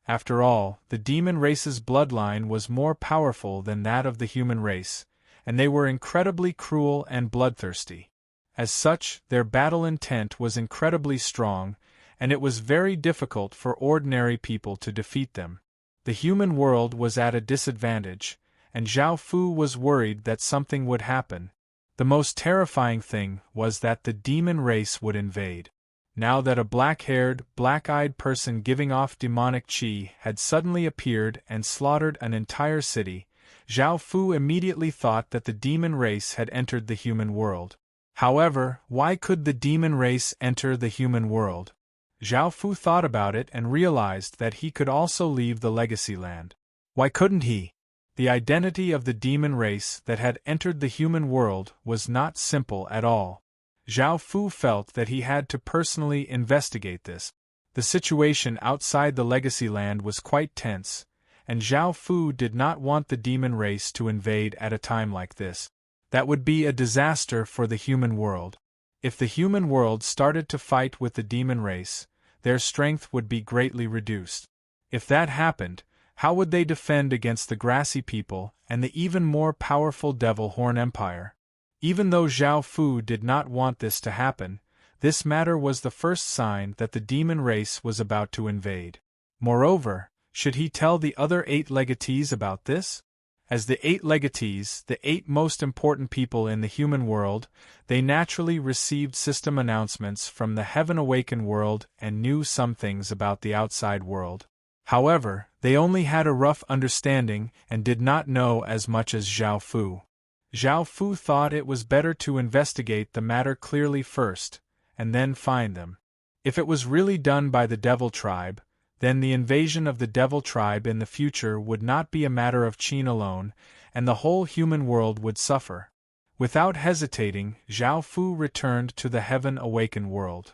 After all, the demon race's bloodline was more powerful than that of the human race, and they were incredibly cruel and bloodthirsty. As such, their battle intent was incredibly strong, and it was very difficult for ordinary people to defeat them. The human world was at a disadvantage, and Zhao Fu was worried that something would happen. The most terrifying thing was that the demon race would invade. Now that a black-haired, black-eyed person giving off demonic qi had suddenly appeared and slaughtered an entire city, Zhao Fu immediately thought that the demon race had entered the human world. However, why could the demon race enter the human world? Zhao Fu thought about it and realized that he could also leave the legacy land. Why couldn't he? The identity of the demon race that had entered the human world was not simple at all. Zhao Fu felt that he had to personally investigate this. The situation outside the legacy land was quite tense, and Zhao Fu did not want the demon race to invade at a time like this. That would be a disaster for the human world. If the human world started to fight with the demon race, their strength would be greatly reduced. If that happened, how would they defend against the grassy people and the even more powerful Devil Horn Empire? Even though Zhao Fu did not want this to happen, this matter was the first sign that the demon race was about to invade. Moreover, should he tell the other 8 legatees about this? As the 8 legatees, the 8 most important people in the human world, they naturally received system announcements from the Heaven Awakened world and knew some things about the outside world. However, they only had a rough understanding and did not know as much as Zhao Fu. Zhao Fu thought it was better to investigate the matter clearly first, and then find them. If it was really done by the Devil Tribe, then the invasion of the Devil Tribe in the future would not be a matter of Qin alone, and the whole human world would suffer. Without hesitating, Zhao Fu returned to the Heaven Awakened world.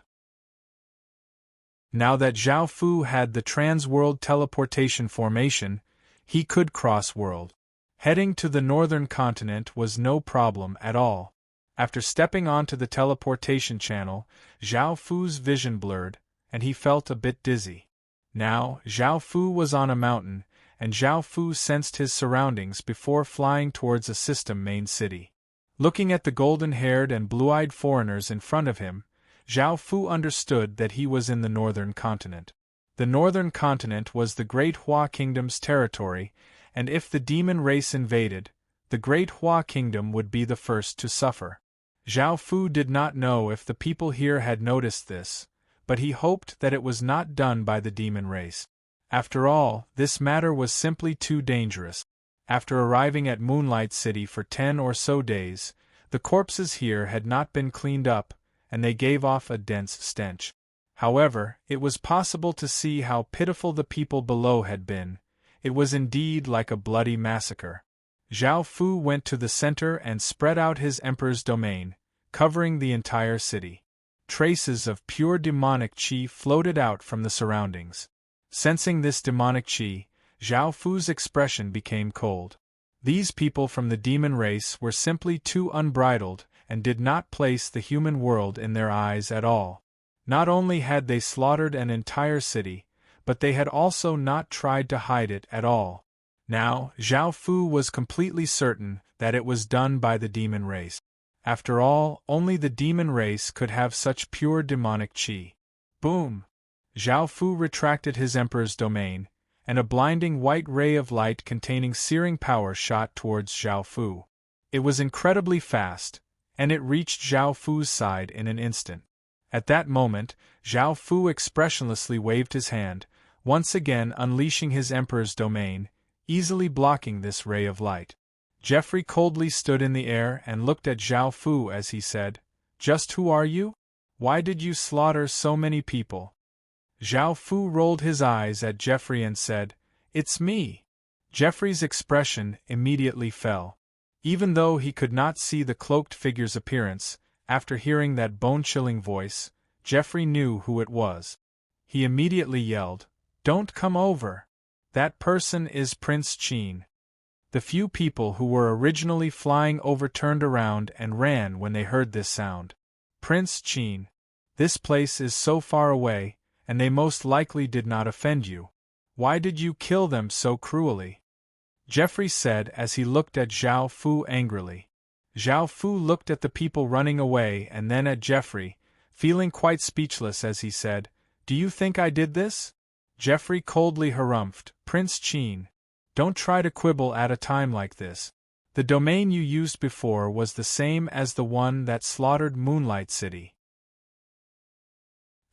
Now that Zhao Fu had the trans-world teleportation formation, he could cross world. Heading to the northern continent was no problem at all. After stepping onto the teleportation channel, Zhao Fu's vision blurred, and he felt a bit dizzy. Now, Zhao Fu was on a mountain, and Zhao Fu sensed his surroundings before flying towards a system main city. Looking at the golden-haired and blue-eyed foreigners in front of him, Zhao Fu understood that he was in the northern continent. The northern continent was the Great Hua Kingdom's territory, and if the demon race invaded, the Great Hua Kingdom would be the first to suffer. Zhao Fu did not know if the people here had noticed this, but he hoped that it was not done by the demon race. After all, this matter was simply too dangerous. After arriving at Moonlight City for 10 or so days, the corpses here had not been cleaned up, and they gave off a dense stench. However, it was possible to see how pitiful the people below had been. It was indeed like a bloody massacre. Zhao Fu went to the center and spread out his emperor's domain, covering the entire city. Traces of pure demonic qi floated out from the surroundings. Sensing this demonic qi, Zhao Fu's expression became cold. These people from the demon race were simply too unbridled and did not place the human world in their eyes at all. Not only had they slaughtered an entire city, but they had also not tried to hide it at all. Now, Zhao Fu was completely certain that it was done by the demon race. After all, only the demon race could have such pure demonic qi. Boom! Zhao Fu retracted his emperor's domain, and a blinding white ray of light containing searing power shot towards Zhao Fu. It was incredibly fast, and it reached Zhao Fu's side in an instant. At that moment, Zhao Fu expressionlessly waved his hand, once again unleashing his emperor's domain, easily blocking this ray of light. Geoffrey coldly stood in the air and looked at Zhao Fu as he said, "Just who are you? Why did you slaughter so many people?" Zhao Fu rolled his eyes at Geoffrey and said, "It's me." Geoffrey's expression immediately fell. Even though he could not see the cloaked figure's appearance, after hearing that bone-chilling voice, Geoffrey knew who it was. He immediately yelled, "Don't come over! That person is Prince Qin." The few people who were originally flying over turned around and ran when they heard this sound. "Prince Qin, this place is so far away, and they most likely did not offend you. Why did you kill them so cruelly?" Geoffrey said as he looked at Zhao Fu angrily. Zhao Fu looked at the people running away and then at Geoffrey, feeling quite speechless as he said, "Do you think I did this?" Geoffrey coldly harumphed, "Prince Qin, don't try to quibble at a time like this. The domain you used before was the same as the one that slaughtered Moonlight City."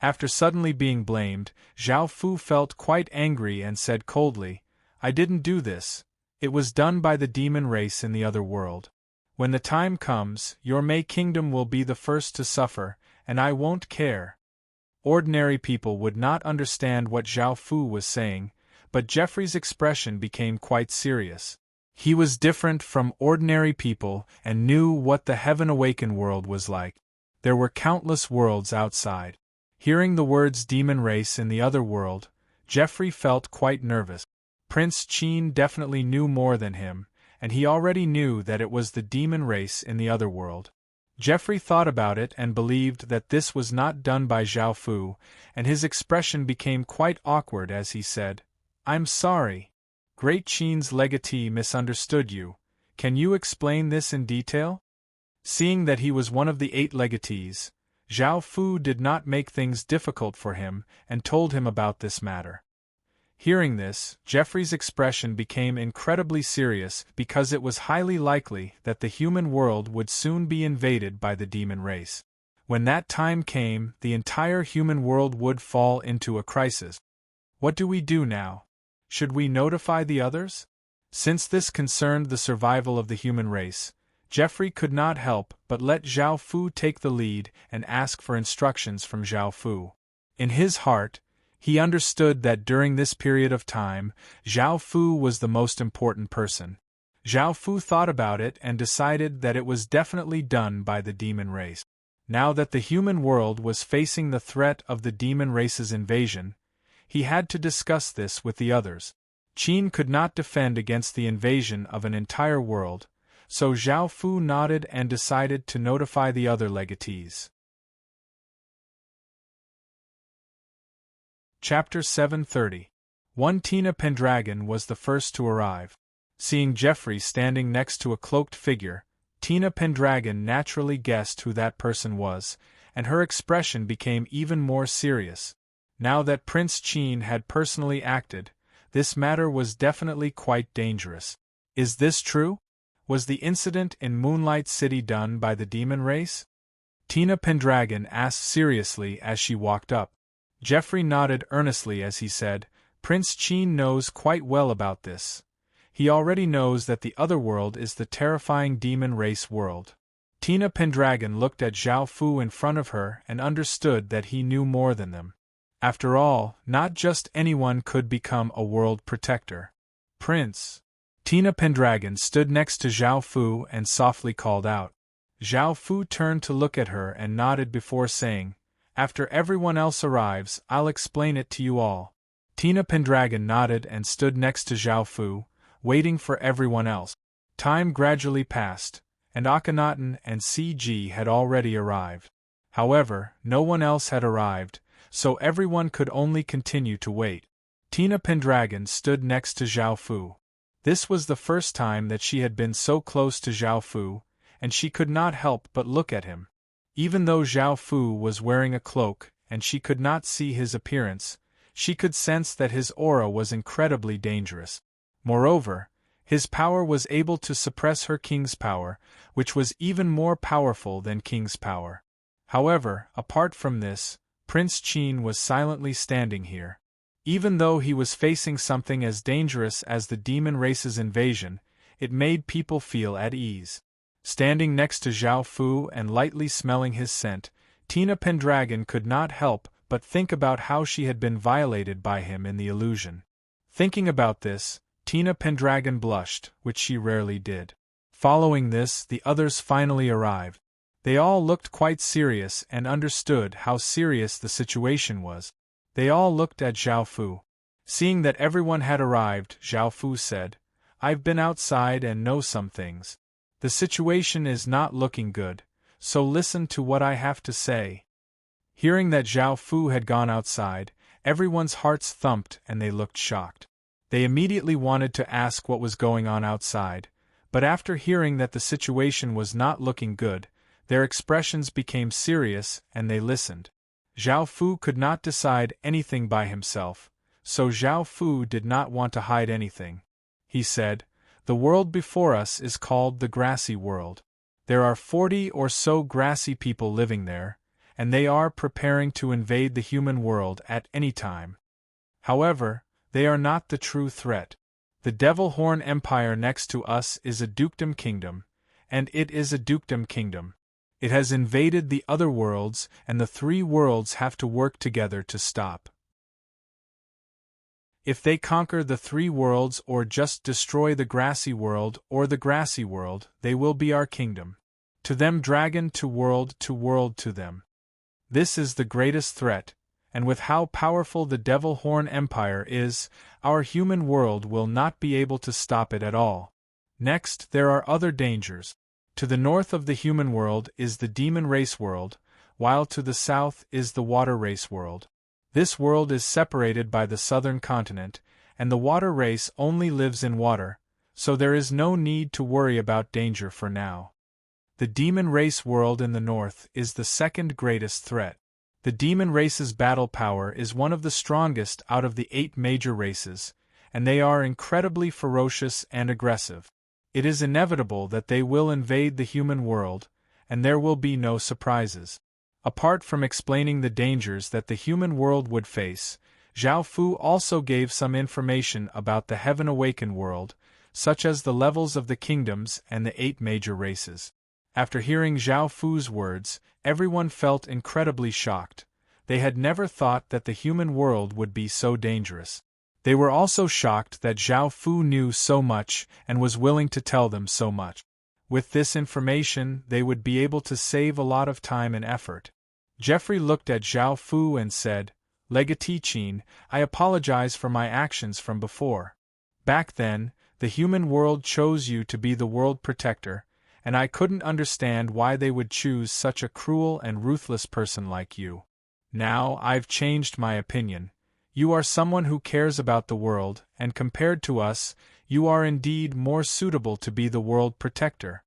After suddenly being blamed, Zhao Fu felt quite angry and said coldly, "I didn't do this. It was done by the demon race in the other world. When the time comes, your Mei Kingdom will be the first to suffer, and I won't care." Ordinary people would not understand what Zhao Fu was saying, but Geoffrey's expression became quite serious. He was different from ordinary people and knew what the Heaven-awakened world was like. There were countless worlds outside. Hearing the words demon race in the other world, Geoffrey felt quite nervous. Prince Qin definitely knew more than him, and he already knew that it was the demon race in the other world. Geoffrey thought about it and believed that this was not done by Zhao Fu, and his expression became quite awkward as he said, "I'm sorry. Great Qin's legatee misunderstood you. Can you explain this in detail?" Seeing that he was one of the 8 legatees, Zhao Fu did not make things difficult for him and told him about this matter. Hearing this, Geoffrey's expression became incredibly serious because it was highly likely that the human world would soon be invaded by the demon race. When that time came, the entire human world would fall into a crisis. What do we do now? Should we notify the others? Since this concerned the survival of the human race, Geoffrey could not help but let Zhao Fu take the lead and ask for instructions from Zhao Fu. In his heart, he understood that during this period of time, Zhao Fu was the most important person. Zhao Fu thought about it and decided that it was definitely done by the demon race. Now that the human world was facing the threat of the demon race's invasion, he had to discuss this with the others. Qin could not defend against the invasion of an entire world, so Zhao Fu nodded and decided to notify the other legatees. Chapter 730. One Tina Pendragon was the first to arrive. Seeing Geoffrey standing next to a cloaked figure, Tina Pendragon naturally guessed who that person was, and her expression became even more serious. Now that Prince Qin had personally acted, this matter was definitely quite dangerous. Is this true? Was the incident in Moonlight City done by the demon race? Tina Pendragon asked seriously as she walked up. Geoffrey nodded earnestly as he said, "Prince Qin knows quite well about this. He already knows that the other world is the terrifying demon race world." Tina Pendragon looked at Zhao Fu in front of her and understood that he knew more than them. After all, not just anyone could become a world protector. "Prince." Tina Pendragon stood next to Zhao Fu and softly called out. Zhao Fu turned to look at her and nodded before saying, "After everyone else arrives, I'll explain it to you all." Tina Pendragon nodded and stood next to Zhao Fu, waiting for everyone else. Time gradually passed, and Akhenaten and CG had already arrived. However, no one else had arrived, so everyone could only continue to wait. Tina Pendragon stood next to Zhao Fu. This was the first time that she had been so close to Zhao Fu, and she could not help but look at him. Even though Zhao Fu was wearing a cloak and she could not see his appearance, she could sense that his aura was incredibly dangerous. Moreover, his power was able to suppress her king's power, which was even more powerful than king's power. However, apart from this, Prince Qin was silently standing here. Even though he was facing something as dangerous as the demon race's invasion, it made people feel at ease. Standing next to Zhao Fu and lightly smelling his scent, Tina Pendragon could not help but think about how she had been violated by him in the illusion. Thinking about this, Tina Pendragon blushed, which she rarely did. Following this, the others finally arrived. They all looked quite serious and understood how serious the situation was. They all looked at Zhao Fu. Seeing that everyone had arrived, Zhao Fu said, "I've been outside and know some things. The situation is not looking good, so listen to what I have to say." Hearing that Zhao Fu had gone outside, everyone's hearts thumped and they looked shocked. They immediately wanted to ask what was going on outside, but after hearing that the situation was not looking good, their expressions became serious and they listened. Zhao Fu could not decide anything by himself, so Zhao Fu did not want to hide anything. He said, "The world before us is called the grassy world. There are 40 or so grassy people living there, and they are preparing to invade the human world at any time. However, they are not the true threat. The Devil Horn Empire next to us is a dukedom kingdom, and it is a dukedom kingdom. It has invaded the other worlds, and the 3 worlds have to work together to stop. If they conquer the 3 worlds or just destroy the grassy world or the grassy world, they will be our kingdom. To them dragon to world to them. This is the greatest threat, and with how powerful the Devil Horn Empire is, our human world will not be able to stop it at all. Next, there are other dangers. To the north of the human world is the demon race world, while to the south is the water race world. This world is separated by the southern continent, and the water race only lives in water, so there is no need to worry about danger for now. The demon race world in the north is the second greatest threat. The demon race's battle power is one of the strongest out of the 8 major races, and they are incredibly ferocious and aggressive. It is inevitable that they will invade the human world, and there will be no surprises. Apart from explaining the dangers that the human world would face, Zhao Fu also gave some information about the Heaven Awakened world, such as the levels of the kingdoms and the 8 major races. After hearing Zhao Fu's words, everyone felt incredibly shocked. They had never thought that the human world would be so dangerous. They were also shocked that Zhao Fu knew so much and was willing to tell them so much. With this information, they would be able to save a lot of time and effort. Jeffrey looked at Zhao Fu and said, "Legatee Qin, I apologize for my actions from before. Back then, the human world chose you to be the world protector, and I couldn't understand why they would choose such a cruel and ruthless person like you. Now I've changed my opinion. You are someone who cares about the world, and compared to us, you are indeed more suitable to be the world protector."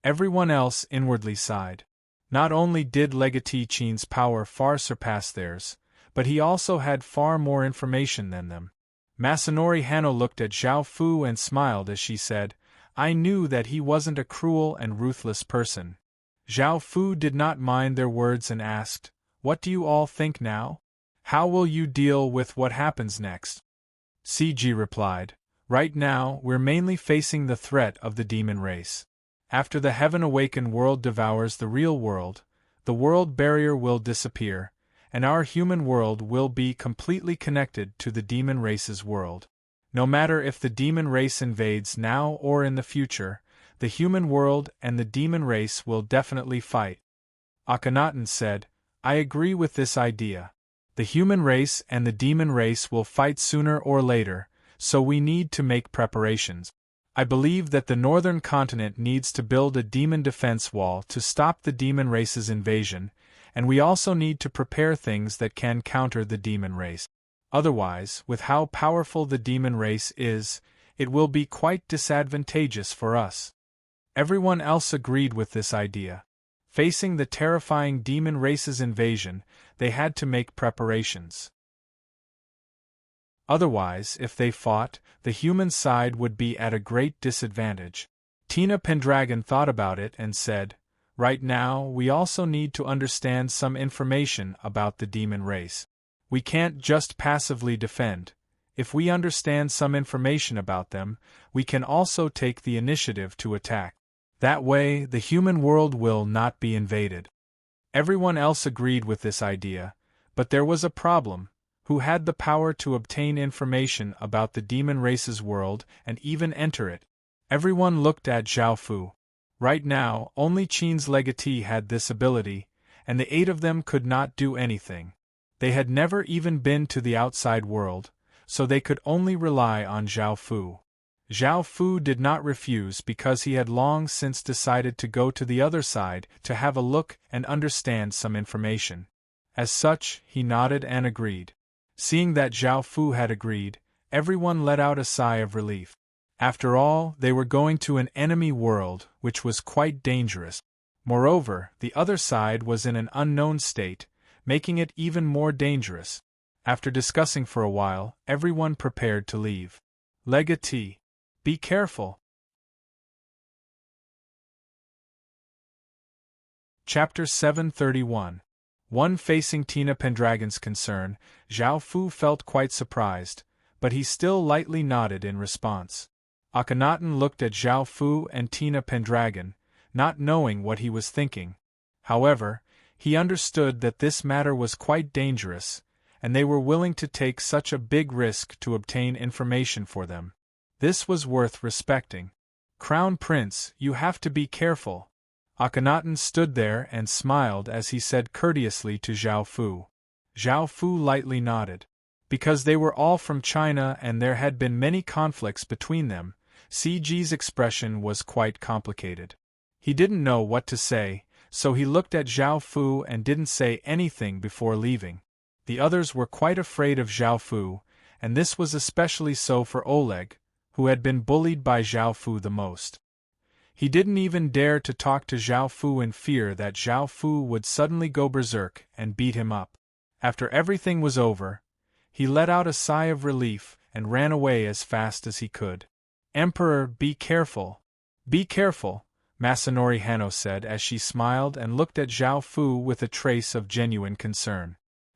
Everyone else inwardly sighed. Not only did Legatee Qin's power far surpass theirs, but he also had far more information than them. Masanori Hano looked at Zhao Fu and smiled as she said, "I knew that he wasn't a cruel and ruthless person." Zhao Fu did not mind their words and asked, "What do you all think now? How will you deal with what happens next?" CG replied, "Right now, we're mainly facing the threat of the demon race. After the Heaven Awakened world devours the real world, the world barrier will disappear, and our human world will be completely connected to the demon race's world. No matter if the demon race invades now or in the future, the human world and the demon race will definitely fight." Akhenaten said, "I agree with this idea. The human race and the demon race will fight sooner or later, so we need to make preparations. I believe that the northern continent needs to build a demon defense wall to stop the demon race's invasion, and we also need to prepare things that can counter the demon race. Otherwise, with how powerful the demon race is, it will be quite disadvantageous for us. Everyone else agreed with this idea. Facing the terrifying demon race's invasion, they had to make preparations. Otherwise, if they fought, the human side would be at a great disadvantage. Tina Pendragon thought about it and said, "Right now, we also need to understand some information about the demon race. We can't just passively defend. If we understand some information about them, we can also take the initiative to attack. That way, the human world will not be invaded." Everyone else agreed with this idea, but there was a problem. Who had the power to obtain information about the demon race's world and even enter it? Everyone looked at Zhao Fu. Right now, only Qin's legatee had this ability, and the 8 of them could not do anything. They had never even been to the outside world, so they could only rely on Zhao Fu. Zhao Fu did not refuse because he had long since decided to go to the other side to have a look and understand some information. As such, he nodded and agreed. Seeing that Zhao Fu had agreed, everyone let out a sigh of relief. After all, they were going to an enemy world, which was quite dangerous. Moreover, the other side was in an unknown state, making it even more dangerous. After discussing for a while, everyone prepared to leave. Legatee, be careful. Chapter 731. One facing Tina Pendragon's concern, Zhao Fu felt quite surprised, but he still lightly nodded in response. Akhenaten looked at Zhao Fu and Tina Pendragon, not knowing what he was thinking. However, he understood that this matter was quite dangerous, and they were willing to take such a big risk to obtain information for them. This was worth respecting. "Crown Prince, you have to be careful." Akhenaten stood there and smiled as he said courteously to Zhao Fu. Zhao Fu lightly nodded. Because they were all from China and there had been many conflicts between them, CG's expression was quite complicated. He didn't know what to say, so he looked at Zhao Fu and didn't say anything before leaving. The others were quite afraid of Zhao Fu, and this was especially so for Oleg, who had been bullied by Zhao Fu the most. He didn't even dare to talk to Zhao Fu in fear that Zhao Fu would suddenly go berserk and beat him up. After everything was over, he let out a sigh of relief and ran away as fast as he could. "Emperor, be careful." "Be careful," Masanori Hanno said as she smiled and looked at Zhao Fu with a trace of genuine concern.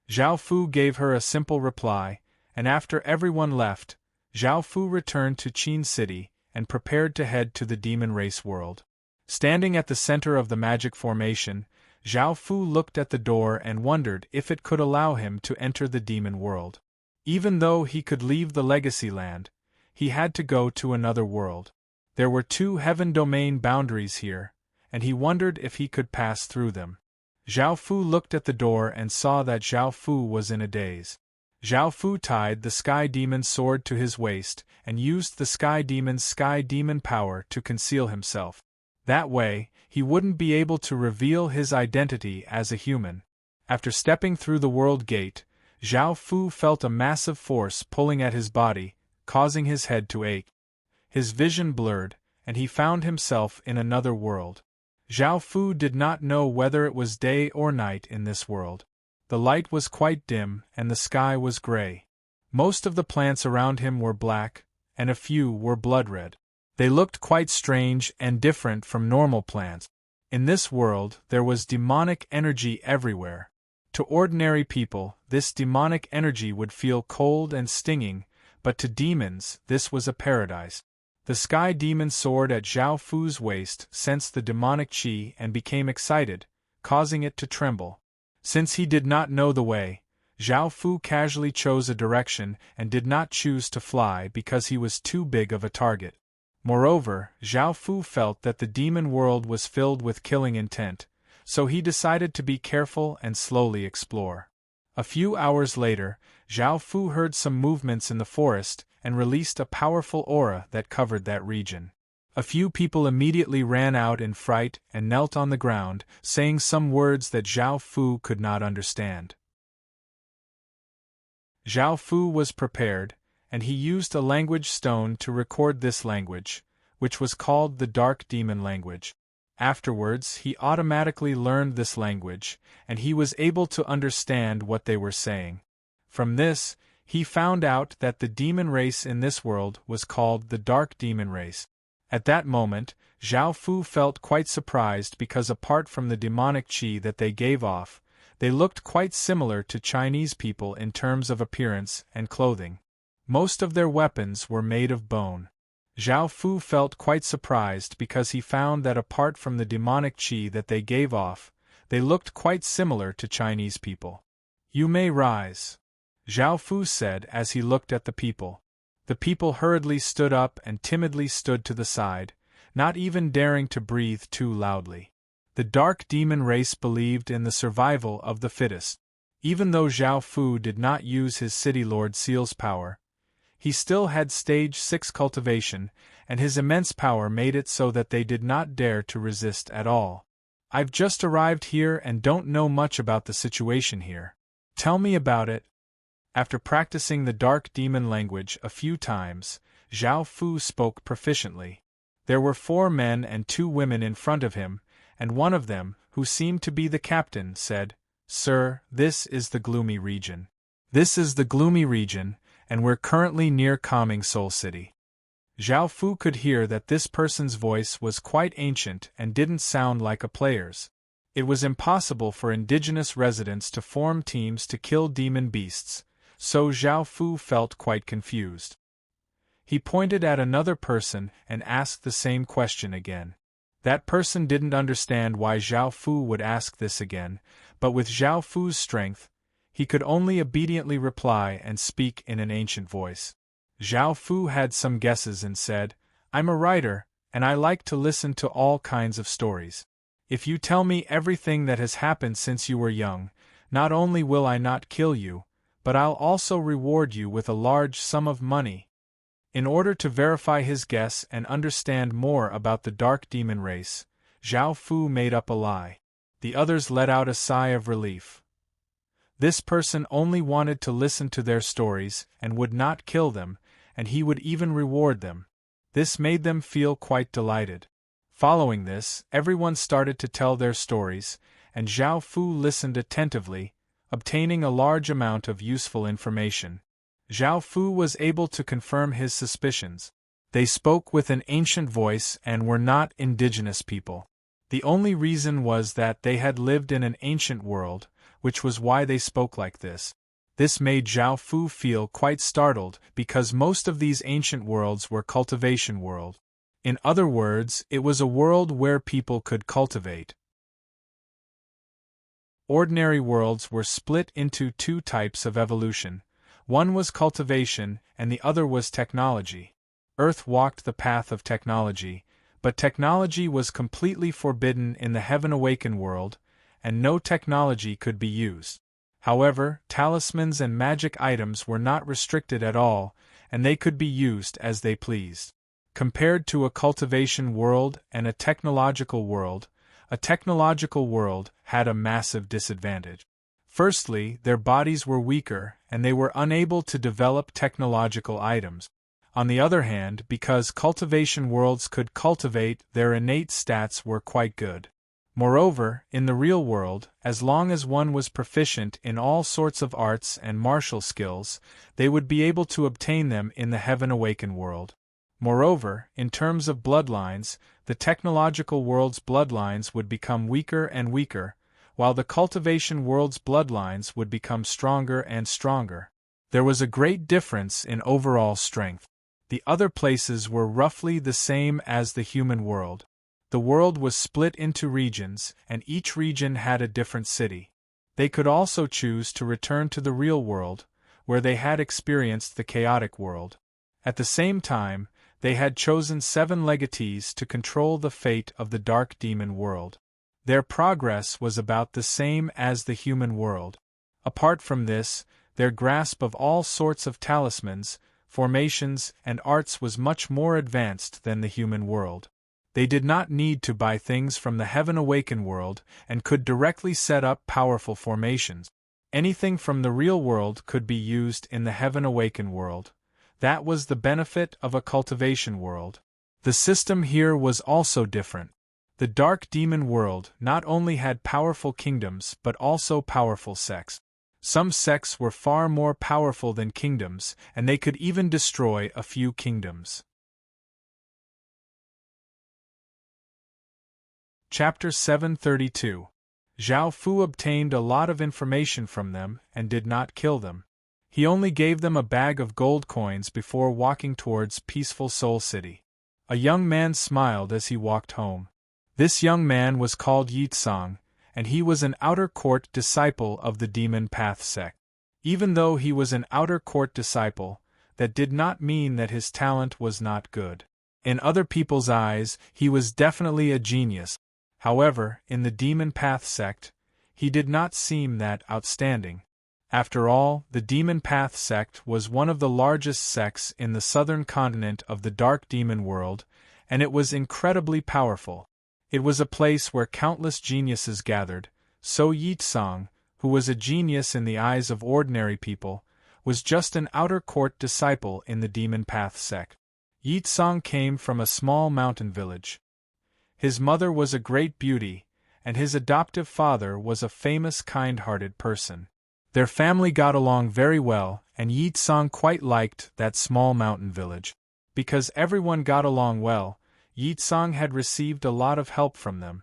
Zhao Fu gave her a simple reply, and after everyone left, Zhao Fu returned to Qin City and prepared to head to the demon race world. Standing at the center of the magic formation, Zhao Fu looked at the door and wondered if it could allow him to enter the demon world. Even though he could leave the legacy land, he had to go to another world. There were 2 heaven domain boundaries here, and he wondered if he could pass through them. Zhao Fu looked at the door and saw that Zhao Fu was in a daze. Zhao Fu tied the Sky Demon's sword to his waist and used the Sky Demon power to conceal himself. That way, he wouldn't be able to reveal his identity as a human. After stepping through the world gate, Zhao Fu felt a massive force pulling at his body, causing his head to ache. His vision blurred, and he found himself in another world. Zhao Fu did not know whether it was day or night in this world. The light was quite dim, and the sky was gray. Most of the plants around him were black, and a few were blood red. They looked quite strange and different from normal plants. In this world, there was demonic energy everywhere. To ordinary people, this demonic energy would feel cold and stinging, but to demons, this was a paradise. The Sky Demon's sword at Zhao Fu's waist sensed the demonic qi and became excited, causing it to tremble. Since he did not know the way, Zhao Fu casually chose a direction and did not choose to fly because he was too big of a target. Moreover, Zhao Fu felt that the demon world was filled with killing intent, so he decided to be careful and slowly explore. A few hours later, Zhao Fu heard some movements in the forest and released a powerful aura that covered that region. A few people immediately ran out in fright and knelt on the ground, saying some words that Zhao Fu could not understand. Zhao Fu was prepared, and he used a language stone to record this language, which was called the Dark Demon language. Afterwards, he automatically learned this language, and he was able to understand what they were saying. From this, he found out that the demon race in this world was called the Dark Demon race. At that moment, Zhao Fu felt quite surprised because apart from the demonic qi that they gave off, they looked quite similar to Chinese people in terms of appearance and clothing. Most of their weapons were made of bone. Zhao Fu felt quite surprised because he found that apart from the demonic qi that they gave off, they looked quite similar to Chinese people. "You may rise," Zhao Fu said as he looked at the people. The people hurriedly stood up and timidly stood to the side, not even daring to breathe too loudly. The Dark Demon race believed in the survival of the fittest. Even though Zhao Fu did not use his City Lord Seal's power, he still had stage 6 cultivation, and his immense power made it so that they did not dare to resist at all. "I've just arrived here and don't know much about the situation here. Tell me about it." After practicing the Dark Demon language a few times, Zhao Fu spoke proficiently. There were 4 men and 2 women in front of him, and one of them, who seemed to be the captain, said, "Sir, this is the gloomy region. This is the gloomy region, and we're currently near Calming Soul City." Zhao Fu could hear that this person's voice was quite ancient and didn't sound like a player's. It was impossible for indigenous residents to form teams to kill demon beasts, so Zhao Fu felt quite confused. He pointed at another person and asked the same question again. That person didn't understand why Zhao Fu would ask this again, but with Zhao Fu's strength, he could only obediently reply and speak in an ancient voice. Zhao Fu had some guesses and said, "I'm a writer, and I like to listen to all kinds of stories. If you tell me everything that has happened since you were young, not only will I not kill you, but I'll also reward you with a large sum of money." In order to verify his guess and understand more about the Dark Demon race, Zhao Fu made up a lie. The others let out a sigh of relief. This person only wanted to listen to their stories and would not kill them, and he would even reward them. This made them feel quite delighted. Following this, everyone started to tell their stories, and Zhao Fu listened attentively, obtaining a large amount of useful information. Zhao Fu was able to confirm his suspicions. They spoke with an ancient voice and were not indigenous people. The only reason was that they had lived in an ancient world, which was why they spoke like this. This made Zhao Fu feel quite startled because most of these ancient worlds were cultivation worlds. In other words, it was a world where people could cultivate. Ordinary worlds were split into 2 types of evolution. One was cultivation, and the other was technology. Earth walked the path of technology, but technology was completely forbidden in the Heaven Awakened world, and no technology could be used. However, talismans and magic items were not restricted at all, and they could be used as they pleased. Compared to a cultivation world and a technological world had a massive disadvantage. Firstly, their bodies were weaker, and they were unable to develop technological items. On the other hand, because cultivation worlds could cultivate, their innate stats were quite good. Moreover, in the real world, as long as one was proficient in all sorts of arts and martial skills, they would be able to obtain them in the Heaven Awakened world. Moreover, in terms of bloodlines, the technological world's bloodlines would become weaker and weaker, while the cultivation world's bloodlines would become stronger and stronger. There was a great difference in overall strength. The other places were roughly the same as the human world. The world was split into regions, and each region had a different city. They could also choose to return to the real world, where they had experienced the chaotic world. At the same time, they had chosen 7 legatees to control the fate of the Dark Demon world. Their progress was about the same as the human world. Apart from this, their grasp of all sorts of talismans, formations, and arts was much more advanced than the human world. They did not need to buy things from the Heaven Awakened world and could directly set up powerful formations. Anything from the real world could be used in the Heaven Awakened world. That was the benefit of a cultivation world. The system here was also different. The dark demon world not only had powerful kingdoms but also powerful sects. Some sects were far more powerful than kingdoms, and they could even destroy a few kingdoms. Chapter 732. Zhao Fu obtained a lot of information from them and did not kill them. He only gave them a bag of gold coins before walking towards peaceful Soul City. A young man smiled as he walked home. This young man was called Yitsong, and he was an outer court disciple of the Demon Path sect. Even though he was an outer court disciple, that did not mean that his talent was not good. In other people's eyes, he was definitely a genius. However, in the Demon Path sect, he did not seem that outstanding. After all, the Demon Path sect was one of the largest sects in the southern continent of the Dark Demon world, and it was incredibly powerful. It was a place where countless geniuses gathered, so Yitsong, who was a genius in the eyes of ordinary people, was just an outer court disciple in the Demon Path sect. Yitsong came from a small mountain village. His mother was a great beauty, and his adoptive father was a famous kind-hearted person. Their family got along very well, and Yitsong quite liked that small mountain village. Because everyone got along well, Yitsong had received a lot of help from them.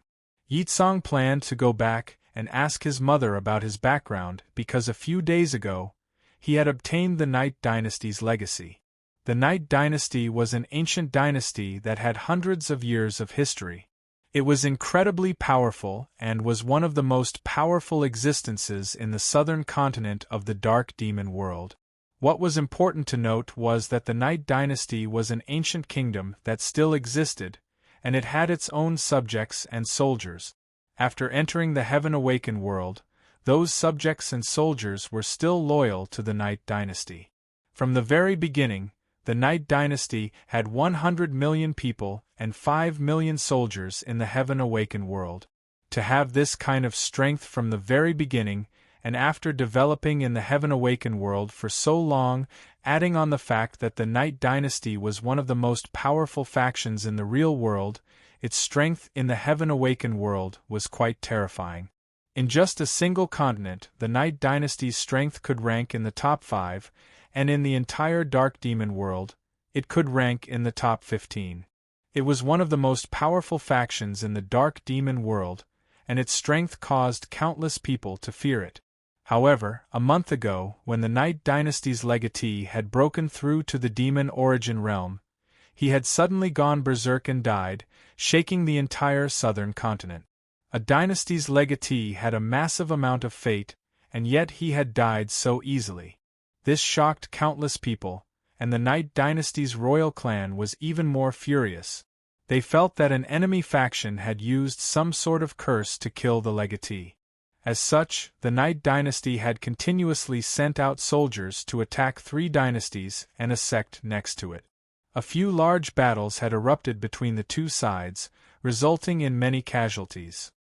Yitsong planned to go back and ask his mother about his background because a few days ago, he had obtained the Night Dynasty's legacy. The Night Dynasty was an ancient dynasty that had hundreds of years of history. It was incredibly powerful and was one of the most powerful existences in the southern continent of the Dark Demon world. What was important to note was that the Night Dynasty was an ancient kingdom that still existed, and it had its own subjects and soldiers. After entering the Heaven Awakened world, those subjects and soldiers were still loyal to the Night Dynasty. From the very beginning, the Night Dynasty had 100 million people and 5 million soldiers in the Heaven Awakened world. To have this kind of strength from the very beginning, and after developing in the Heaven Awakened world for so long, adding on the fact that the Night Dynasty was one of the most powerful factions in the real world, its strength in the Heaven Awakened world was quite terrifying. In just a single continent, the Night Dynasty's strength could rank in the top 5, and in the entire Dark Demon world, it could rank in the top 15. It was one of the most powerful factions in the Dark Demon world, and its strength caused countless people to fear it. However, a month ago, when the Night Dynasty's legatee had broken through to the Demon Origin realm, he had suddenly gone berserk and died, shaking the entire southern continent. A dynasty's legatee had a massive amount of fate, and yet he had died so easily. This shocked countless people, and the Night Dynasty's royal clan was even more furious. They felt that an enemy faction had used some sort of curse to kill the legatee. As such, the Night Dynasty had continuously sent out soldiers to attack 3 dynasties and a sect next to it. A few large battles had erupted between the two sides, resulting in many casualties.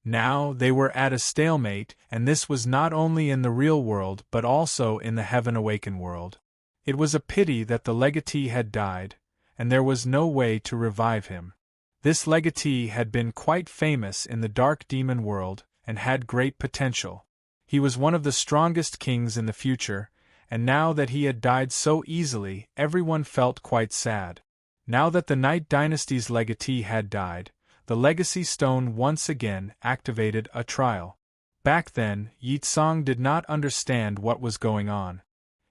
Now they were at a stalemate, and this was not only in the real world but also in the Heaven Awakened world. It was a pity that the legatee had died, and there was no way to revive him. This legatee had been quite famous in the Dark Demon world, and had great potential. He was one of the strongest kings in the future, and now that he had died so easily, everyone felt quite sad. Now that the Night Dynasty's legatee had died, the Legacy Stone once again activated a trial. Back then, Yitsong did not understand what was going on.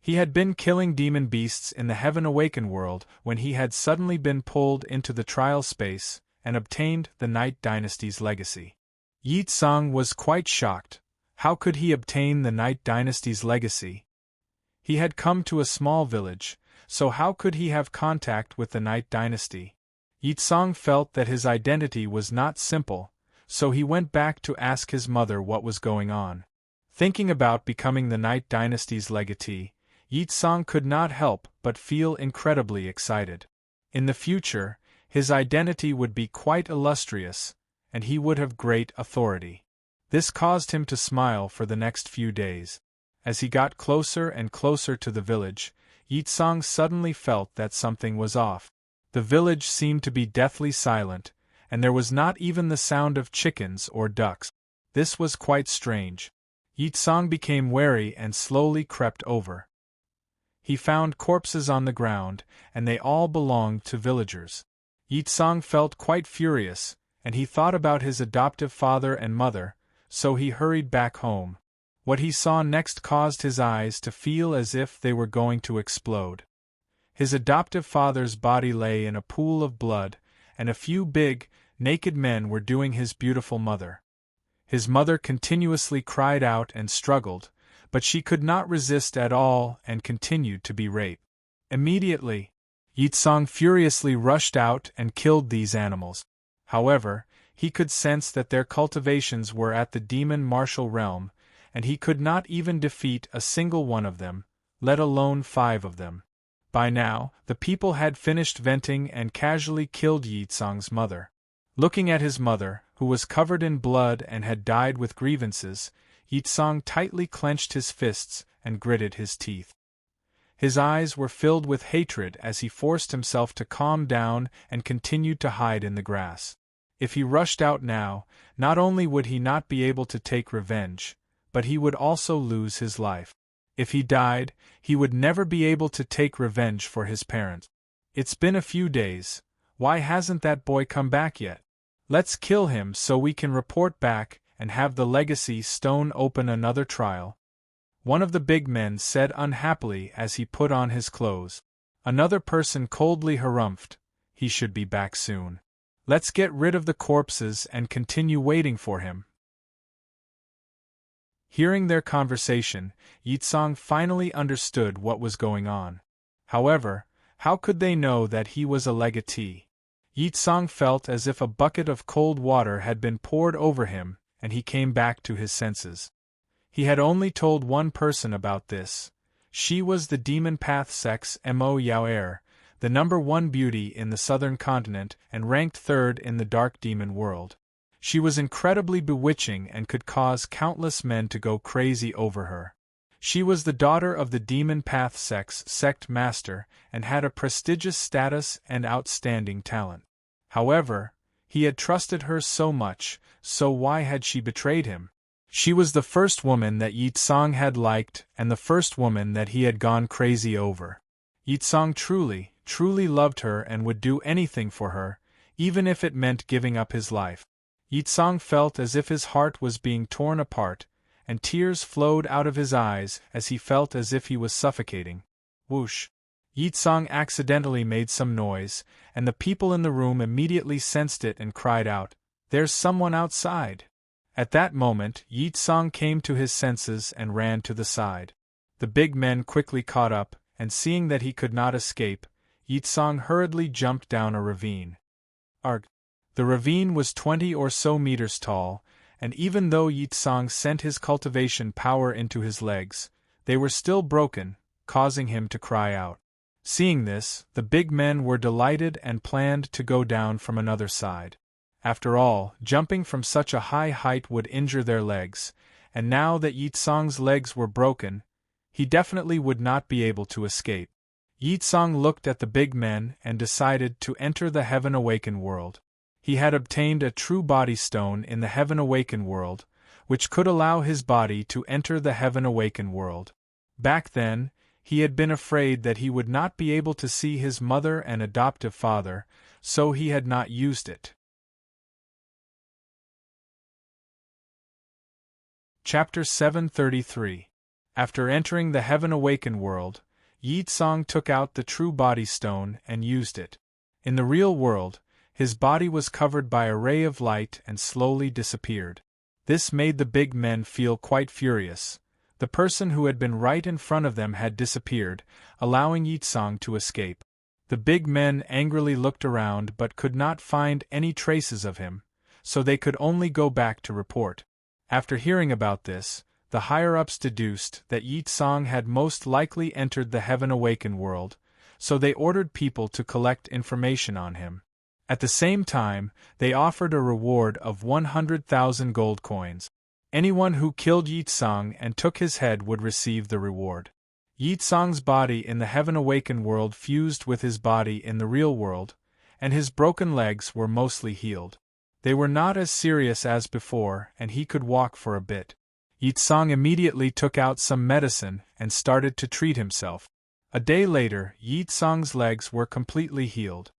He had been killing demon beasts in the Heaven Awakened world when he had suddenly been pulled into the trial space and obtained the Night Dynasty's legacy. Yitsong was quite shocked. How could he obtain the Night Dynasty's legacy? He had come to a small village, so how could he have contact with the Night Dynasty? Yitsong felt that his identity was not simple, so he went back to ask his mother what was going on. Thinking about becoming the Night Dynasty's legatee, Yitsong could not help but feel incredibly excited. In the future, his identity would be quite illustrious, and he would have great authority. This caused him to smile for the next few days. As he got closer and closer to the village, Yitsong suddenly felt that something was off. The village seemed to be deathly silent, and there was not even the sound of chickens or ducks. This was quite strange. Yitsong became wary and slowly crept over. He found corpses on the ground, and they all belonged to villagers. Yitsong felt quite furious, and he thought about his adoptive father and mother, so he hurried back home. What he saw next caused his eyes to feel as if they were going to explode. His adoptive father's body lay in a pool of blood, and a few big, naked men were doing his beautiful mother. His mother continuously cried out and struggled, but she could not resist at all and continued to be raped. Immediately, Yitsong furiously rushed out and killed these animals. However, he could sense that their cultivations were at the demon martial realm, and he could not even defeat a single one of them, let alone 5 of them. By now, the people had finished venting and casually killed Yitsong's mother. Looking at his mother, who was covered in blood and had died with grievances, Yitsong tightly clenched his fists and gritted his teeth. His eyes were filled with hatred as he forced himself to calm down and continued to hide in the grass. If he rushed out now, not only would he not be able to take revenge, but he would also lose his life. If he died, he would never be able to take revenge for his parents. It's been a few days. Why hasn't that boy come back yet? Let's kill him so we can report back and have the legacy stone open another trial. One of the big men said unhappily as he put on his clothes. Another person coldly harumphed, he should be back soon. Let's get rid of the corpses and continue waiting for him. Hearing their conversation, Yitsong finally understood what was going on. However, how could they know that he was a legatee? Yitsong felt as if a bucket of cold water had been poured over him, and he came back to his senses. He had only told one person about this. She was the demon path sex Mo Yaoer, the #1 beauty in the southern continent and ranked 3rd in the dark demon world. She was incredibly bewitching and could cause countless men to go crazy over her. She was the daughter of the demon path sex sect master and had a prestigious status and outstanding talent. However, he had trusted her so much, so why had she betrayed him? She was the first woman that Yitsong had liked and the first woman that he had gone crazy over. Yitsong truly loved her and would do anything for her, even if it meant giving up his life. Yitsong felt as if his heart was being torn apart, and tears flowed out of his eyes as he felt as if he was suffocating. Whoosh! Yitsong accidentally made some noise, and the people in the room immediately sensed it and cried out, "There's someone outside!" At that moment, Yitsong came to his senses and ran to the side. The big men quickly caught up, and seeing that he could not escape, Yitsong hurriedly jumped down a ravine. Arg! The ravine was 20 or so meters tall, and even though Yitsong sent his cultivation power into his legs, they were still broken, causing him to cry out. Seeing this, the big men were delighted and planned to go down from another side. After all, jumping from such a high height would injure their legs, and now that Yitsong's legs were broken, he definitely would not be able to escape. Yitsong looked at the big men and decided to enter the Heaven Awaken world. He had obtained a true body stone in the Heaven Awaken world, which could allow his body to enter the Heaven Awaken world. Back then, he had been afraid that he would not be able to see his mother and adoptive father, so he had not used it. Chapter 733. After entering the Heaven Awaken world, Yitsong took out the true body stone and used it. In the real world, his body was covered by a ray of light and slowly disappeared. This made the big men feel quite furious. The person who had been right in front of them had disappeared, allowing Yitsong to escape. The big men angrily looked around but could not find any traces of him, so they could only go back to report. After hearing about this, the higher-ups deduced that Yitsong had most likely entered the Heaven Awaken world, so they ordered people to collect information on him. At the same time, they offered a reward of 100,000 gold coins. Anyone who killed Yitsong and took his head would receive the reward. Yitsong's body in the heaven-awakened world fused with his body in the real world, and his broken legs were mostly healed. They were not as serious as before, and he could walk for a bit. Yitsong immediately took out some medicine and started to treat himself. A day later, Yitsong's legs were completely healed.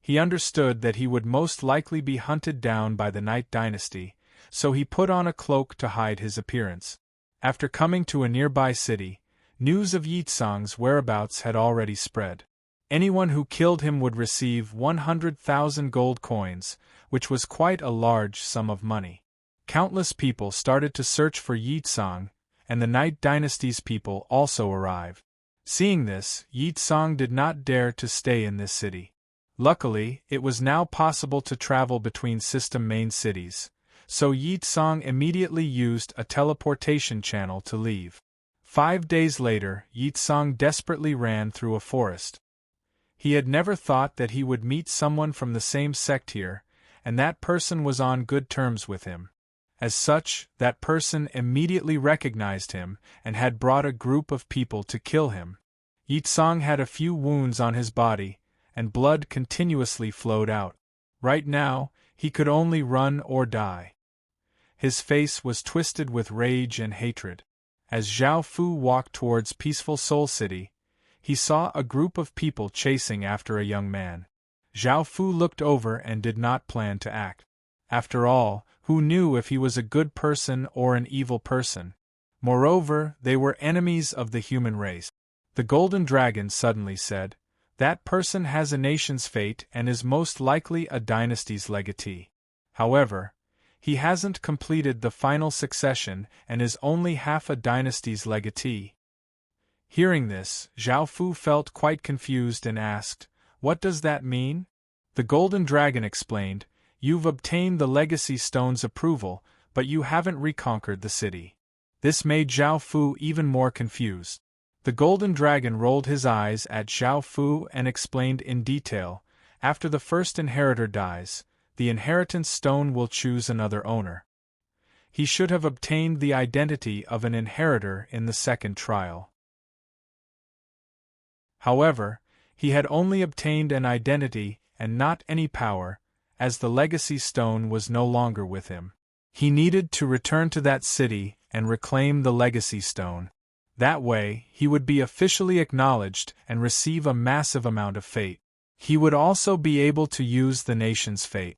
He understood that he would most likely be hunted down by the Night Dynasty, so he put on a cloak to hide his appearance. After coming to a nearby city, news of Yitsong's whereabouts had already spread. Anyone who killed him would receive 100,000 gold coins, which was quite a large sum of money. Countless people started to search for Yitsong, and the Night Dynasty's people also arrived. Seeing this, Yitsong did not dare to stay in this city. Luckily, it was now possible to travel between system main cities, so Yitsong immediately used a teleportation channel to leave. 5 days later, Yitsong desperately ran through a forest. He had never thought that he would meet someone from the same sect here, and that person was on good terms with him. As such, that person immediately recognized him and had brought a group of people to kill him. Yitsong had a few wounds on his body, and blood continuously flowed out. Right now, he could only run or die. His face was twisted with rage and hatred. As Zhao Fu walked towards peaceful Soul City, he saw a group of people chasing after a young man. Zhao Fu looked over and did not plan to act. After all, who knew if he was a good person or an evil person? Moreover, they were enemies of the human race. The Golden Dragon suddenly said, "That person has a nation's fate and is most likely a dynasty's legatee. However, he hasn't completed the final succession and is only half a dynasty's legatee." Hearing this, Zhao Fu felt quite confused and asked, "What does that mean?" The Golden Dragon explained, "You've obtained the Legacy Stone's approval, but you haven't reconquered the city." This made Zhao Fu even more confused. The Golden Dragon rolled his eyes at Zhao Fu and explained in detail, "After the first inheritor dies, the inheritance stone will choose another owner. He should have obtained the identity of an inheritor in the second trial. However, he had only obtained an identity and not any power, as the legacy stone was no longer with him. He needed to return to that city and reclaim the legacy stone. That way, he would be officially acknowledged and receive a massive amount of fate. He would also be able to use the nation's fate.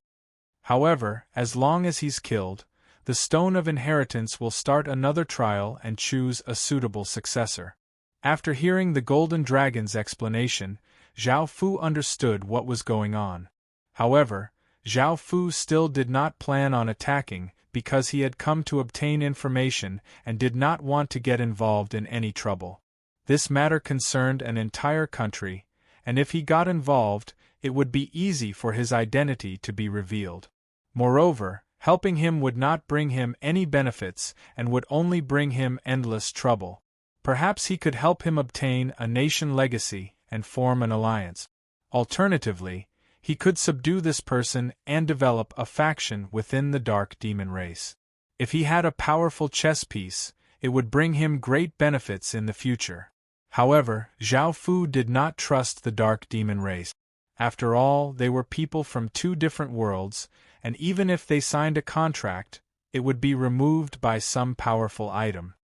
However, as long as he's killed, the Stone of Inheritance will start another trial and choose a suitable successor." After hearing the Golden Dragon's explanation, Zhao Fu understood what was going on. However, Zhao Fu still did not plan on attacking because he had come to obtain information and did not want to get involved in any trouble. This matter concerned an entire country, and if he got involved, it would be easy for his identity to be revealed. Moreover, helping him would not bring him any benefits and would only bring him endless trouble. Perhaps he could help him obtain a nation legacy and form an alliance. Alternatively, he could subdue this person and develop a faction within the Dark Demon race. If he had a powerful chess piece, it would bring him great benefits in the future. However, Zhao Fu did not trust the Dark Demon race. After all, they were people from 2 different worlds, and even if they signed a contract, it would be removed by some powerful item.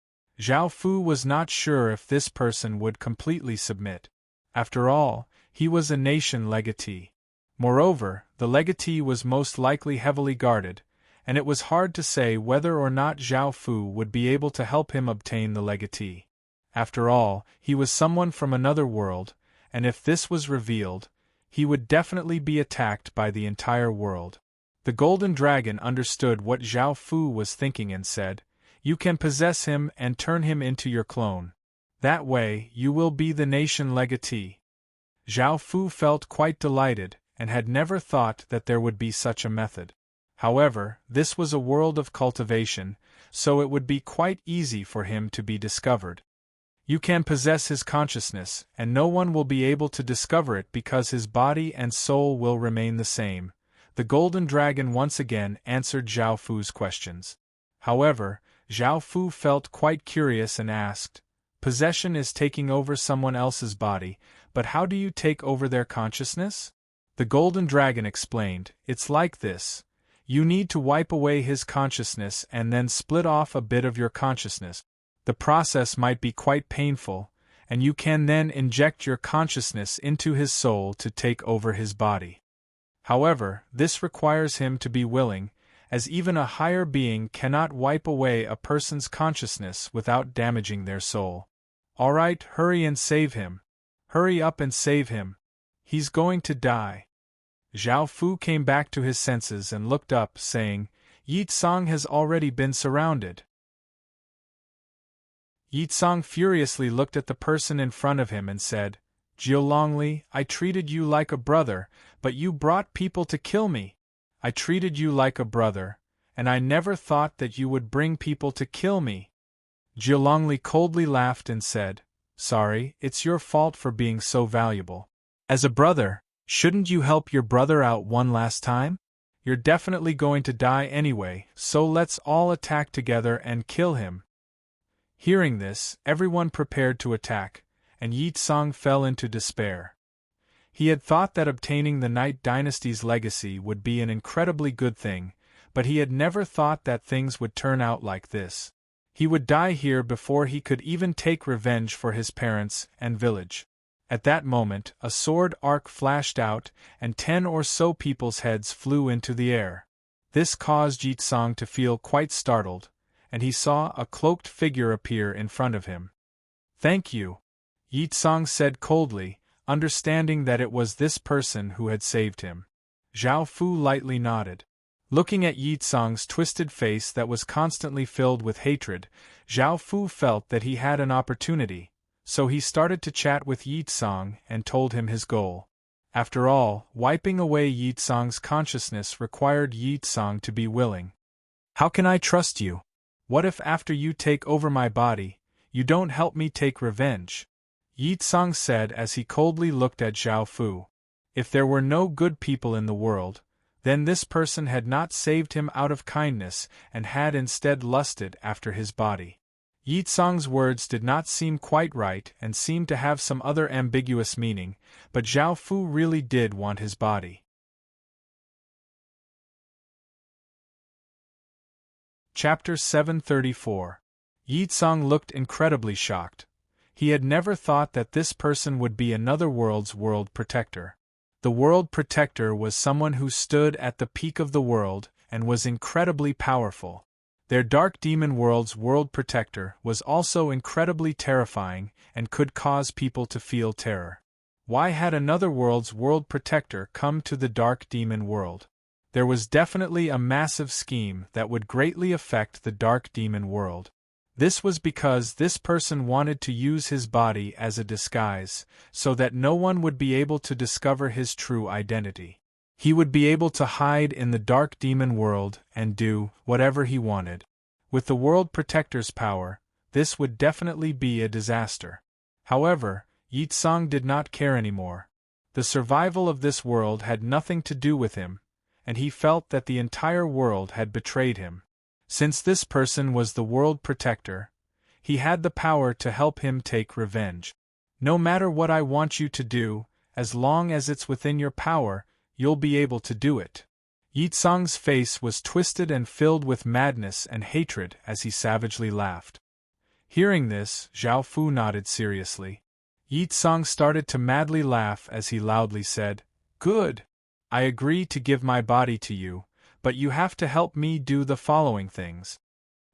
Zhao Fu was not sure if this person would completely submit. After all, he was a nation legatee. Moreover, the legatee was most likely heavily guarded, and it was hard to say whether or not Zhao Fu would be able to help him obtain the legatee. After all, he was someone from another world, and if this was revealed, he would definitely be attacked by the entire world. The Golden Dragon understood what Zhao Fu was thinking and said, "You can possess him and turn him into your clone. That way, you will be the nation legatee." Zhao Fu felt quite delighted, and had never thought that there would be such a method. However, this was a world of cultivation, so it would be quite easy for him to be discovered. You can possess his consciousness, and no one will be able to discover it because his body and soul will remain the same. The Golden Dragon once again answered Zhao Fu's questions. However, Zhao Fu felt quite curious and asked, "Possession is taking over someone else's body, but how do you take over their consciousness?" The Golden Dragon explained, "It's like this. You need to wipe away his consciousness and then split off a bit of your consciousness. The process might be quite painful, and you can then inject your consciousness into his soul to take over his body. However, this requires him to be willing, as even a higher being cannot wipe away a person's consciousness without damaging their soul. Alright, hurry and save him. Hurry up and save him. He's going to die." Zhao Fu came back to his senses and looked up, saying, "Yi Tsang has already been surrounded." Yi Tsang furiously looked at the person in front of him and said, "Jiulongli, I treated you like a brother, but you brought people to kill me. I treated you like a brother, and I never thought that you would bring people to kill me." Jiulongli coldly laughed and said, "Sorry, it's your fault for being so valuable. As a brother, shouldn't you help your brother out one last time? You're definitely going to die anyway, so let's all attack together and kill him." Hearing this, everyone prepared to attack, and Yi Tsang fell into despair. He had thought that obtaining the Night Dynasty's legacy would be an incredibly good thing, but he had never thought that things would turn out like this. He would die here before he could even take revenge for his parents and village. At that moment, a sword arc flashed out, and 10 or so people's heads flew into the air. This caused Yi Tsang to feel quite startled, and he saw a cloaked figure appear in front of him. "Thank you," Yi Tsang said coldly, understanding that it was this person who had saved him. Zhao Fu lightly nodded. Looking at Yi Tsang's twisted face that was constantly filled with hatred, Zhao Fu felt that he had an opportunity, so he started to chat with Yi Tsang and told him his goal. After all, wiping away Yi Tsang's consciousness required Yi Tsang to be willing. "How can I trust you? What if after you take over my body, you don't help me take revenge?" Yi Tsang said as he coldly looked at Zhao Fu. If there were no good people in the world, then this person had not saved him out of kindness and had instead lusted after his body. Yi Tsang's words did not seem quite right and seemed to have some other ambiguous meaning, but Zhao Fu really did want his body. Chapter 734. Yi Tsang looked incredibly shocked. He had never thought that this person would be another world's world protector. The world protector was someone who stood at the peak of the world and was incredibly powerful. Their Dark Demon World's world protector was also incredibly terrifying and could cause people to feel terror. Why had another world's world protector come to the Dark Demon World? There was definitely a massive scheme that would greatly affect the Dark Demon World. This was because this person wanted to use his body as a disguise, so that no one would be able to discover his true identity. He would be able to hide in the Dark Demon World and do whatever he wanted. With the World Protector's power, this would definitely be a disaster. However, Yi Tsang did not care anymore. The survival of this world had nothing to do with him, and he felt that the entire world had betrayed him. Since this person was the World Protector, he had the power to help him take revenge. "No matter what I want you to do, as long as it's within your power, you'll be able to do it." Yi Tsang's face was twisted and filled with madness and hatred as he savagely laughed. Hearing this, Zhao Fu nodded seriously. Yi Tsang started to madly laugh as he loudly said, "Good! I agree to give my body to you, but you have to help me do the following things.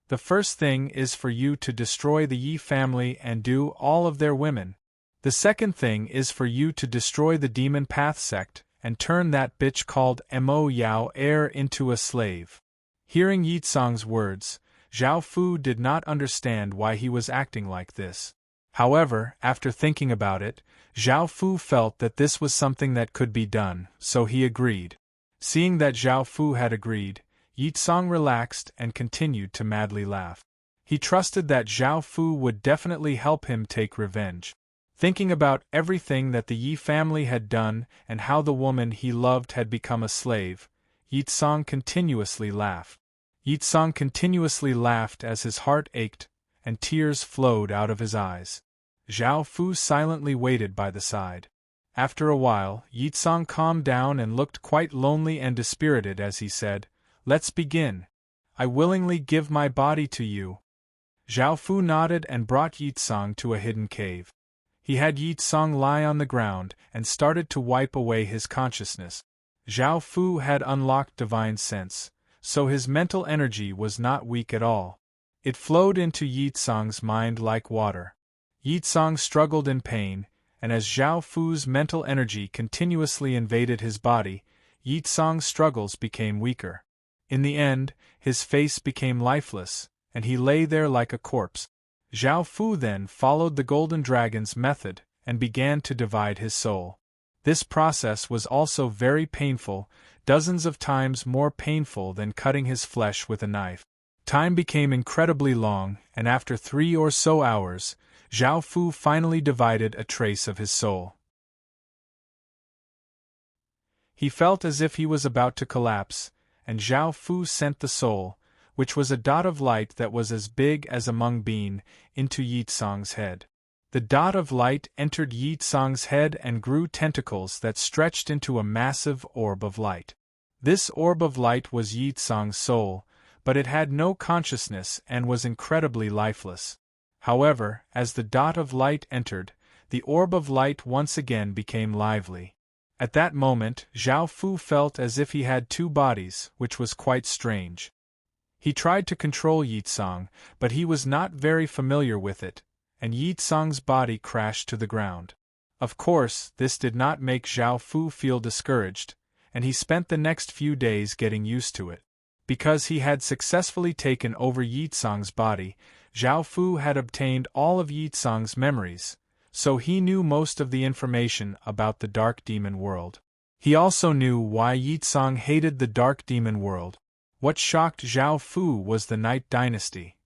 The first thing is for you to destroy the Yi family and do all of their women. The second thing is for you to destroy the Demon Path sect and turn that bitch called Mo Yao heir into a slave." Hearing Yi Tsang's words, Zhao Fu did not understand why he was acting like this. However, after thinking about it, Zhao Fu felt that this was something that could be done, so he agreed. Seeing that Zhao Fu had agreed, Yi Tsang relaxed and continued to madly laugh. He trusted that Zhao Fu would definitely help him take revenge. Thinking about everything that the Yi family had done and how the woman he loved had become a slave, Yi Tsang continuously laughed. Yitsong continuously laughed as his heart ached, and tears flowed out of his eyes. Zhao Fu silently waited by the side. After a while, Yitsong calmed down and looked quite lonely and dispirited as he said, "Let's begin. I willingly give my body to you." Zhao Fu nodded and brought Yitsong to a hidden cave. He had Yitsong lie on the ground and started to wipe away his consciousness. Zhao Fu had unlocked divine sense, so his mental energy was not weak at all. It flowed into Yitsong's mind like water. Yitsong struggled in pain, and as Zhao Fu's mental energy continuously invaded his body, Yitsong's struggles became weaker. In the end, his face became lifeless, and he lay there like a corpse. Zhao Fu then followed the Golden Dragon's method and began to divide his soul. This process was also very painful, dozens of times more painful than cutting his flesh with a knife. Time became incredibly long, and after 3 or so hours, Zhao Fu finally divided a trace of his soul. He felt as if he was about to collapse, and Zhao Fu sent the soul, which was a dot of light that was as big as a mung bean, into Yitsong's head. The dot of light entered Yitsong's head and grew tentacles that stretched into a massive orb of light. This orb of light was Yitsong's soul, but it had no consciousness and was incredibly lifeless. However, as the dot of light entered, the orb of light once again became lively. At that moment, Zhao Fu felt as if he had 2 bodies, which was quite strange. He tried to control Yitsong, but he was not very familiar with it, and Yitsong's body crashed to the ground. Of course, this did not make Zhao Fu feel discouraged, and he spent the next few days getting used to it. Because he had successfully taken over Yitsong's body, Zhao Fu had obtained all of Yitsong's memories, so he knew most of the information about the Dark Demon world. He also knew why Yitsong hated the Dark Demon world. What shocked Zhao Fu was the Night Dynasty.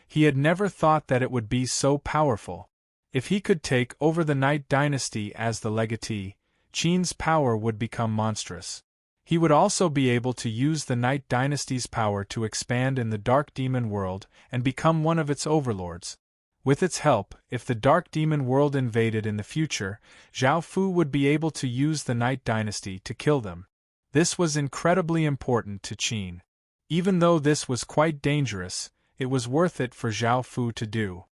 He had never thought that it would be so powerful. If he could take over the Night Dynasty as the legatee, Qin's power would become monstrous. He would also be able to use the Night Dynasty's power to expand in the Dark Demon world and become one of its overlords. With its help, if the Dark Demon world invaded in the future, Zhao Fu would be able to use the Night Dynasty to kill them. This was incredibly important to Qin. Even though this was quite dangerous, it was worth it for Zhao Fu to do.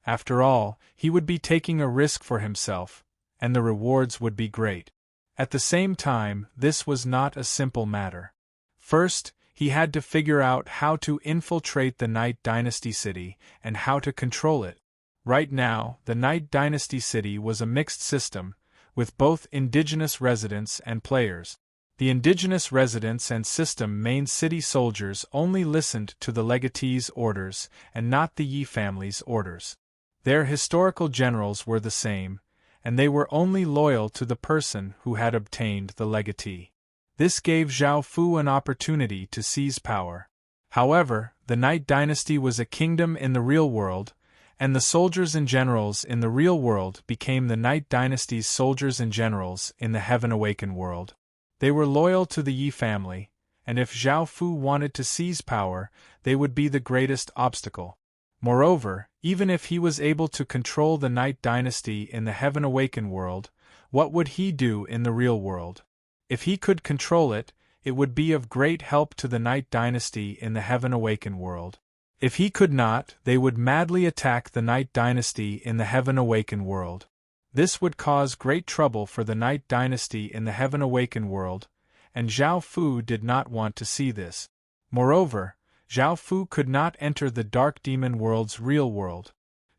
After all, he would be taking a risk for himself, and the rewards would be great. At the same time, this was not a simple matter. First, he had to figure out how to infiltrate the Night Dynasty city and how to control it. Right now, the Night Dynasty city was a mixed system, with both indigenous residents and players. The indigenous residents and system main city soldiers only listened to the legatee's orders and not the Yi family's orders. Their historical generals were the same, and they were only loyal to the person who had obtained the legatee. This gave Zhao Fu an opportunity to seize power. However, the Night Dynasty was a kingdom in the real world, and the soldiers and generals in the real world became the Night Dynasty's soldiers and generals in the Heaven Awakened world. They were loyal to the Yi family, and if Zhao Fu wanted to seize power, they would be the greatest obstacle. Moreover, even if he was able to control the Night Dynasty in the Heaven Awakened world, what would he do in the real world? If he could control it, it would be of great help to the Night Dynasty in the Heaven Awakened world. If he could not, they would madly attack the Night Dynasty in the Heaven Awakened world. This would cause great trouble for the Night Dynasty in the Heaven Awakened world, and Zhao Fu did not want to see this. Moreover, Zhao Fu could not enter the Dark Demon world's real world.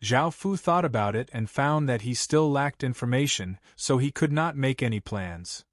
Zhao Fu thought about it and found that he still lacked information, so he could not make any plans.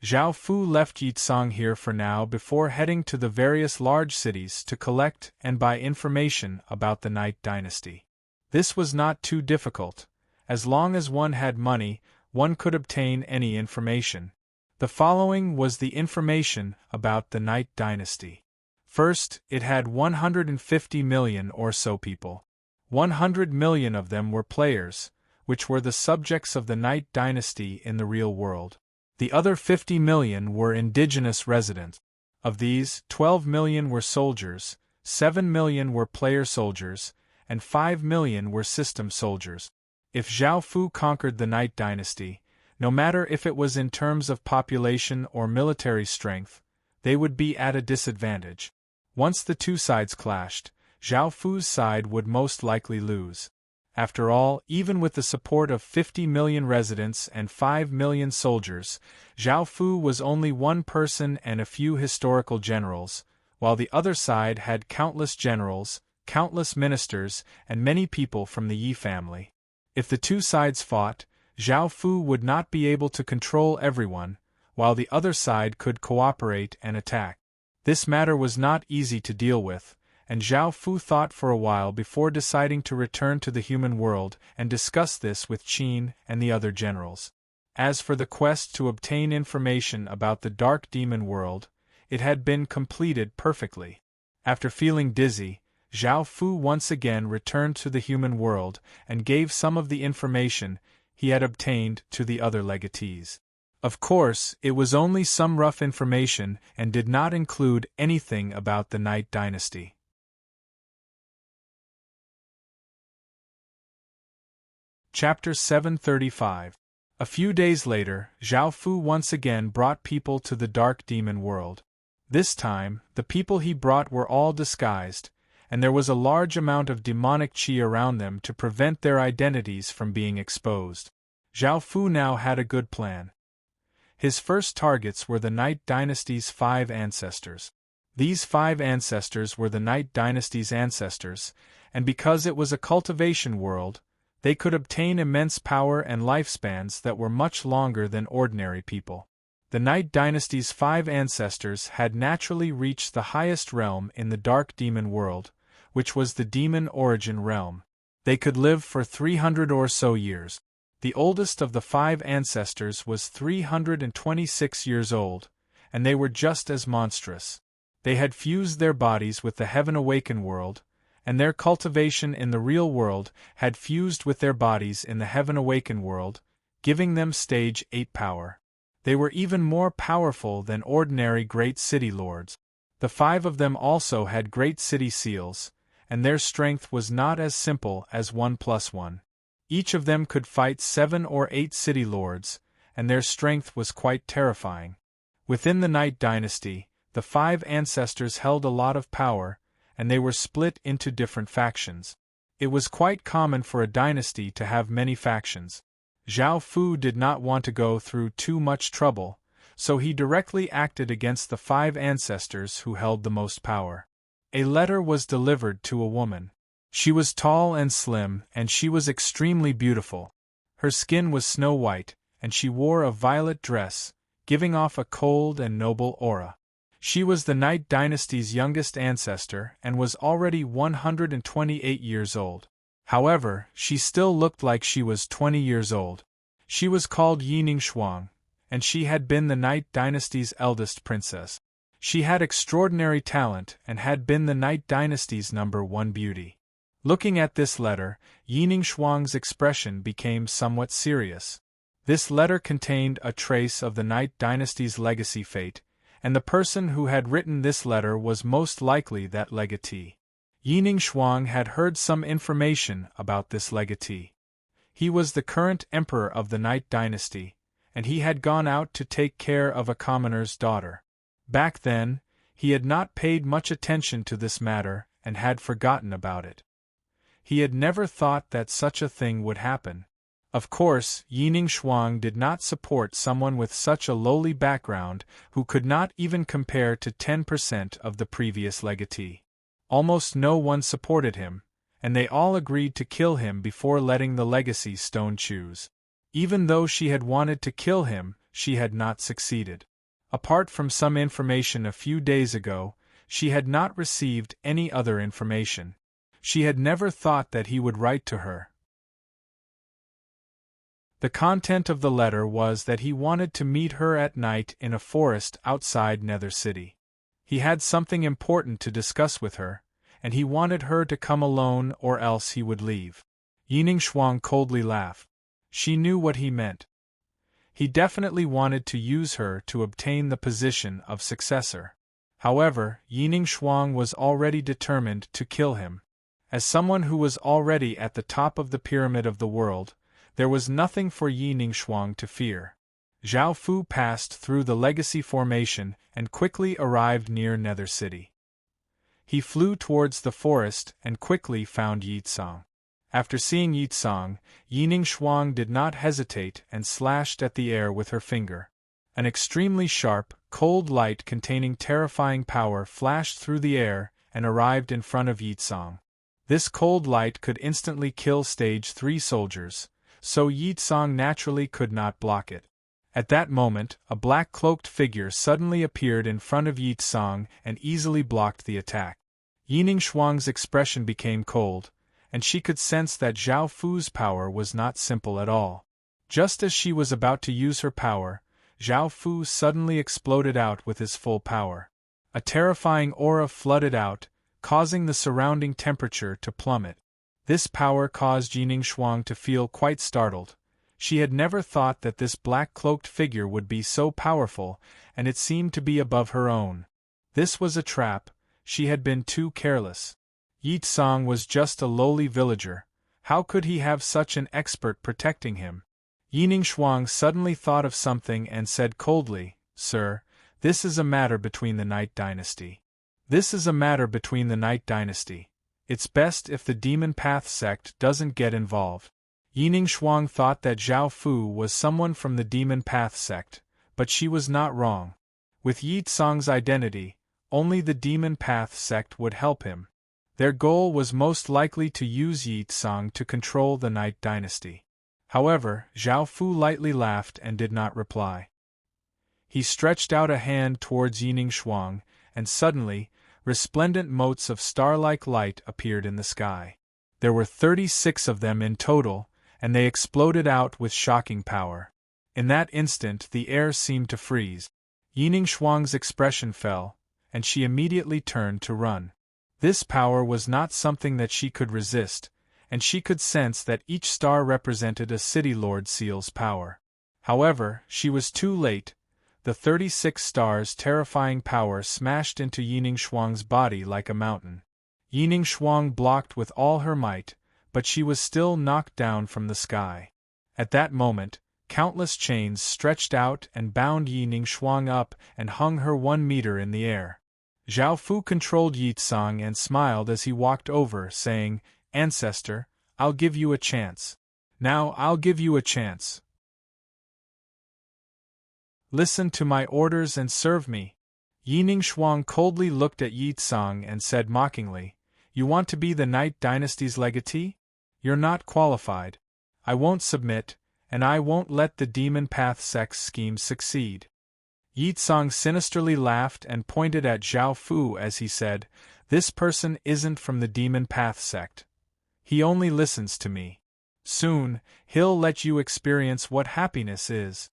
Zhao Fu left Yitsong here for now before heading to the various large cities to collect and buy information about the Night Dynasty. This was not too difficult. As long as one had money, one could obtain any information. The following was the information about the Night Dynasty. First, it had 150 million or so people. 100 million of them were players, which were the subjects of the Night Dynasty in the real world. The other 50 million were indigenous residents. Of these, 12 million were soldiers, 7 million were player soldiers, and 5 million were system soldiers. If Zhao Fu conquered the Night Dynasty, no matter if it was in terms of population or military strength, they would be at a disadvantage. Once the two sides clashed, Zhao Fu's side would most likely lose. After all, even with the support of 50 million residents and 5 million soldiers, Zhao Fu was only one person and a few historical generals, while the other side had countless generals, countless ministers, and many people from the Yi family. If the two sides fought, Zhao Fu would not be able to control everyone, while the other side could cooperate and attack. This matter was not easy to deal with, and Zhao Fu thought for a while before deciding to return to the human world and discuss this with Qin and the other generals. As for the quest to obtain information about the dark demon world, it had been completed perfectly. After feeling dizzy, Zhao Fu once again returned to the human world and gave some of the information he had obtained to the other legatees. Of course, it was only some rough information and did not include anything about the Night Dynasty. Chapter 735. A few days later, Zhao Fu once again brought people to the dark demon world. This time, the people he brought were all disguised, and there was a large amount of demonic qi around them to prevent their identities from being exposed. Zhao Fu now had a good plan. His first targets were the Night Dynasty's 5 ancestors. These 5 ancestors were the Night Dynasty's ancestors, and because it was a cultivation world, they could obtain immense power and lifespans that were much longer than ordinary people. The Night Dynasty's 5 ancestors had naturally reached the highest realm in the dark demon world, which was the demon origin realm. They could live for 300 or so years. The oldest of the 5 ancestors was 326 years old, and they were just as monstrous. They had fused their bodies with the Heaven Awaken world, and their cultivation in the real world had fused with their bodies in the Heaven Awaken world, giving them stage 8 power. They were even more powerful than ordinary great city lords. The 5 of them also had great city seals, and their strength was not as simple as 1 + 1. Each of them could fight 7 or 8 city lords, and their strength was quite terrifying. Within the Night Dynasty, the 5 ancestors held a lot of power, and they were split into different factions. It was quite common for a dynasty to have many factions. Zhao Fu did not want to go through too much trouble, so he directly acted against the 5 ancestors who held the most power. A letter was delivered to a woman. She was tall and slim, and she was extremely beautiful. Her skin was snow white, and she wore a violet dress, giving off a cold and noble aura. She was the Night Dynasty's youngest ancestor and was already 128 years old. However, she still looked like she was 20 years old. She was called Yining Shuang, and she had been the Night Dynasty's eldest princess. She had extraordinary talent and had been the Night Dynasty's #1 beauty. Looking at this letter, Yining Shuang's expression became somewhat serious. This letter contained a trace of the Night Dynasty's legacy fate, and the person who had written this letter was most likely that legatee. Yining Shuang had heard some information about this legatee. He was the current emperor of the Night Dynasty, and he had gone out to take care of a commoner's daughter. Back then, he had not paid much attention to this matter and had forgotten about it. He had never thought that such a thing would happen. Of course, Yining Shuang did not support someone with such a lowly background who could not even compare to 10% of the previous legatee. Almost no one supported him, and they all agreed to kill him before letting the legacy stone choose. Even though she had wanted to kill him, she had not succeeded. Apart from some information a few days ago, she had not received any other information. She had never thought that he would write to her. The content of the letter was that he wanted to meet her at night in a forest outside Nether City. He had something important to discuss with her, and he wanted her to come alone or else he would leave. Yining Shuang coldly laughed. She knew what he meant. He definitely wanted to use her to obtain the position of successor. However, Yining Shuang was already determined to kill him. As someone who was already at the top of the pyramid of the world, there was nothing for Yining Shuang to fear. Zhao Fu passed through the Legacy Formation and quickly arrived near Nether City. He flew towards the forest and quickly found Yi Tsang. After seeing Yi Tsang, Yining Shuang did not hesitate and slashed at the air with her finger. An extremely sharp, cold light containing terrifying power flashed through the air and arrived in front of Yi Tsang. This cold light could instantly kill Stage 3 soldiers, so Yi Tsang naturally could not block it. At that moment, a black-cloaked figure suddenly appeared in front of Yi Tsang and easily blocked the attack. Yining Shuang's expression became cold, and she could sense that Zhao Fu's power was not simple at all. Just as she was about to use her power, Zhao Fu suddenly exploded out with his full power. A terrifying aura flooded out, causing the surrounding temperature to plummet. This power caused Yining Shuang to feel quite startled. She had never thought that this black-cloaked figure would be so powerful, and it seemed to be above her own. This was a trap. She had been too careless. Yi Tsang was just a lowly villager. How could he have such an expert protecting him? Yining Shuang suddenly thought of something and said coldly, "Sir, this is a matter between the Night Dynasty. This is a matter between the Night Dynasty. It's best if the Demon Path sect doesn't get involved." Yining Shuang thought that Zhao Fu was someone from the Demon Path sect, but she was not wrong. With Yi Tsang's identity, only the Demon Path sect would help him. Their goal was most likely to use Yi Tsang to control the Night Dynasty. However, Zhao Fu lightly laughed and did not reply. He stretched out a hand towards Yining Shuang, and suddenly, resplendent motes of star-like light appeared in the sky. There were 36 of them in total, and they exploded out with shocking power. In that instant the air seemed to freeze. Yining Shuang's expression fell, and she immediately turned to run. This power was not something that she could resist, and she could sense that each star represented a City Lord Seal's power. However, she was too late. The 36 stars' terrifying power smashed into Yining Shuang's body like a mountain. Yining Shuang blocked with all her might, but she was still knocked down from the sky. At that moment, countless chains stretched out and bound Yining Shuang up and hung her 1 meter in the air. Zhao Fu controlled Yi Tsang and smiled as he walked over, saying, "Ancestor, I'll give you a chance. Now I'll give you a chance. Listen to my orders and serve me." Yining Shuang coldly looked at Yi Tsang and said mockingly, "You want to be the Night Dynasty's legatee? You're not qualified. I won't submit, and I won't let the Demon Path sect's scheme succeed." Yi Tsang sinisterly laughed and pointed at Zhao Fu as he said, "This person isn't from the Demon Path sect. He only listens to me. Soon, he'll let you experience what happiness is."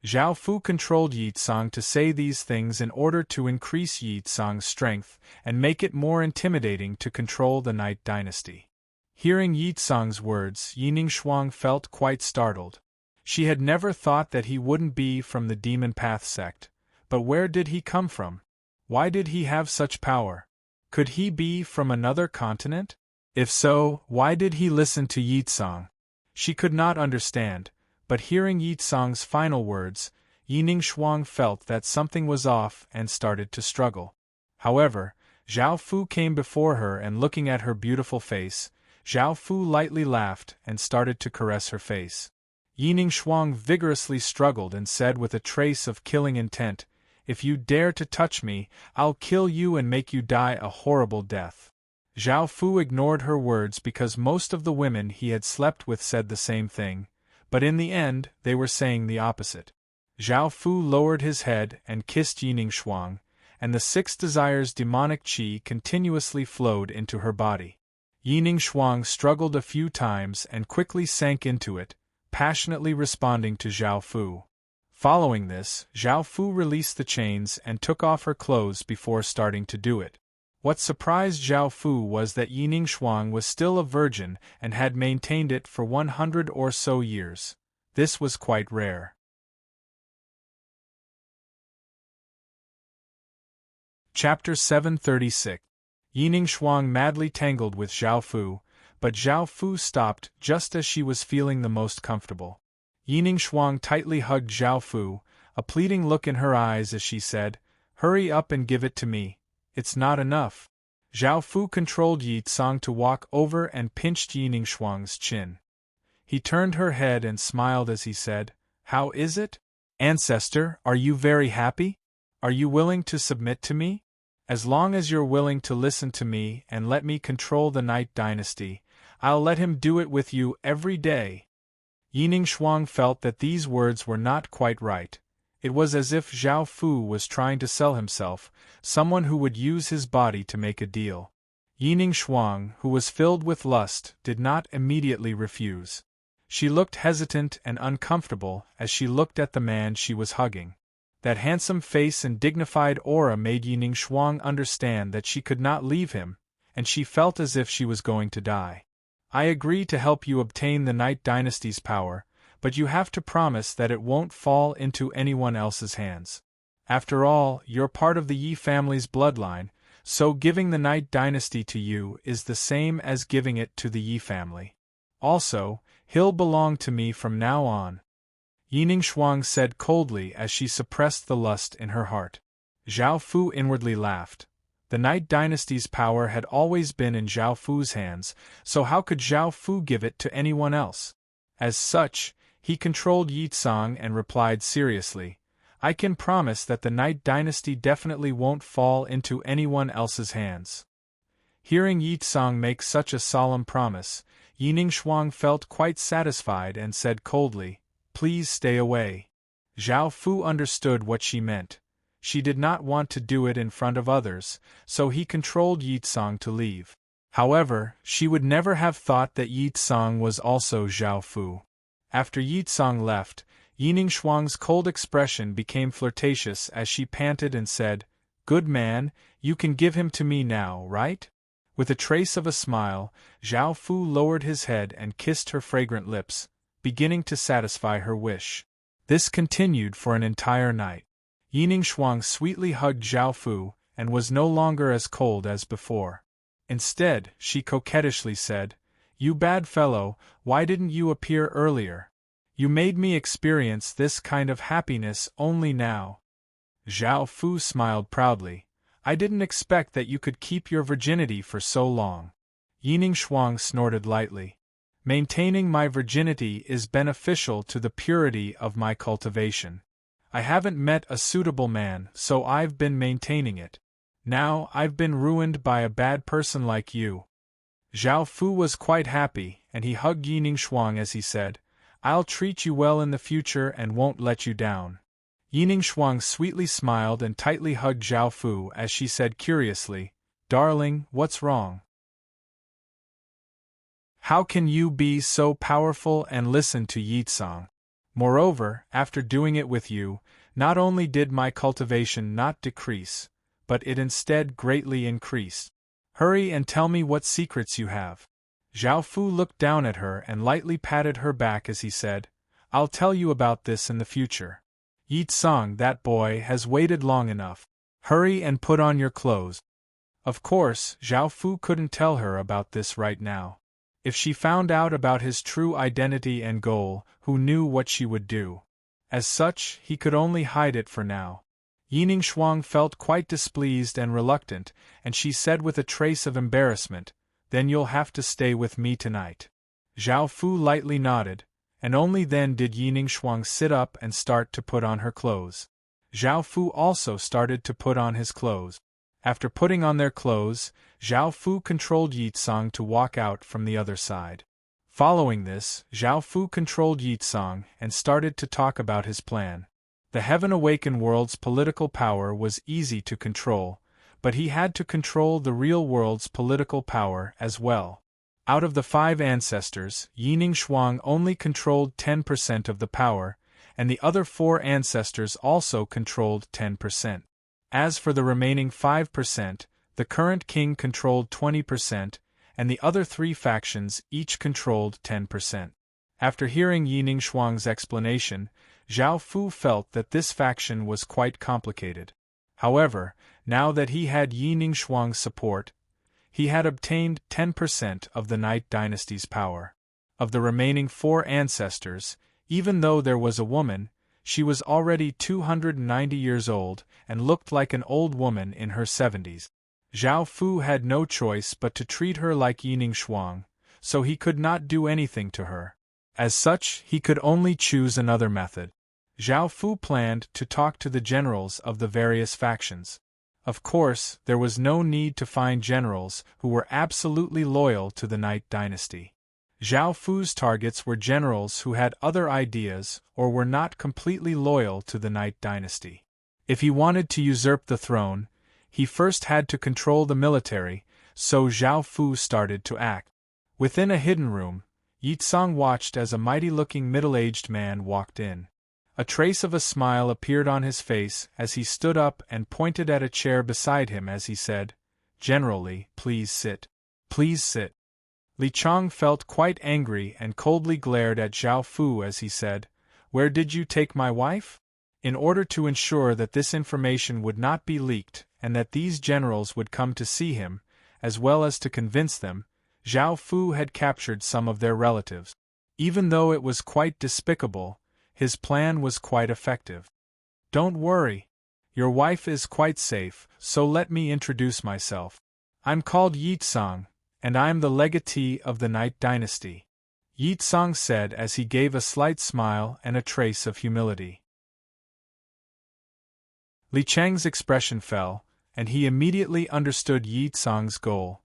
Zhao Fu controlled Yi Tsang to say these things in order to increase Yi Tsang's strength and make it more intimidating to control the Night Dynasty. Hearing Yi Tsang's words, Yining Shuang felt quite startled. She had never thought that he wouldn't be from the Demon Path sect, but where did he come from? Why did he have such power? Could he be from another continent? If so, why did he listen to Yi Tsang? She could not understand, but hearing Yi Tsang's final words, Yining Shuang felt that something was off and started to struggle. However, Zhao Fu came before her and looking at her beautiful face, Zhao Fu lightly laughed and started to caress her face. Yining Shuang vigorously struggled and said with a trace of killing intent, "If you dare to touch me, I'll kill you and make you die a horrible death." Zhao Fu ignored her words because most of the women he had slept with said the same thing, but in the end they were saying the opposite. Zhao Fu lowered his head and kissed Yining Shuang, and the 6 desires' demonic qi continuously flowed into her body. Yining Shuang struggled a few times and quickly sank into it, passionately responding to Zhao Fu. Following this, Zhao Fu released the chains and took off her clothes before starting to do it. What surprised Zhao Fu was that Yining Shuang was still a virgin and had maintained it for 100 or so years. This was quite rare. Chapter 736. Yining Shuang madly tangled with Zhao Fu, but Zhao Fu stopped just as she was feeling the most comfortable. Yining Shuang tightly hugged Zhao Fu, a pleading look in her eyes as she said, "Hurry up and give it to me. It's not enough." Zhao Fu controlled Yi Tsang to walk over and pinched Yining Shuang's chin. He turned her head and smiled as he said, "How is it? Ancestor, are you very happy? Are you willing to submit to me? As long as you're willing to listen to me and let me control the Night Dynasty, I'll let him do it with you every day." Yining Shuang felt that these words were not quite right. It was as if Zhao Fu was trying to sell himself, someone who would use his body to make a deal. Yining Shuang, who was filled with lust, did not immediately refuse. She looked hesitant and uncomfortable as she looked at the man she was hugging. That handsome face and dignified aura made Yining Shuang understand that she could not leave him, and she felt as if she was going to die. "I agree to help you obtain the Night Dynasty's power, but you have to promise that it won't fall into anyone else's hands. After all, you're part of the Yi family's bloodline, so giving the Night Dynasty to you is the same as giving it to the Yi family. Also, he'll belong to me from now on," Yining Shuang said coldly as she suppressed the lust in her heart. Zhao Fu inwardly laughed. The Night Dynasty's power had always been in Zhao Fu's hands, so how could Zhao Fu give it to anyone else? As such, he controlled Yi Tsang and replied seriously, "I can promise that the Night Dynasty definitely won't fall into anyone else's hands." Hearing Yi Tsang make such a solemn promise, Yining Shuang felt quite satisfied and said coldly, "Please stay away." Zhao Fu understood what she meant. She did not want to do it in front of others, so he controlled Yi Tsang to leave. However, she would never have thought that Yi Tsang was also Zhao Fu. After Yi Tsang left, Yining Shuang's cold expression became flirtatious as she panted and said, "Good man, you can give him to me now, right?" With a trace of a smile, Zhao Fu lowered his head and kissed her fragrant lips, beginning to satisfy her wish. This continued for an entire night. Yining Shuang sweetly hugged Zhao Fu, and was no longer as cold as before. Instead, she coquettishly said, "You bad fellow, why didn't you appear earlier? You made me experience this kind of happiness only now." Zhao Fu smiled proudly. "I didn't expect that you could keep your virginity for so long." Yining Shuang snorted lightly. "Maintaining my virginity is beneficial to the purity of my cultivation. I haven't met a suitable man, so I've been maintaining it. Now I've been ruined by a bad person like you." Zhao Fu was quite happy, and he hugged Yining Shuang as he said, "I'll treat you well in the future and won't let you down." Yining Shuang sweetly smiled and tightly hugged Zhao Fu as she said curiously, "Darling, what's wrong? How can you be so powerful and listen to Yi Tsang? Moreover, after doing it with you, not only did my cultivation not decrease, but it instead greatly increased. Hurry and tell me what secrets you have." Zhao Fu looked down at her and lightly patted her back as he said, "I'll tell you about this in the future. Yi Tsang, that boy, has waited long enough. Hurry and put on your clothes." Of course, Zhao Fu couldn't tell her about this right now. If she found out about his true identity and goal, who knew what she would do? As such, he could only hide it for now. Yining Shuang felt quite displeased and reluctant, and she said with a trace of embarrassment, "Then you'll have to stay with me tonight." Zhao Fu lightly nodded, and only then did Yining Shuang sit up and start to put on her clothes. Zhao Fu also started to put on his clothes. After putting on their clothes, Zhao Fu controlled Yi Tsang to walk out from the other side. Following this, Zhao Fu controlled Yi Tsang and started to talk about his plan. The Heaven Awakened world's political power was easy to control, but he had to control the real world's political power as well. Out of the 5 ancestors, Yining Shuang only controlled 10% of the power, and the other 4 ancestors also controlled 10%. As for the remaining 5%, the current king controlled 20%, and the other 3 factions each controlled 10%. After hearing Yining Shuang's explanation, Zhao Fu felt that this faction was quite complicated. However, now that he had Yi Ningxuang's support, he had obtained 10% of the Night Dynasty's power. Of the remaining 4 ancestors, even though there was a woman, she was already 290 years old and looked like an old woman in her 70s. Zhao Fu had no choice but to treat her like Yi Ningxuang, so he could not do anything to her. As such, he could only choose another method. Zhao Fu planned to talk to the generals of the various factions. Of course, there was no need to find generals who were absolutely loyal to the Night Dynasty. Zhao Fu's targets were generals who had other ideas or were not completely loyal to the Night Dynasty. If he wanted to usurp the throne, he first had to control the military, so Zhao Fu started to act. Within a hidden room, Yi Tsang watched as a mighty-looking middle-aged man walked in. A trace of a smile appeared on his face as he stood up and pointed at a chair beside him as he said, "General Li, please sit. Please sit." Li Chang felt quite angry and coldly glared at Zhao Fu as he said, "Where did you take my wife?" In order to ensure that this information would not be leaked and that these generals would come to see him, as well as to convince them, Zhao Fu had captured some of their relatives. Even though it was quite despicable, his plan was quite effective. "Don't worry. Your wife is quite safe, so let me introduce myself. I'm called Yi Tsang, and I'm the legatee of the Night Dynasty," Yi Tsang said as he gave a slight smile and a trace of humility. Li Chang's expression fell, and he immediately understood Yi Tsang's goal.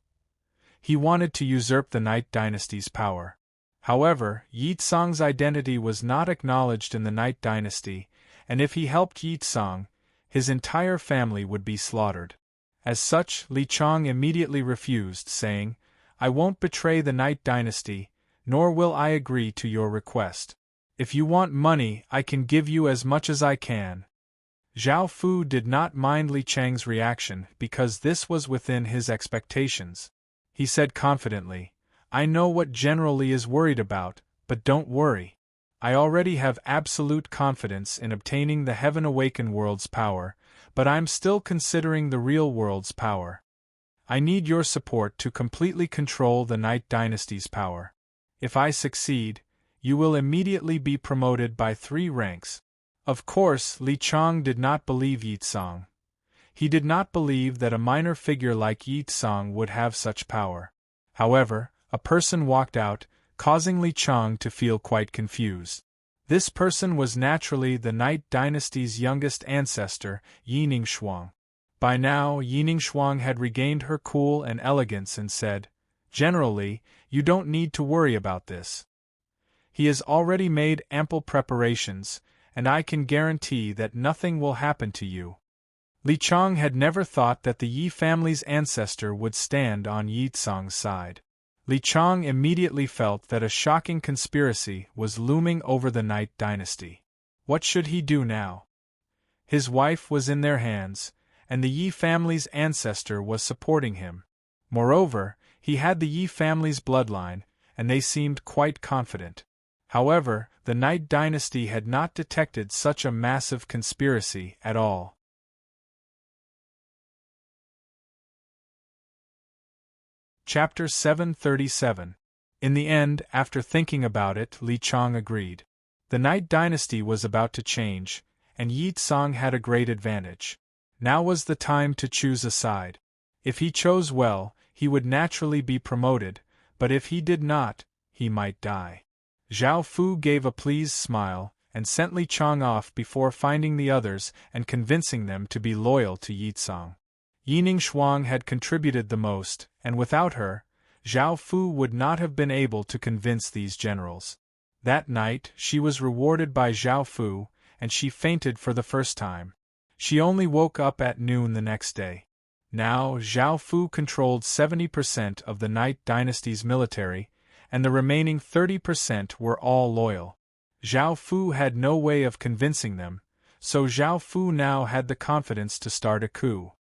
He wanted to usurp the Night Dynasty's power. However, Yi Tsang's identity was not acknowledged in the Night Dynasty, and if he helped Yi Tsang, his entire family would be slaughtered. As such, Li Chang immediately refused, saying, "I won't betray the Night Dynasty, nor will I agree to your request. If you want money, I can give you as much as I can." Zhao Fu did not mind Li Chang's reaction because this was within his expectations. He said confidently, "I know what General Li is worried about, but don't worry. I already have absolute confidence in obtaining the Heaven Awakened World's power, but I'm still considering the real world's power. I need your support to completely control the Night Dynasty's power. If I succeed, you will immediately be promoted by 3 ranks. Of course, Li Chang did not believe Yi Tsang. He did not believe that a minor figure like Yi Tsang would have such power. However, a person walked out, causing Li Chang to feel quite confused. This person was naturally the Night Dynasty's youngest ancestor, Yi Ningxuang. By now, Yi Ningxuang had regained her cool and elegance and said, "General Li, you don't need to worry about this. He has already made ample preparations, and I can guarantee that nothing will happen to you." Li Chang had never thought that the Yi family's ancestor would stand on Yi Tsang's side. Li Chang immediately felt that a shocking conspiracy was looming over the Night Dynasty. What should he do now? His wife was in their hands, and the Yi family's ancestor was supporting him. Moreover, he had the Yi family's bloodline, and they seemed quite confident. However, the Night Dynasty had not detected such a massive conspiracy at all. Chapter 737. In the end, after thinking about it, Li Chang agreed. The Night Dynasty was about to change, and Yi Tsang had a great advantage. Now was the time to choose a side. If he chose well, he would naturally be promoted, but if he did not, he might die. Zhao Fu gave a pleased smile, and sent Li Chang off before finding the others and convincing them to be loyal to Yi Tsang. Yi Ningxuang had contributed the most, and without her, Zhao Fu would not have been able to convince these generals. That night, she was rewarded by Zhao Fu, and she fainted for the first time. She only woke up at noon the next day. Now, Zhao Fu controlled 70% of the Night Dynasty's military, and the remaining 30% were all loyal. Zhao Fu had no way of convincing them, so Zhao Fu now had the confidence to start a coup.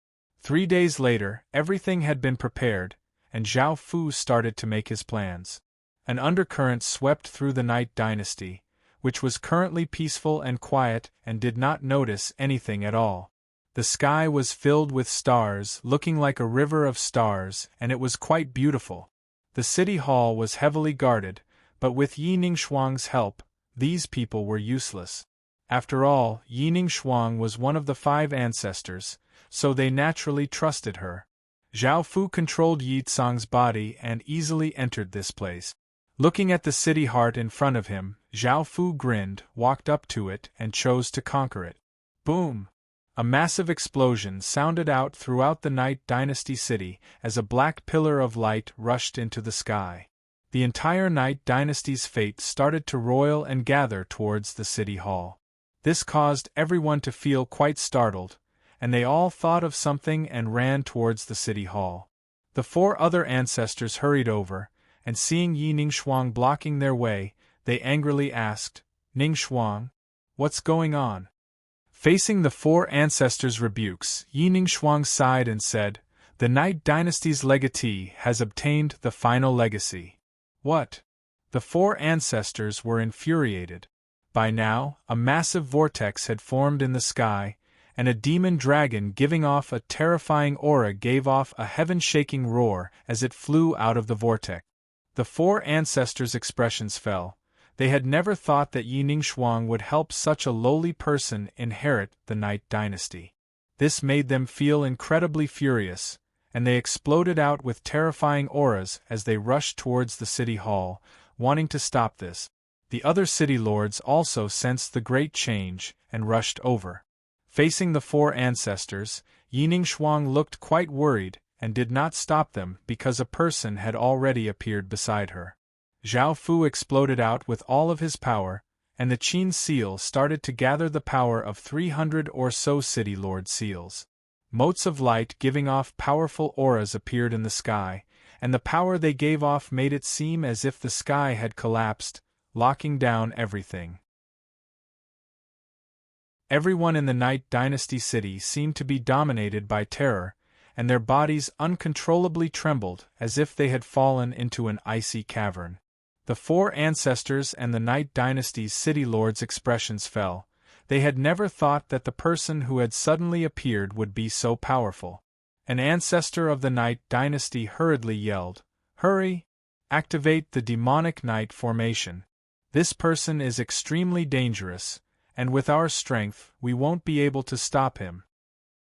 3 days later, everything had been prepared, and Zhao Fu started to make his plans. An undercurrent swept through the Night Dynasty, which was currently peaceful and quiet and did not notice anything at all. The sky was filled with stars, looking like a river of stars, and it was quite beautiful. The city hall was heavily guarded, but with Yi Ningxuang's help, these people were useless. After all, Yi Ningxuang was one of the 5 ancestors, so they naturally trusted her. Zhao Fu controlled Yi Tsang's body and easily entered this place. Looking at the city heart in front of him, Zhao Fu grinned, walked up to it, and chose to conquer it. Boom! A massive explosion sounded out throughout the Night Dynasty city as a black pillar of light rushed into the sky. The entire Night Dynasty's fate started to roil and gather towards the city hall. This caused everyone to feel quite startled, and they all thought of something and ran towards the city hall. The 4 other ancestors hurried over, and seeing Yi Ningxuang blocking their way, they angrily asked, "Ningxuang, what's going on?" Facing the 4 ancestors' rebukes, Yi Ningxuang sighed and said, "The Night Dynasty's legatee has obtained the final legacy." What? The 4 ancestors were infuriated. By now, a massive vortex had formed in the sky, and a demon dragon giving off a terrifying aura gave off a heaven-shaking roar as it flew out of the vortex. The 4 ancestors' expressions fell. They had never thought that Yi Ningxuang would help such a lowly person inherit the Night Dynasty. This made them feel incredibly furious, and they exploded out with terrifying auras as they rushed towards the city hall, wanting to stop this. The other city lords also sensed the great change and rushed over. Facing the 4 ancestors, Yi Ningxuang looked quite worried and did not stop them because a person had already appeared beside her. Zhao Fu exploded out with all of his power, and the Qin seal started to gather the power of 300 or so city lord seals. Motes of light giving off powerful auras appeared in the sky, and the power they gave off made it seem as if the sky had collapsed, locking down everything. Everyone in the Night Dynasty city seemed to be dominated by terror, and their bodies uncontrollably trembled as if they had fallen into an icy cavern. The 4 ancestors and the Night Dynasty's city lords' expressions fell. They had never thought that the person who had suddenly appeared would be so powerful. An ancestor of the Night Dynasty hurriedly yelled, "Hurry! Activate the demonic night formation. This person is extremely dangerous, and with our strength, we won't be able to stop him."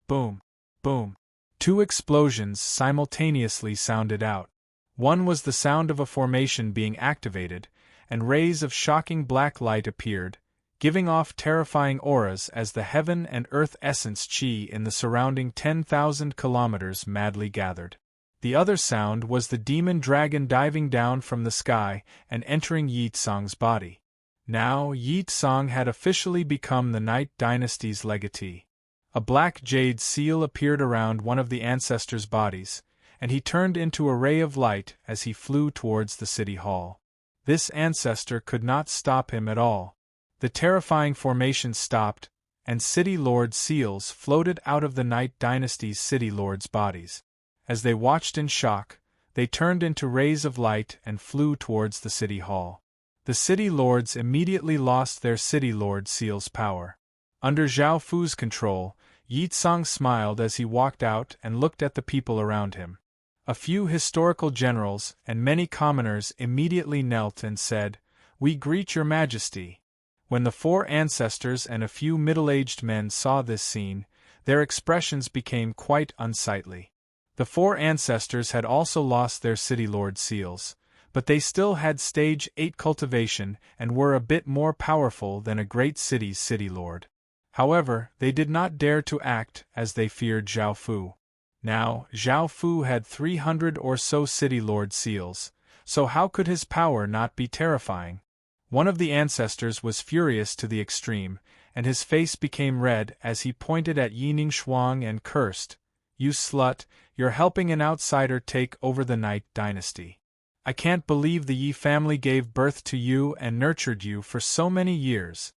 Boom! Boom! 2 explosions simultaneously sounded out. One was the sound of a formation being activated, and rays of shocking black light appeared, giving off terrifying auras as the heaven and earth essence qi in the surrounding 10,000 kilometers madly gathered. The other sound was the demon dragon diving down from the sky and entering Yi Tsang's body. Now Yi Tsang had officially become the Night Dynasty's legatee. A black jade seal appeared around one of the ancestors' bodies, and he turned into a ray of light as he flew towards the city hall. This ancestor could not stop him at all. The terrifying formation stopped, and city lord seals floated out of the Night Dynasty's city lords' bodies. As they watched in shock, they turned into rays of light and flew towards the city hall. The city lords immediately lost their city lord seals' power. Under Zhao Fu's control, Yi Tsang smiled as he walked out and looked at the people around him. A few historical generals and many commoners immediately knelt and said, "We greet your majesty." When the 4 ancestors and a few middle-aged men saw this scene, their expressions became quite unsightly. The 4 ancestors had also lost their city lord seals, but they still had stage 8 cultivation and were a bit more powerful than a great city's city lord. However, they did not dare to act as they feared Zhao Fu. Now, Zhao Fu had 300 or so city lord seals, so how could his power not be terrifying? One of the ancestors was furious to the extreme, and his face became red as he pointed at Yi Ningxuang and cursed, "You slut, you're helping an outsider take over the Night Dynasty. I can't believe the Yi family gave birth to you and nurtured you for so many years."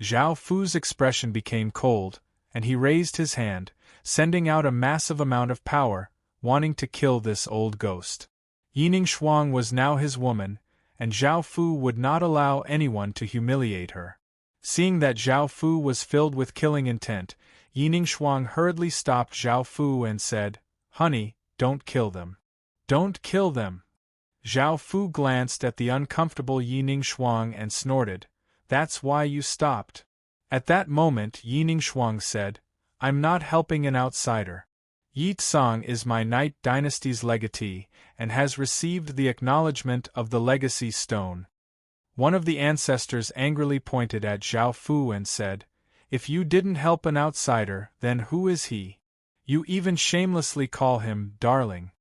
Zhao Fu's expression became cold, and he raised his hand, sending out a massive amount of power, wanting to kill this old ghost. Yi Ningxuang was now his woman, and Zhao Fu would not allow anyone to humiliate her. Seeing that Zhao Fu was filled with killing intent, Yining Shuang hurriedly stopped Zhao Fu and said, "Honey, don't kill them. Don't kill them." Zhao Fu glanced at the uncomfortable Yining Shuang and snorted, "That's why you stopped." At that moment Yining Shuang said, "I'm not helping an outsider. Yi Tsang is my Night Dynasty's legatee, and has received the acknowledgement of the legacy stone." One of the ancestors angrily pointed at Zhao Fu and said, "If you didn't help an outsider, then who is he? You even shamelessly call him darling.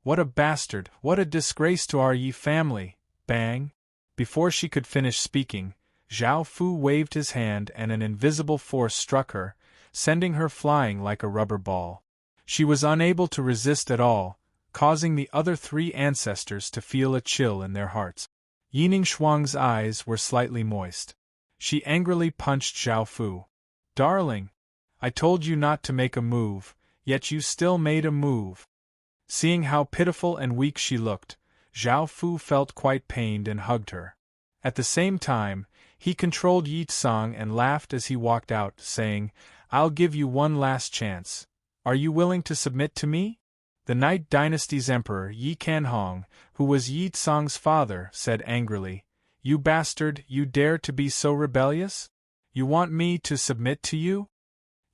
What a bastard, what a disgrace to our Yi family!" Bang! Before she could finish speaking, Zhao Fu waved his hand and an invisible force struck her, sending her flying like a rubber ball. She was unable to resist at all, causing the other three ancestors to feel a chill in their hearts. Yining Shuang's eyes were slightly moist. She angrily punched Zhao Fu. "Darling! I told you not to make a move, yet you still made a move." Seeing how pitiful and weak she looked, Zhao Fu felt quite pained and hugged her. At the same time, he controlled Yi Tsang and laughed as he walked out, saying, "I'll give you one last chance. Are you willing to submit to me?" The Night Dynasty's emperor Yi Canhong, who was Yi Tsang's father, said angrily, "You bastard, you dare to be so rebellious? You want me to submit to you?"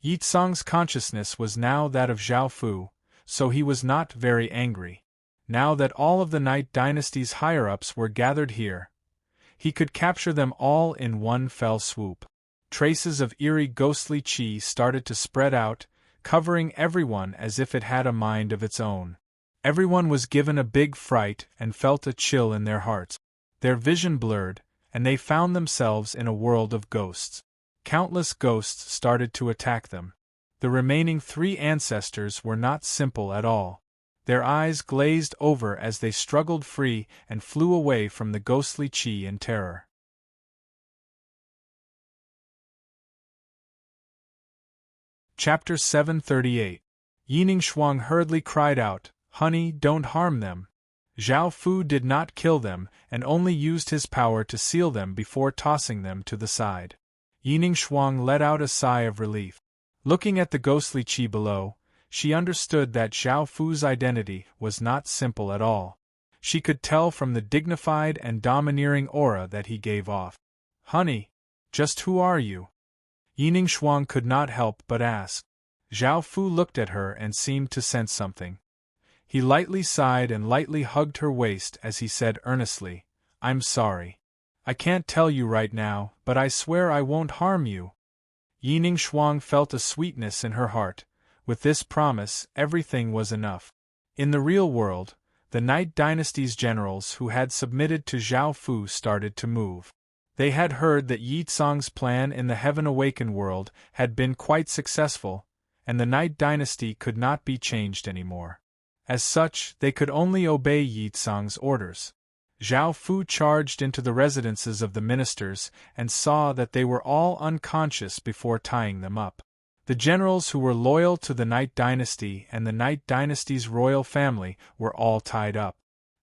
Yi Tsang's consciousness was now that of Zhao Fu, so he was not very angry. Now that all of the Night Dynasty's higher-ups were gathered here, he could capture them all in one fell swoop. Traces of eerie ghostly qi started to spread out, covering everyone as if it had a mind of its own. Everyone was given a big fright and felt a chill in their hearts. Their vision blurred, and they found themselves in a world of ghosts. Countless ghosts started to attack them. The remaining three ancestors were not simple at all. Their eyes glazed over as they struggled free and flew away from the ghostly qi in terror. Chapter 738. Yining Shuang hurriedly cried out, "Honey, don't harm them." Zhao Fu did not kill them and only used his power to seal them before tossing them to the side. Yining Shuang let out a sigh of relief. Looking at the ghostly qi below, she understood that Zhao Fu's identity was not simple at all. She could tell from the dignified and domineering aura that he gave off. "Honey, just who are you?" Yining Shuang could not help but ask. Zhao Fu looked at her and seemed to sense something. He lightly sighed and lightly hugged her waist as he said earnestly, "I'm sorry. I can't tell you right now, but I swear I won't harm you." Yining Shuang felt a sweetness in her heart. With this promise, everything was enough. In the real world, the Night Dynasty's generals who had submitted to Zhao Fu started to move. They had heard that Yi Tsang's plan in the Heaven Awakened world had been quite successful, and the Night Dynasty could not be changed anymore. As such, they could only obey Yi Tsang's orders. Zhao Fu charged into the residences of the ministers and saw that they were all unconscious before tying them up. The generals who were loyal to the Night Dynasty and the Night Dynasty's royal family were all tied up.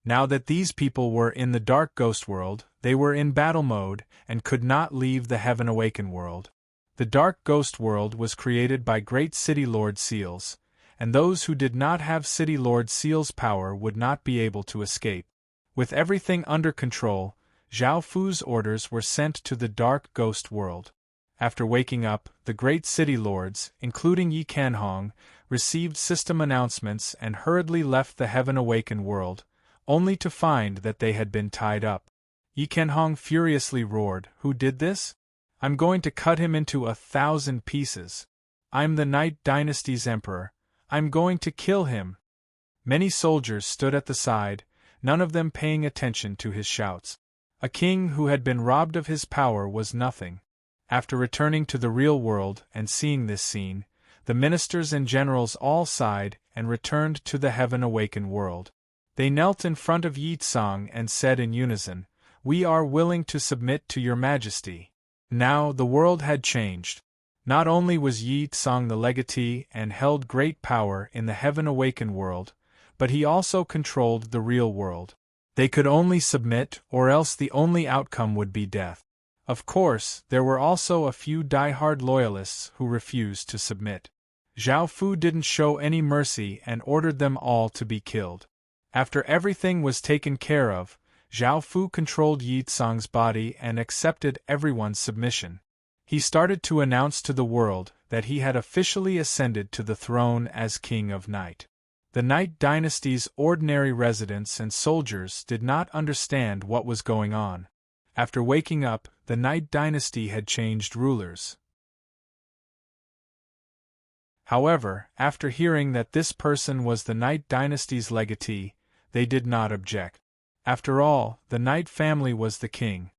Now that these people were in the Dark Ghost world, they were in battle mode and could not leave the Heaven Awakened world. The Dark Ghost world was created by great City Lord Seals, and those who did not have City Lord Seals' power would not be able to escape. With everything under control, Zhao Fu's orders were sent to the Dark Ghost world. After waking up, the great City Lords, including Yi Canhong, received system announcements and hurriedly left the Heaven Awakened world, only to find that they had been tied up. Yi Canhong furiously roared, "Who did this? I'm going to cut him into 1,000 pieces. I'm the Night Dynasty's emperor. I'm going to kill him." Many soldiers stood at the side, none of them paying attention to his shouts. A king who had been robbed of his power was nothing. After returning to the real world and seeing this scene, the ministers and generals all sighed and returned to the Heaven Awakened world. They knelt in front of Yi Tsang and said in unison, "We are willing to submit to your majesty." Now the world had changed. Not only was Yi Tsang the legatee and held great power in the Heaven Awakened world, but he also controlled the real world. They could only submit, or else the only outcome would be death. Of course, there were also a few die-hard loyalists who refused to submit. Zhao Fu didn't show any mercy and ordered them all to be killed. After everything was taken care of, Zhao Fu controlled Yi Tsang's body and accepted everyone's submission. He started to announce to the world that he had officially ascended to the throne as King of Night. The Night Dynasty's ordinary residents and soldiers did not understand what was going on. After waking up, the Night Dynasty had changed rulers. However, after hearing that this person was the Night Dynasty's legatee, they did not object. After all, the Night family was the king.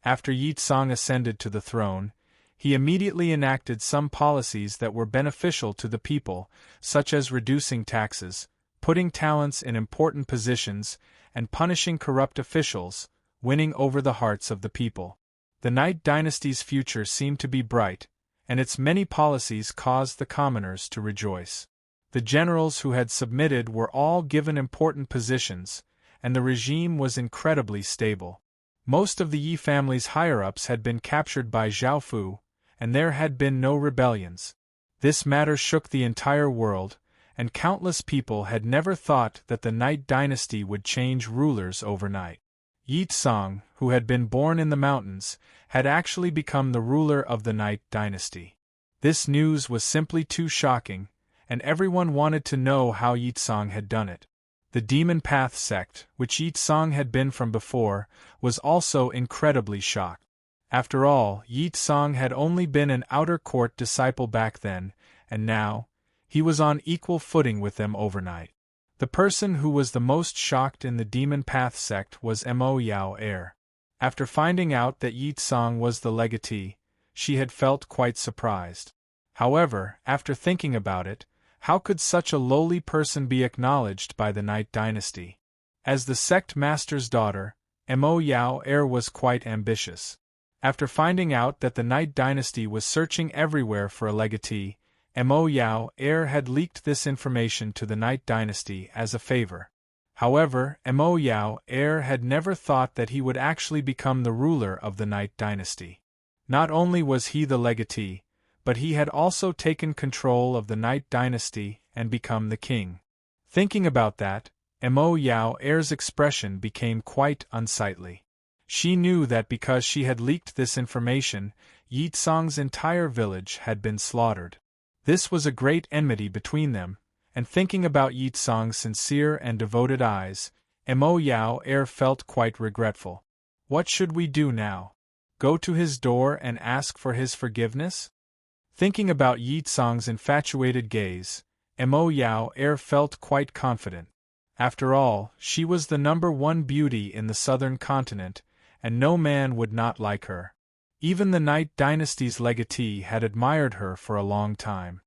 After Yi Tsang ascended to the throne, he immediately enacted some policies that were beneficial to the people, such as reducing taxes, putting talents in important positions, and punishing corrupt officials, winning over the hearts of the people. The Night Dynasty's future seemed to be bright, and its many policies caused the commoners to rejoice. The generals who had submitted were all given important positions, and the regime was incredibly stable. Most of the Yi family's higher-ups had been captured by Zhao Fu, and there had been no rebellions. This matter shook the entire world, and countless people had never thought that the Night Dynasty would change rulers overnight. Yi Tsang, who had been born in the mountains, had actually become the ruler of the Night Dynasty. This news was simply too shocking, and everyone wanted to know how Yi Tsang had done it. The Demon Path sect, which Yi Tsang had been from before, was also incredibly shocked. After all, Yi Tsang had only been an outer court disciple back then, and now, he was on equal footing with them overnight. The person who was the most shocked in the Demon Path sect was Mo Yao Er. After finding out that Yi Tsang was the legatee, she had felt quite surprised. However, after thinking about it, how could such a lowly person be acknowledged by the Night Dynasty? As the sect master's daughter, Mo Yao Er was quite ambitious. After finding out that the Night Dynasty was searching everywhere for a legatee, Mo Yao Er had leaked this information to the Night Dynasty as a favor. However, Mo Yao Er had never thought that he would actually become the ruler of the Night Dynasty. Not only was he the legatee, but he had also taken control of the Night Dynasty and become the king. Thinking about that, Mo Yao Er's expression became quite unsightly. She knew that because she had leaked this information, Yi Tsang's entire village had been slaughtered. This was a great enmity between them, and thinking about Yi Tsang's sincere and devoted eyes, Mo Yao Er felt quite regretful. What should we do now? Go to his door and ask for his forgiveness? Thinking about Yi Tsang's infatuated gaze, Mo Yao Er felt quite confident. After all, she was the #1 beauty in the southern continent, and no man would not like her. Even the Night Dynasty's legatee had admired her for a long time.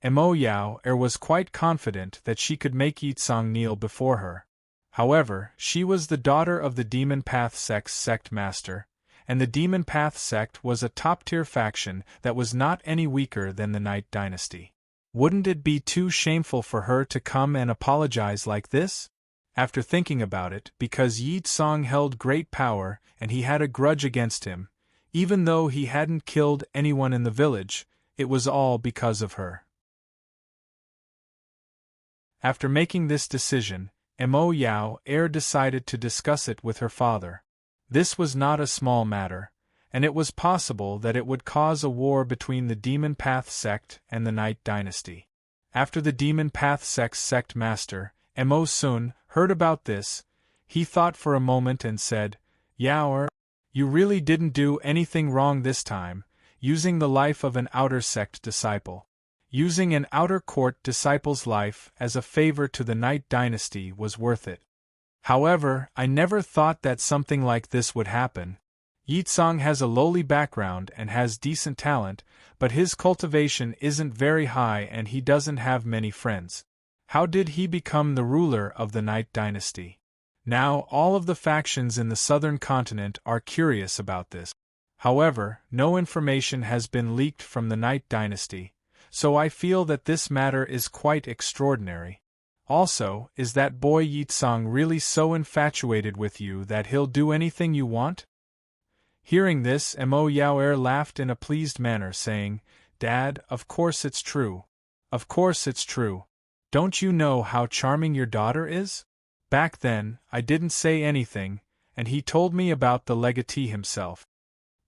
Mo Yao Er was quite confident that she could make Yi Tsang kneel before her. However, she was the daughter of the Demon Path sect's sect master, and the Demon Path sect was a top-tier faction that was not any weaker than the Night Dynasty. Wouldn't it be too shameful for her to come and apologize like this? After thinking about it, because Yi Tsang held great power and he had a grudge against him, even though he hadn't killed anyone in the village, it was all because of her. After making this decision, Mo Yao Er decided to discuss it with her father. This was not a small matter, and it was possible that it would cause a war between the Demon Path sect and the Night Dynasty. After the Demon Path sect's sect master, Mo Sun, heard about this, he thought for a moment and said, "Yao Er, you really didn't do anything wrong this time, using the life of an outer sect disciple. Using an outer court disciple's life as a favor to the Night Dynasty was worth it. However, I never thought that something like this would happen. Yi Tsang has a lowly background and has decent talent, but his cultivation isn't very high and he doesn't have many friends. How did he become the ruler of the Night Dynasty? Now all of the factions in the southern continent are curious about this. However, no information has been leaked from the Night Dynasty, so I feel that this matter is quite extraordinary. Also, is that boy Yi Tsang really so infatuated with you that he'll do anything you want?" Hearing this, Mo Yao laughed in a pleased manner, saying, "Dad, of course it's true. Of course it's true. Don't you know how charming your daughter is? Back then, I didn't say anything, and he told me about the legatee himself.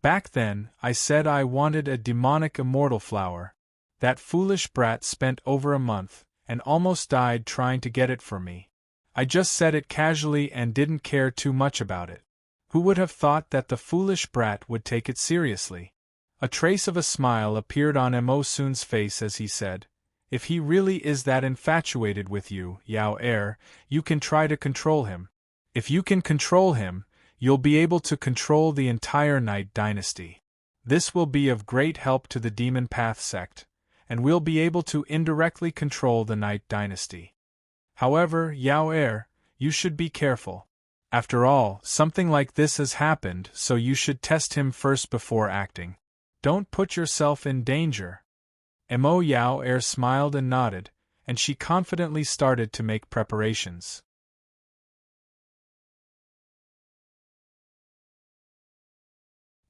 Back then, I said I wanted a demonic immortal flower. That foolish brat spent over a month, and almost died trying to get it for me. I just said it casually and didn't care too much about it. Who would have thought that the foolish brat would take it seriously?" A trace of a smile appeared on Mo Sun's face as he said, "If he really is that infatuated with you, Yao, you can try to control him. If you can control him, you'll be able to control the entire Night Dynasty. This will be of great help to the Demon Path sect, and we'll be able to indirectly control the Night Dynasty. However, Yao, you should be careful. After all, something like this has happened, so you should test him first before acting. Don't put yourself in danger." Mo Yao smiled and nodded, and she confidently started to make preparations.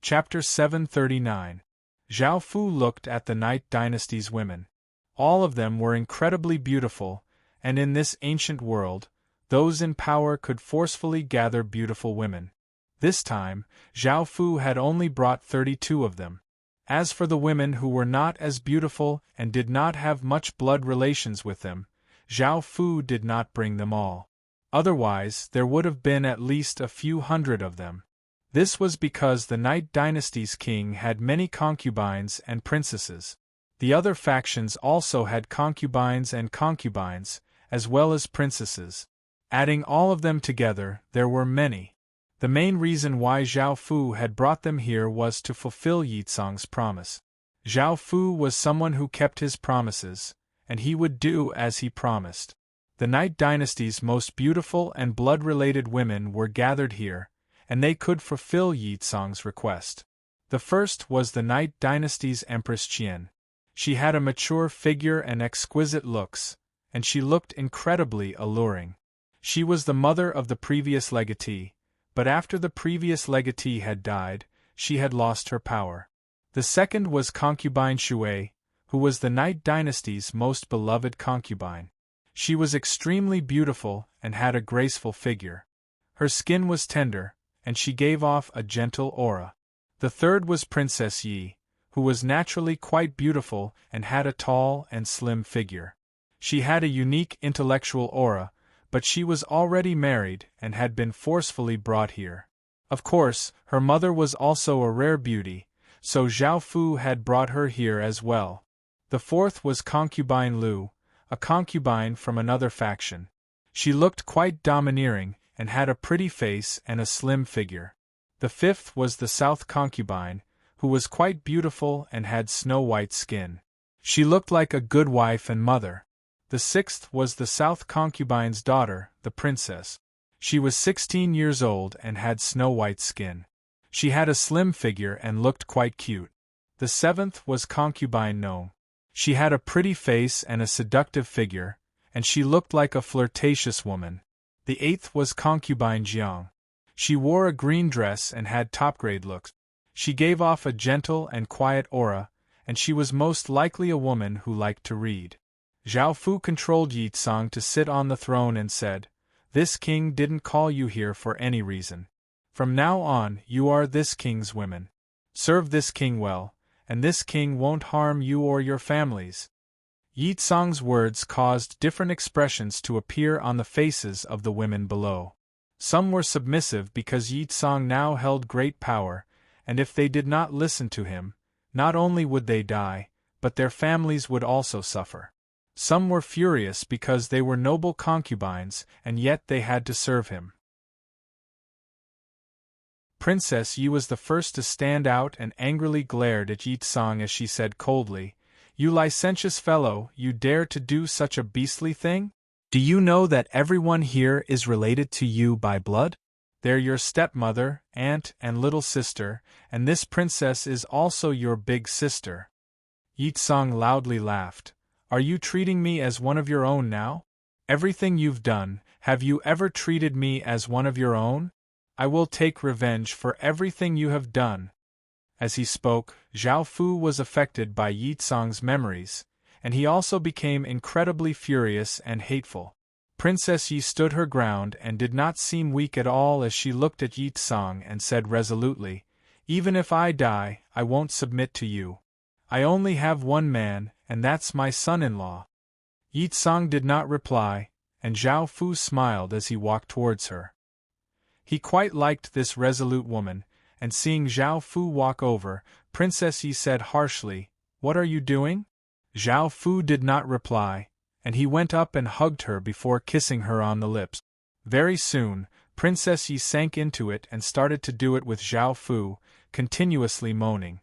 Chapter 739. Zhao Fu looked at the Night Dynasty's women. All of them were incredibly beautiful, and in this ancient world, those in power could forcefully gather beautiful women. This time, Zhao Fu had only brought 32 of them. As for the women who were not as beautiful and did not have much blood relations with them, Zhao Fu did not bring them all. Otherwise, there would have been at least a few hundred of them. This was because the Night Dynasty's king had many concubines and princesses. The other factions also had concubines, as well as princesses. Adding all of them together, there were many. The main reason why Zhao Fu had brought them here was to fulfill Yitsong's promise. Zhao Fu was someone who kept his promises, and he would do as he promised. The Night Dynasty's most beautiful and blood-related women were gathered here, and they could fulfill Yitsong's request. The first was the Night Dynasty's Empress Qian. She had a mature figure and exquisite looks, and she looked incredibly alluring. She was the mother of the previous legatee, but after the previous legatee had died, she had lost her power. The second was concubine Shui, who was the Night Dynasty's most beloved concubine. She was extremely beautiful and had a graceful figure. Her skin was tender, and she gave off a gentle aura. The third was Princess Yi, who was naturally quite beautiful and had a tall and slim figure. She had a unique intellectual aura, but she was already married and had been forcefully brought here. Of course, her mother was also a rare beauty, so Zhao Fu had brought her here as well. The fourth was concubine Lu, a concubine from another faction. She looked quite domineering and had a pretty face and a slim figure. The fifth was the south concubine, who was quite beautiful and had snow-white skin. She looked like a good wife and mother. The sixth was the south concubine's daughter, the princess. She was 16 years old and had snow-white skin. She had a slim figure and looked quite cute. The seventh was concubine No. She had a pretty face and a seductive figure, and she looked like a flirtatious woman. The eighth was concubine Jiang. She wore a green dress and had top-grade looks. She gave off a gentle and quiet aura, and she was most likely a woman who liked to read. Zhao Fu controlled Yitsong to sit on the throne and said, "This king didn't call you here for any reason. From now on, you are this king's women. Serve this king well, and this king won't harm you or your families." Yitsong's words caused different expressions to appear on the faces of the women below. Some were submissive because Yitsong now held great power, and if they did not listen to him, not only would they die, but their families would also suffer. Some were furious because they were noble concubines, and yet they had to serve him. Princess Yi was the first to stand out and angrily glared at Yitsong as she said coldly, "You licentious fellow, you dare to do such a beastly thing? Do you know that everyone here is related to you by blood? They're your stepmother, aunt, and little sister, and this princess is also your big sister." Yitsong loudly laughed. "Are you treating me as one of your own now? Everything you've done, have you ever treated me as one of your own? I will take revenge for everything you have done." As he spoke, Zhao Fu was affected by Yi Tsang's memories, and he also became incredibly furious and hateful. Princess Yi stood her ground and did not seem weak at all as she looked at Yi Tsang and said resolutely, "Even if I die, I won't submit to you. I only have one man, and that's my son-in-law." Yi Tsang did not reply, and Zhao Fu smiled as he walked towards her. He quite liked this resolute woman, and seeing Zhao Fu walk over, Princess Yi said harshly, "What are you doing?" Zhao Fu did not reply, and he went up and hugged her before kissing her on the lips. Very soon, Princess Yi sank into it and started to do it with Zhao Fu, continuously moaning.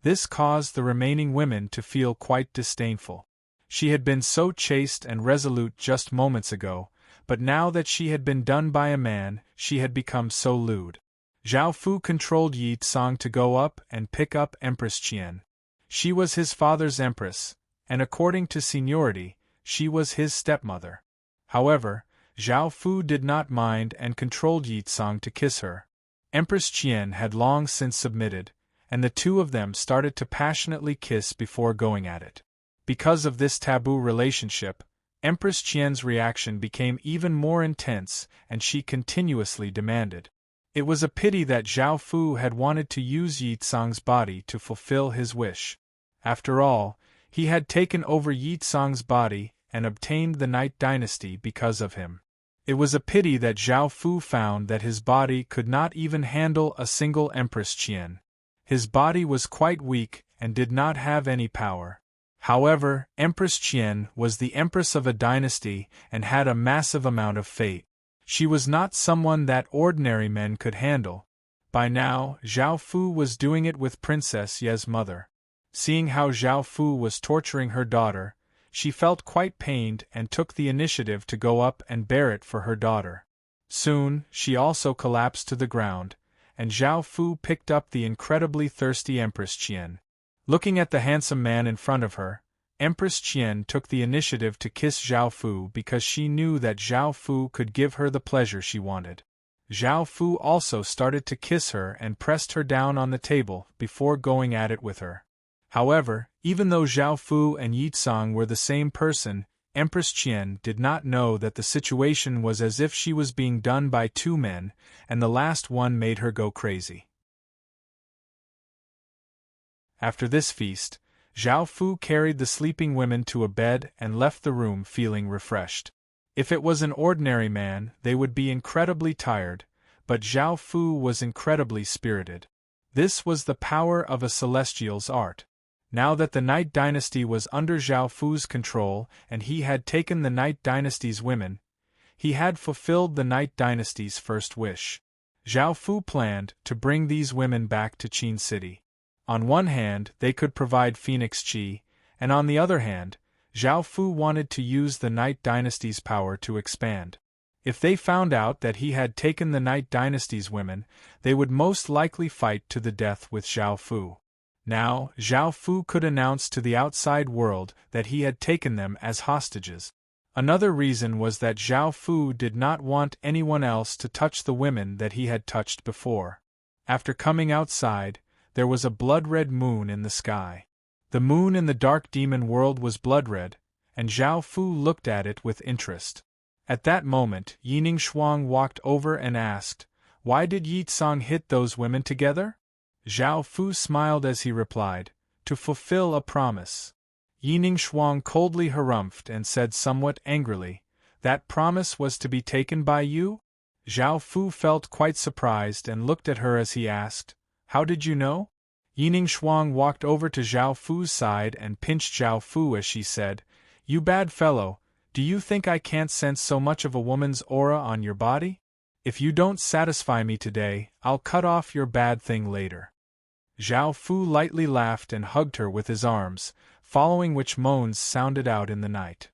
This caused the remaining women to feel quite disdainful. She had been so chaste and resolute just moments ago, but now that she had been done by a man, she had become so lewd. Zhao Fu controlled Yi Tsang to go up and pick up Empress Qian. She was his father's empress, and according to seniority, she was his stepmother. However, Zhao Fu did not mind and controlled Yi Tsang to kiss her. Empress Qian had long since submitted, and the two of them started to passionately kiss before going at it. Because of this taboo relationship, Empress Qian's reaction became even more intense, and she continuously demanded. It was a pity that Zhao Fu had wanted to use Yi Tsang's body to fulfill his wish. After all, he had taken over Yi Tsang's body and obtained the Night Dynasty because of him. It was a pity that Zhao Fu found that his body could not even handle a single Empress Qian. His body was quite weak and did not have any power. However, Empress Qian was the empress of a dynasty and had a massive amount of fate. She was not someone that ordinary men could handle. By now, Zhao Fu was doing it with Princess Ye's mother. Seeing how Zhao Fu was torturing her daughter, she felt quite pained and took the initiative to go up and bear it for her daughter. Soon, she also collapsed to the ground, and Zhao Fu picked up the incredibly thirsty Empress Qian. Looking at the handsome man in front of her, Empress Qian took the initiative to kiss Zhao Fu because she knew that Zhao Fu could give her the pleasure she wanted. Zhao Fu also started to kiss her and pressed her down on the table before going at it with her. However, even though Zhao Fu and Yi Tsang were the same person, Empress Qian did not know that the situation was as if she was being done by two men, and the last one made her go crazy. After this feast, Zhao Fu carried the sleeping women to a bed and left the room feeling refreshed. If it was an ordinary man, they would be incredibly tired, but Zhao Fu was incredibly spirited. This was the power of a celestial's art. Now that the Night Dynasty was under Zhao Fu's control and he had taken the Night Dynasty's women, he had fulfilled the Night Dynasty's first wish. Zhao Fu planned to bring these women back to Qin City. On one hand, they could provide Phoenix Qi, and on the other hand, Zhao Fu wanted to use the Night Dynasty's power to expand. If they found out that he had taken the Night Dynasty's women, they would most likely fight to the death with Zhao Fu. Now, Zhao Fu could announce to the outside world that he had taken them as hostages. Another reason was that Zhao Fu did not want anyone else to touch the women that he had touched before. After coming outside, there was a blood-red moon in the sky. The moon in the dark demon world was blood-red, and Zhao Fu looked at it with interest. At that moment, Yining Shuang walked over and asked, "Why did Yi Tsang hit those women together?" Zhao Fu smiled as he replied, "To fulfill a promise." Yining Shuang coldly harumphed and said somewhat angrily, "That promise was to be taken by you?" Zhao Fu felt quite surprised and looked at her as he asked, "How did you know?" Yining Shuang walked over to Zhao Fu's side and pinched Zhao Fu as she said, "You bad fellow, do you think I can't sense so much of a woman's aura on your body? If you don't satisfy me today, I'll cut off your bad thing later." Zhao Fu lightly laughed and hugged her with his arms, following which moans sounded out in the night.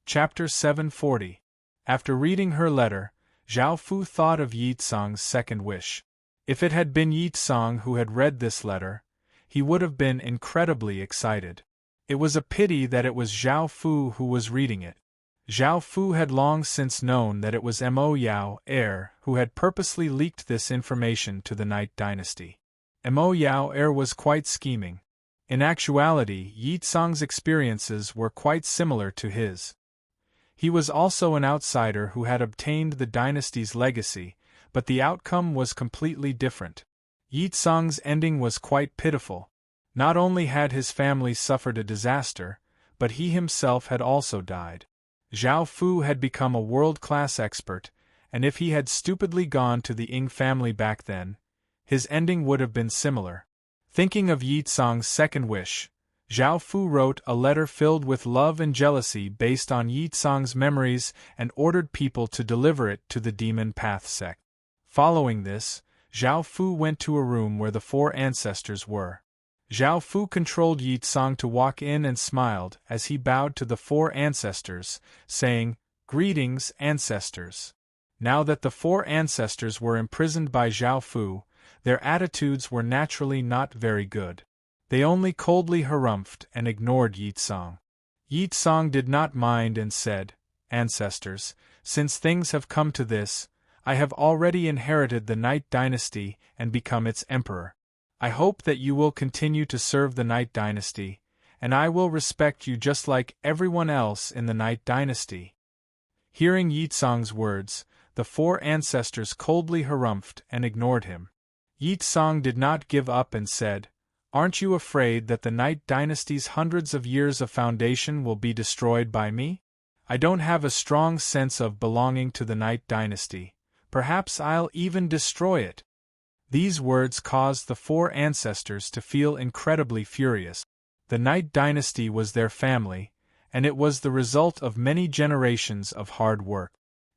Chapter 740. After reading her letter, Zhao Fu thought of Yi Tsang's second wish. If it had been Yi Tsang who had read this letter, he would have been incredibly excited. It was a pity that it was Zhao Fu who was reading it. Zhao Fu had long since known that it was Mo Yao, heir, who had purposely leaked this information to the Night Dynasty. Mo Yao, heir, was quite scheming. In actuality, Yi Tsang's experiences were quite similar to his. He was also an outsider who had obtained the dynasty's legacy, but the outcome was completely different. Yi Tsang's ending was quite pitiful. Not only had his family suffered a disaster, but he himself had also died. Zhao Fu had become a world-class expert, and if he had stupidly gone to the Ying family back then, his ending would have been similar. Thinking of Yi Tsang's second wish, Zhao Fu wrote a letter filled with love and jealousy based on Yi Tsang's memories and ordered people to deliver it to the Demon Path sect. Following this, Zhao Fu went to a room where the four ancestors were. Zhao Fu controlled Yi Tsang to walk in and smiled as he bowed to the four ancestors, saying, "Greetings, ancestors." Now that the four ancestors were imprisoned by Zhao Fu, their attitudes were naturally not very good. They only coldly harumphed and ignored Yi Tsang. Yi Tsang did not mind and said, "Ancestors, since things have come to this, I have already inherited the Night Dynasty and become its emperor. I hope that you will continue to serve the Night Dynasty, and I will respect you just like everyone else in the Night Dynasty." Hearing Yi Tsang's words, the four ancestors coldly harumphed and ignored him. Yi Tsang did not give up and said, "Aren't you afraid that the Night Dynasty's hundreds of years of foundation will be destroyed by me? I don't have a strong sense of belonging to the Night Dynasty. Perhaps I'll even destroy it." These words caused the four ancestors to feel incredibly furious. The Night Dynasty was their family, and it was the result of many generations of hard work.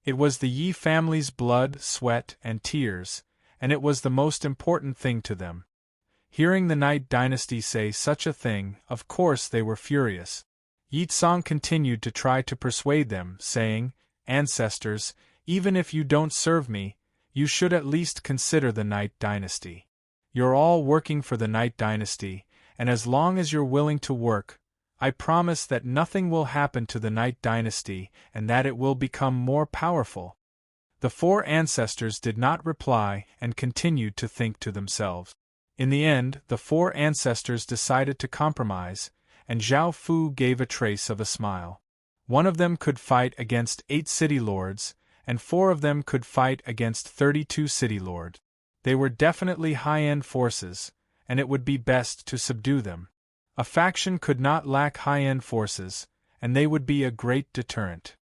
It was the Yi family's blood, sweat, and tears, and it was the most important thing to them. Hearing the Night Dynasty say such a thing, of course they were furious. Yi Tsang continued to try to persuade them, saying, "Ancestors, even if you don't serve me, you should at least consider the Night Dynasty. You're all working for the Night Dynasty, and as long as you're willing to work, I promise that nothing will happen to the Night Dynasty and that it will become more powerful." The four ancestors did not reply and continued to think to themselves. In the end, the four ancestors decided to compromise, and Zhao Fu gave a trace of a smile. One of them could fight against 8 city lords, and 4 of them could fight against 32 city lords. They were definitely high-end forces, and it would be best to subdue them. A faction could not lack high-end forces, and they would be a great deterrent.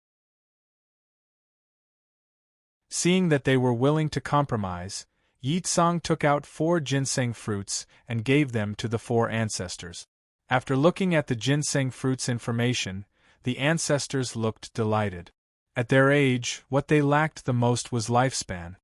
Seeing that they were willing to compromise, Yi Tsang took out 4 ginseng fruits and gave them to the 4 ancestors. After looking at the ginseng fruits' information, the ancestors looked delighted. At their age, what they lacked the most was lifespan.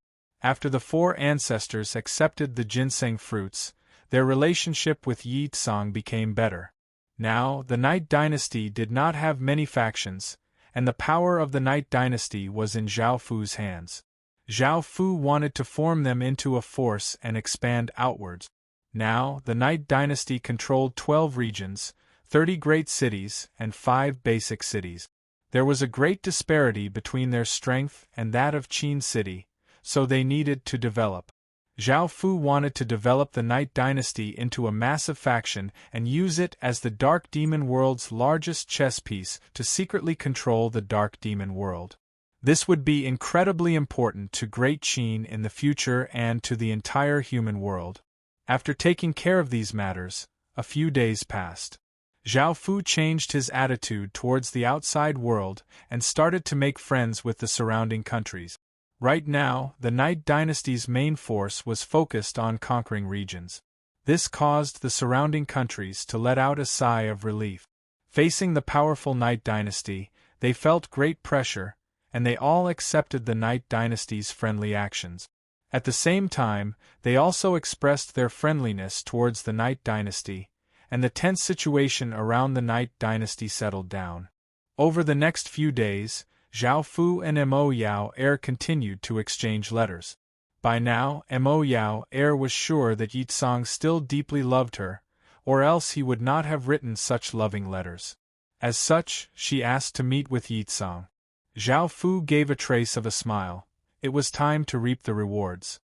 After the 4 ancestors accepted the ginseng fruits, their relationship with Yi Tsang became better. Now, the Night Dynasty did not have many factions, and the power of the Night Dynasty was in Zhao Fu's hands. Zhao Fu wanted to form them into a force and expand outwards. Now, the Night Dynasty controlled 12 regions, 30 great cities, and 5 basic cities. There was a great disparity between their strength and that of Qin City, so they needed to develop. Zhao Fu wanted to develop the Night Dynasty into a massive faction and use it as the Dark Demon World's largest chess piece to secretly control the Dark Demon World. This would be incredibly important to Great Qin in the future and to the entire human world. After taking care of these matters, a few days passed. Zhao Fu changed his attitude towards the outside world and started to make friends with the surrounding countries. Right now, the Night Dynasty's main force was focused on conquering regions. This caused the surrounding countries to let out a sigh of relief. Facing the powerful Night Dynasty, they felt great pressure, and they all accepted the Night Dynasty's friendly actions. At the same time, they also expressed their friendliness towards the Night Dynasty, and the tense situation around the Night Dynasty settled down. Over the next few days, Zhao Fu and Mo Yao heir continued to exchange letters. By now, Mo Yao heir was sure that Yi Tsang still deeply loved her, or else he would not have written such loving letters. As such, she asked to meet with Yitsong. Zhao Fu gave a trace of a smile. It was time to reap the rewards.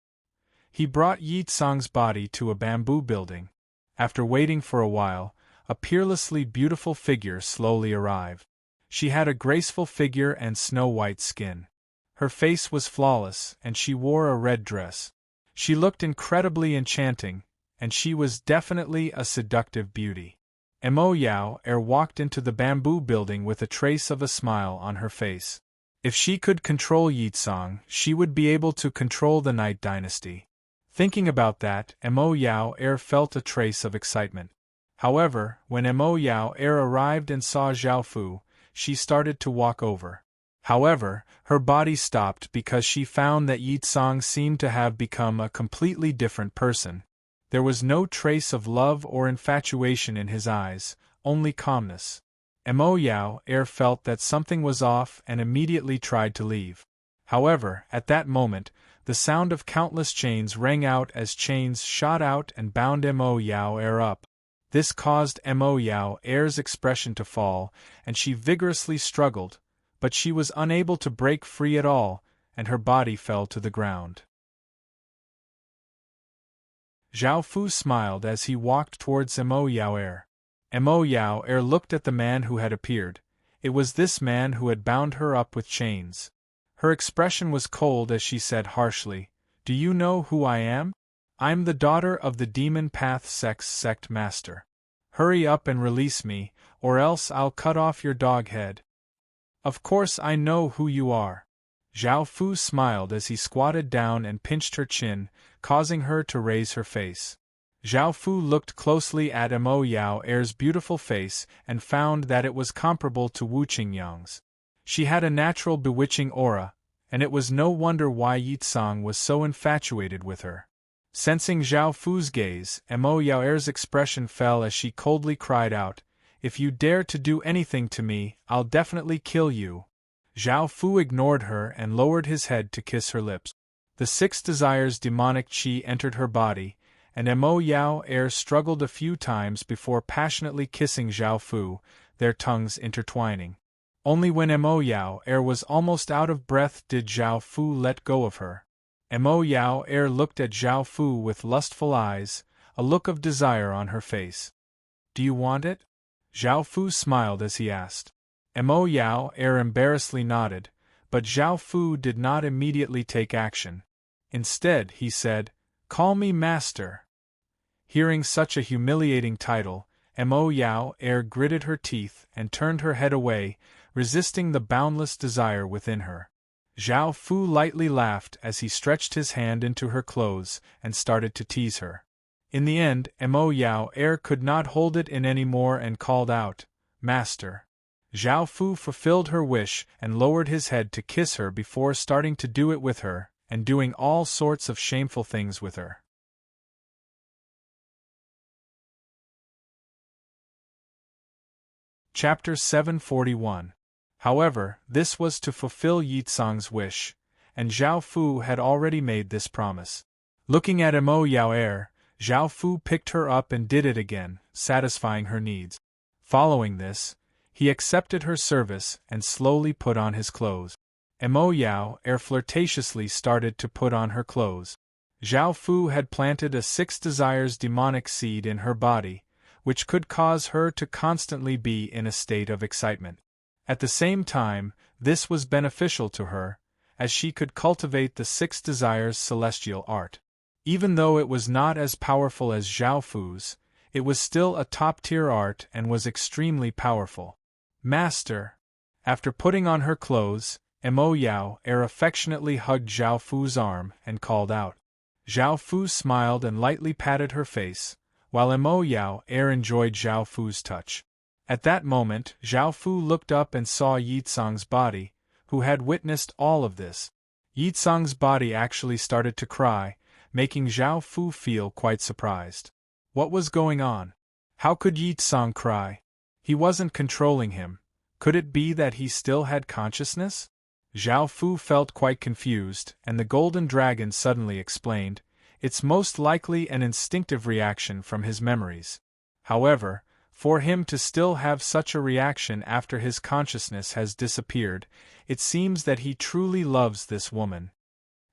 He brought Yitsong's body to a bamboo building. After waiting for a while, a peerlessly beautiful figure slowly arrived. She had a graceful figure and snow-white skin. Her face was flawless, and she wore a red dress. She looked incredibly enchanting, and she was definitely a seductive beauty. Mo Yao walked into the bamboo building with a trace of a smile on her face. If she could control Yitsong, she would be able to control the Night Dynasty. Thinking about that, Mo Yao felt a trace of excitement. However, when Mo Yao arrived and saw Zhao Fu, she started to walk over. However, her body stopped because she found that Yitsong seemed to have become a completely different person. There was no trace of love or infatuation in his eyes, only calmness. Mo Yao felt that something was off and immediately tried to leave. However, at that moment, the sound of countless chains rang out as chains shot out and bound Mo Yao up. This caused Mo Yao's expression to fall, and she vigorously struggled, but she was unable to break free at all, and her body fell to the ground. Zhao Fu smiled as he walked towards Mo Yao. Mo Yao looked at the man who had appeared. It was this man who had bound her up with chains. Her expression was cold as she said harshly, "Do you know who I am? I'm the daughter of the Demon Path sect master. Hurry up and release me, or else I'll cut off your dog head." "Of course I know who you are." Zhao Fu smiled as he squatted down and pinched her chin, causing her to raise her face. Zhao Fu looked closely at Mo Yao's beautiful face and found that it was comparable to Wu Qingyang's. She had a natural bewitching aura, and it was no wonder why Yitsong was so infatuated with her. Sensing Zhao Fu's gaze, Mo Yao's expression fell as she coldly cried out, "If you dare to do anything to me, I'll definitely kill you." Zhao Fu ignored her and lowered his head to kiss her lips. The 6 desires demonic qi entered her body, and Mo Yao struggled a few times before passionately kissing Zhao Fu, their tongues intertwining. Only when Mo Yao was almost out of breath did Zhao Fu let go of her. Mo Yao looked at Zhao Fu with lustful eyes, a look of desire on her face. "Do you want it?" Zhao Fu smiled as he asked. Mo Yao embarrassedly nodded, but Zhao Fu did not immediately take action. Instead, he said, "Call me master." Hearing such a humiliating title, Mo Yao gritted her teeth and turned her head away, resisting the boundless desire within her. Zhao Fu lightly laughed as he stretched his hand into her clothes and started to tease her. In the end, Mo Yao could not hold it in any more and called out, "Master." Zhao Fu fulfilled her wish and lowered his head to kiss her before starting to do it with her, and doing all sorts of shameful things with her. Chapter 741. However, this was to fulfill Yitsong's wish, and Zhao Fu had already made this promise. Looking at Mo Yao, Zhao Fu picked her up and did it again, satisfying her needs. Following this, he accepted her service and slowly put on his clothes. Mo Yao flirtatiously started to put on her clothes. Zhao Fu had planted a 6 desires demonic seed in her body, which could cause her to constantly be in a state of excitement. At the same time, this was beneficial to her, as she could cultivate the 6 desires celestial art. Even though it was not as powerful as Zhao Fu's, it was still a top-tier art and was extremely powerful. "Master!" After putting on her clothes, Mo Yao affectionately hugged Zhao Fu's arm and called out. Zhao Fu smiled and lightly patted her face, while Mo Yao enjoyed Zhao Fu's touch. At that moment, Zhao Fu looked up and saw Yitsong's body, who had witnessed all of this. Yitsong's body actually started to cry, making Zhao Fu feel quite surprised. What was going on? How could Yitsong cry? He wasn't controlling him. Could it be that he still had consciousness? Zhao Fu felt quite confused, and the golden dragon suddenly explained, "It's most likely an instinctive reaction from his memories. However, For him to still have such a reaction after his consciousness has disappeared, it seems that he truly loves this woman.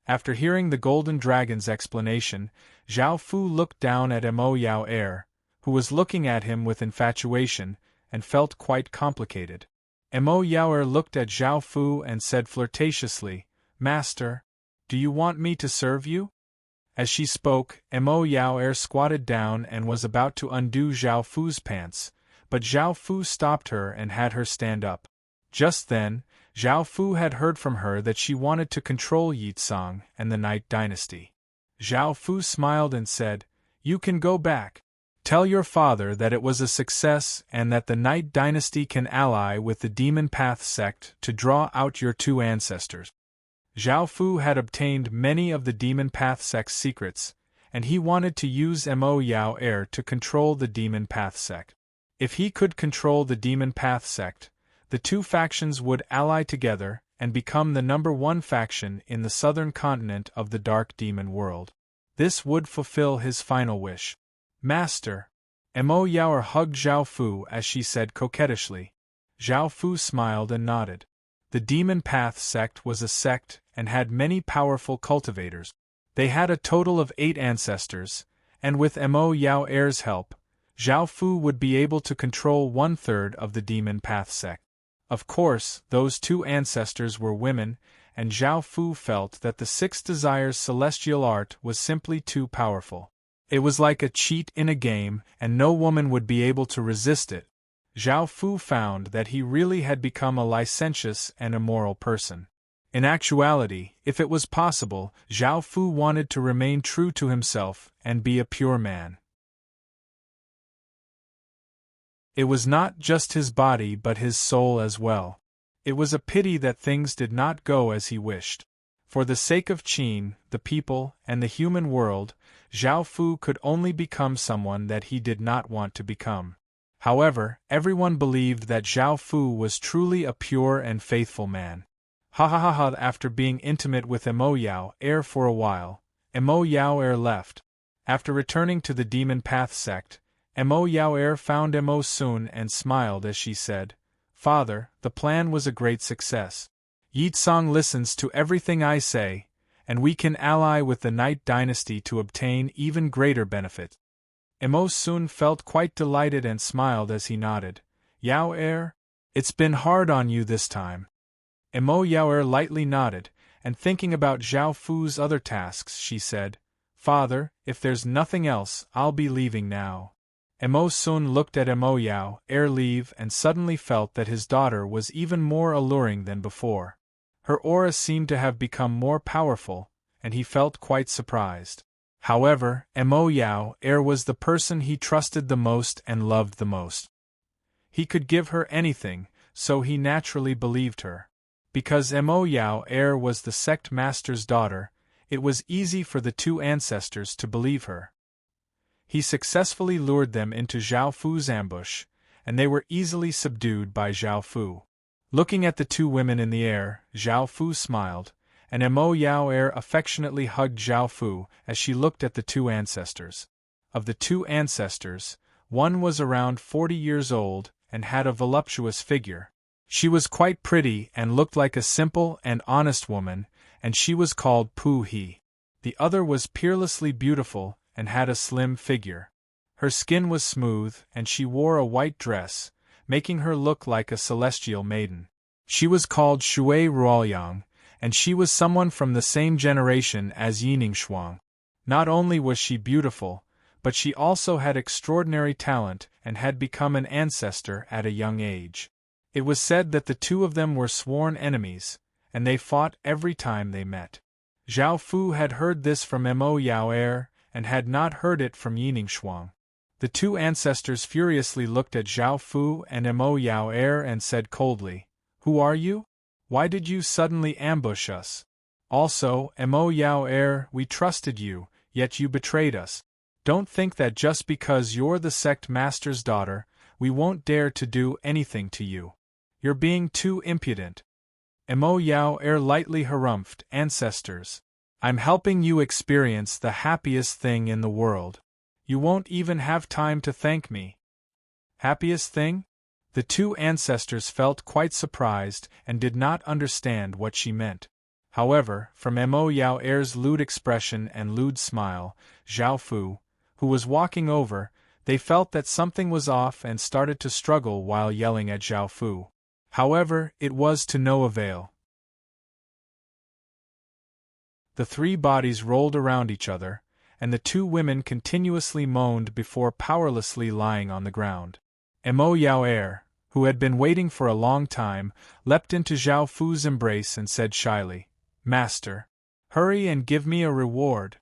After hearing the Golden Dragon's explanation, Zhao Fu looked down at Mo Yao Er, who was looking at him with infatuation, and felt quite complicated. Mo Yao Er looked at Zhao Fu and said flirtatiously, "Master, do you want me to serve you?" As she spoke, Mo Yao Er squatted down and was about to undo Zhao Fu's pants, but Zhao Fu stopped her and had her stand up. Just then, Zhao Fu had heard from her that she wanted to control Yi Tsang and the Night Dynasty. Zhao Fu smiled and said, "You can go back. Tell your father that it was a success and that the Night Dynasty can ally with the Demon Path sect to draw out your two ancestors." Zhao Fu had obtained many of the Demon Path sect's secrets, and he wanted to use Mo Yao Er to control the Demon Path sect. If he could control the Demon Path sect, the two factions would ally together and become the #1 faction in the southern continent of the Dark Demon world. This would fulfill his final wish. "Master!" Mo Yao hugged Zhao Fu as she said coquettishly. Zhao Fu smiled and nodded. The Demon Path sect was a sect and had many powerful cultivators. They had a total of 8 ancestors, and with Mo Yao Er's help, Zhao Fu would be able to control 1/3 of the Demon Path sect. Of course, those 2 ancestors were women, and Zhao Fu felt that the 6 Desires celestial art was simply too powerful. It was like a cheat in a game, and no woman would be able to resist it. Zhao Fu found that he really had become a licentious and immoral person. In actuality, if it was possible, Zhao Fu wanted to remain true to himself and be a pure man. It was not just his body but his soul as well. It was a pity that things did not go as he wished. For the sake of Qin, the people, and the human world, Zhao Fu could only become someone that he did not want to become. However, everyone believed that Zhao Fu was truly a pure and faithful man. After being intimate with Mo Yao Er for a while, Mo Yao Er left. After returning to the Demon Path sect, Mo Yao Er found Mo Sun and smiled as she said, "Father, the plan was a great success. Yi Tsang listens to everything I say, and we can ally with the Night Dynasty to obtain even greater benefit." Mo Sun felt quite delighted and smiled as he nodded. "Yao Er, it's been hard on you this time." Mo Yao Er lightly nodded, and thinking about Zhao Fu's other tasks, she said, "Father, if there's nothing else, I'll be leaving now." Mo Sun looked at Mo Yao Er leave and suddenly felt that his daughter was even more alluring than before. Her aura seemed to have become more powerful, and he felt quite surprised. However, Mo Yao Er was the person he trusted the most and loved the most. He could give her anything, so he naturally believed her. Because Mo Yao Er was the sect master's daughter, it was easy for the 2 ancestors to believe her. He successfully lured them into Zhao Fu's ambush, and they were easily subdued by Zhao Fu. Looking at the 2 women in the air, Zhao Fu smiled, and Mo Yao Er affectionately hugged Zhao Fu as she looked at the 2 ancestors. Of the 2 ancestors, one was around 40 years old and had a voluptuous figure. She was quite pretty and looked like a simple and honest woman, and she was called Pu He. The other was peerlessly beautiful and had a slim figure. Her skin was smooth and she wore a white dress, making her look like a celestial maiden. She was called Shui Ruoyang, and she was someone from the same generation as Yining Shuang. Not only was she beautiful, but she also had extraordinary talent and had become an ancestor at a young age. It was said that the 2 of them were sworn enemies, and they fought every time they met. Zhao Fu had heard this from Mo Yao Er, and had not heard it from Yining Shuang. The 2 ancestors furiously looked at Zhao Fu and Mo Yao Er and said coldly, "Who are you? Why did you suddenly ambush us? Also, Mo Yao Er, we trusted you, yet you betrayed us. Don't think that just because you're the sect master's daughter, we won't dare to do anything to you. You're being too impudent." Mo Yao Er lightly harumphed, "Ancestors, I'm helping you experience the happiest thing in the world. You won't even have time to thank me." Happiest thing? The two ancestors felt quite surprised and did not understand what she meant. However, from Mo Yao Er's lewd expression and lewd smile, Zhao Fu, who was walking over, they felt that something was off and started to struggle while yelling at Zhao Fu. However, it was to no avail. The three bodies rolled around each other, and the two women continuously moaned before powerlessly lying on the ground. Mo Yao Er, who had been waiting for a long time, leapt into Zhao Fu's embrace and said shyly, "Master, hurry and give me a reward."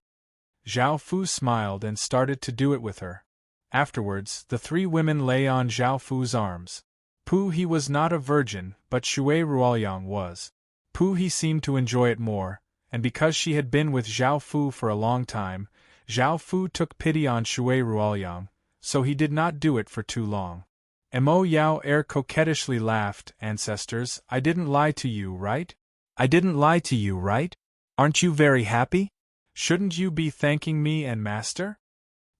Zhao Fu smiled and started to do it with her. Afterwards, the three women lay on Zhao Fu's arms. Pu he was not a virgin, but Shui Ruoliang was. Pu he seemed to enjoy it more, and because she had been with Zhao Fu for a long time, Zhao Fu took pity on Shui Ruoliang, so he did not do it for too long. Mo Yao Er coquettishly laughed, "Ancestors, I didn't lie to you, right? I didn't lie to you, right? Aren't you very happy? Shouldn't you be thanking me and Master?"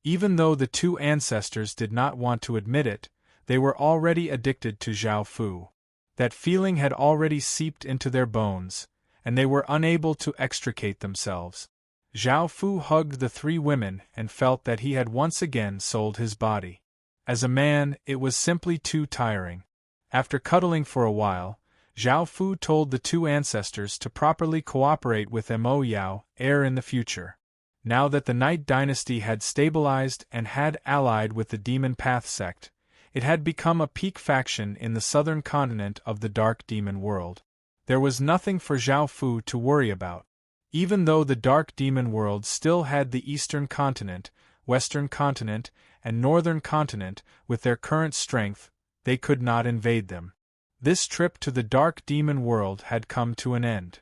Even though the two ancestors did not want to admit it, they were already addicted to Zhao Fu. That feeling had already seeped into their bones, and they were unable to extricate themselves. Zhao Fu hugged the three women and felt that he had once again sold his body. As a man, it was simply too tiring. After cuddling for a while, Zhao Fu told the two ancestors to properly cooperate with Mo Yao Er in the future. Now that the Night Dynasty had stabilized and had allied with the Demon Path sect, it had become a peak faction in the southern continent of the Dark Demon world. There was nothing for Zhao Fu to worry about. Even though the Dark Demon world still had the Eastern Continent, Western Continent, and Northern Continent with their current strength, they could not invade them. This trip to the Dark Demon world had come to an end.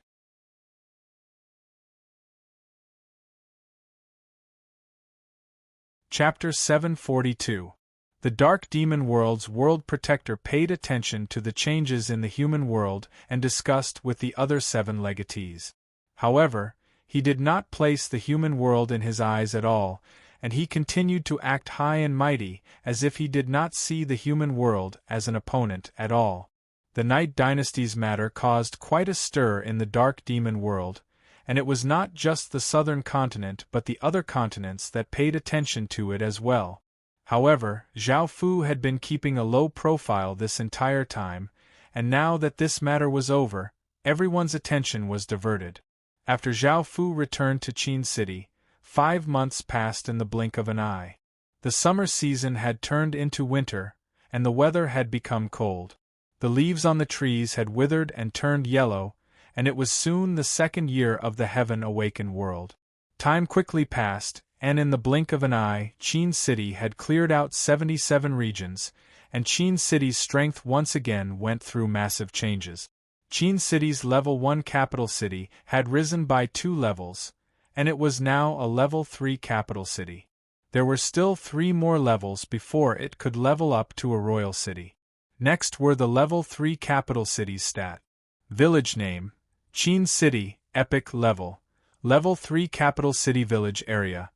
Chapter 742. The Dark Demon World's World Protector paid attention to the changes in the human world and discussed with the other 7 legatees. However, he did not place the human world in his eyes at all, and he continued to act high and mighty, as if he did not see the human world as an opponent at all. The Night Dynasty's matter caused quite a stir in the Dark Demon world, and it was not just the southern continent but the other continents that paid attention to it as well. However, Zhao Fu had been keeping a low profile this entire time, and now that this matter was over, everyone's attention was diverted. After Zhao Fu returned to Qin City, 5 months passed in the blink of an eye. The summer season had turned into winter, and the weather had become cold. The leaves on the trees had withered and turned yellow, and it was soon the second year of the Heaven-awakened world. Time quickly passed, and in the blink of an eye, Qin City had cleared out 77 regions, and Qin City's strength once again went through massive changes. Qin City's Level 1 capital city had risen by 2 levels, and it was now a Level 3 capital city. There were still 3 more levels before it could level up to a royal city. Next were the Level 3 capital city's stat. Village name: Qin City, Epic Level. Level 3 capital city village area: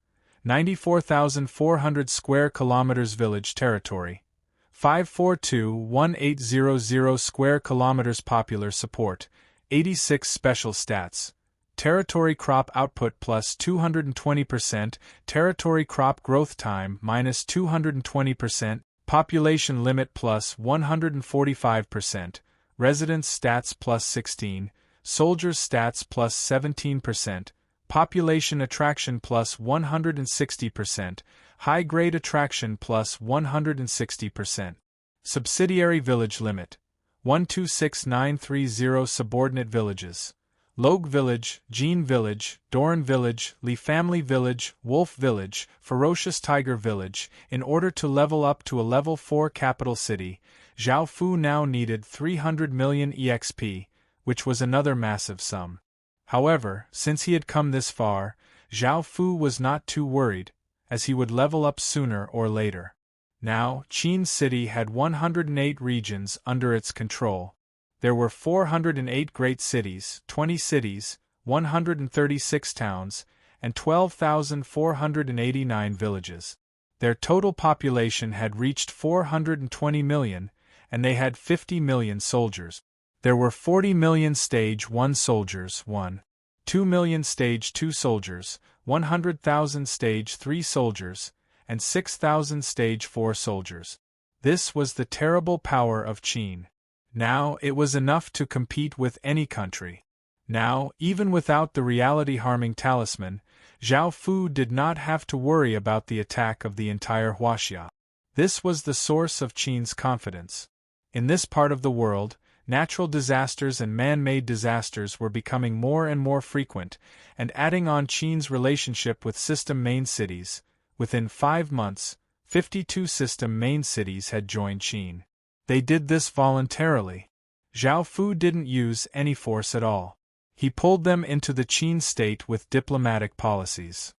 94,400 square kilometers. Village territory: 542,1800 square kilometers. Popular support: 86. Special stats: territory crop output plus 220%, territory crop growth time minus 220%, population limit plus 145%, residence stats plus 16, soldiers stats plus 17%, population attraction plus 160%, high-grade attraction plus 160%. Subsidiary village limit: 126930. Subordinate villages: Logue Village, Jean Village, Doran Village, Li Family Village, Wolf Village, Ferocious Tiger Village. In order to level up to a Level 4 capital city, Zhao Fu now needed 300 million EXP, which was another massive sum. However, since he had come this far, Zhao Fu was not too worried, as he would level up sooner or later. Now, Qin City had 108 regions under its control. There were 408 great cities, 20 cities, 136 towns, and 12,489 villages. Their total population had reached 420 million, and they had 50 million soldiers. There were 40 million Stage 1 soldiers, 2 million Stage 2 soldiers, 100,000 Stage 3 soldiers, and 6,000 Stage 4 soldiers. This was the terrible power of Qin. Now, it was enough to compete with any country. Now, even without the reality-harming talisman, Zhao Fu did not have to worry about the attack of the entire Huaxia. This was the source of Qin's confidence. In this part of the world, natural disasters and man-made disasters were becoming more and more frequent, and adding on Qin's relationship with system main cities, within 5 months, 52 system main cities had joined Qin. They did this voluntarily. Zhao Fu didn't use any force at all. He pulled them into the Qin state with diplomatic policies.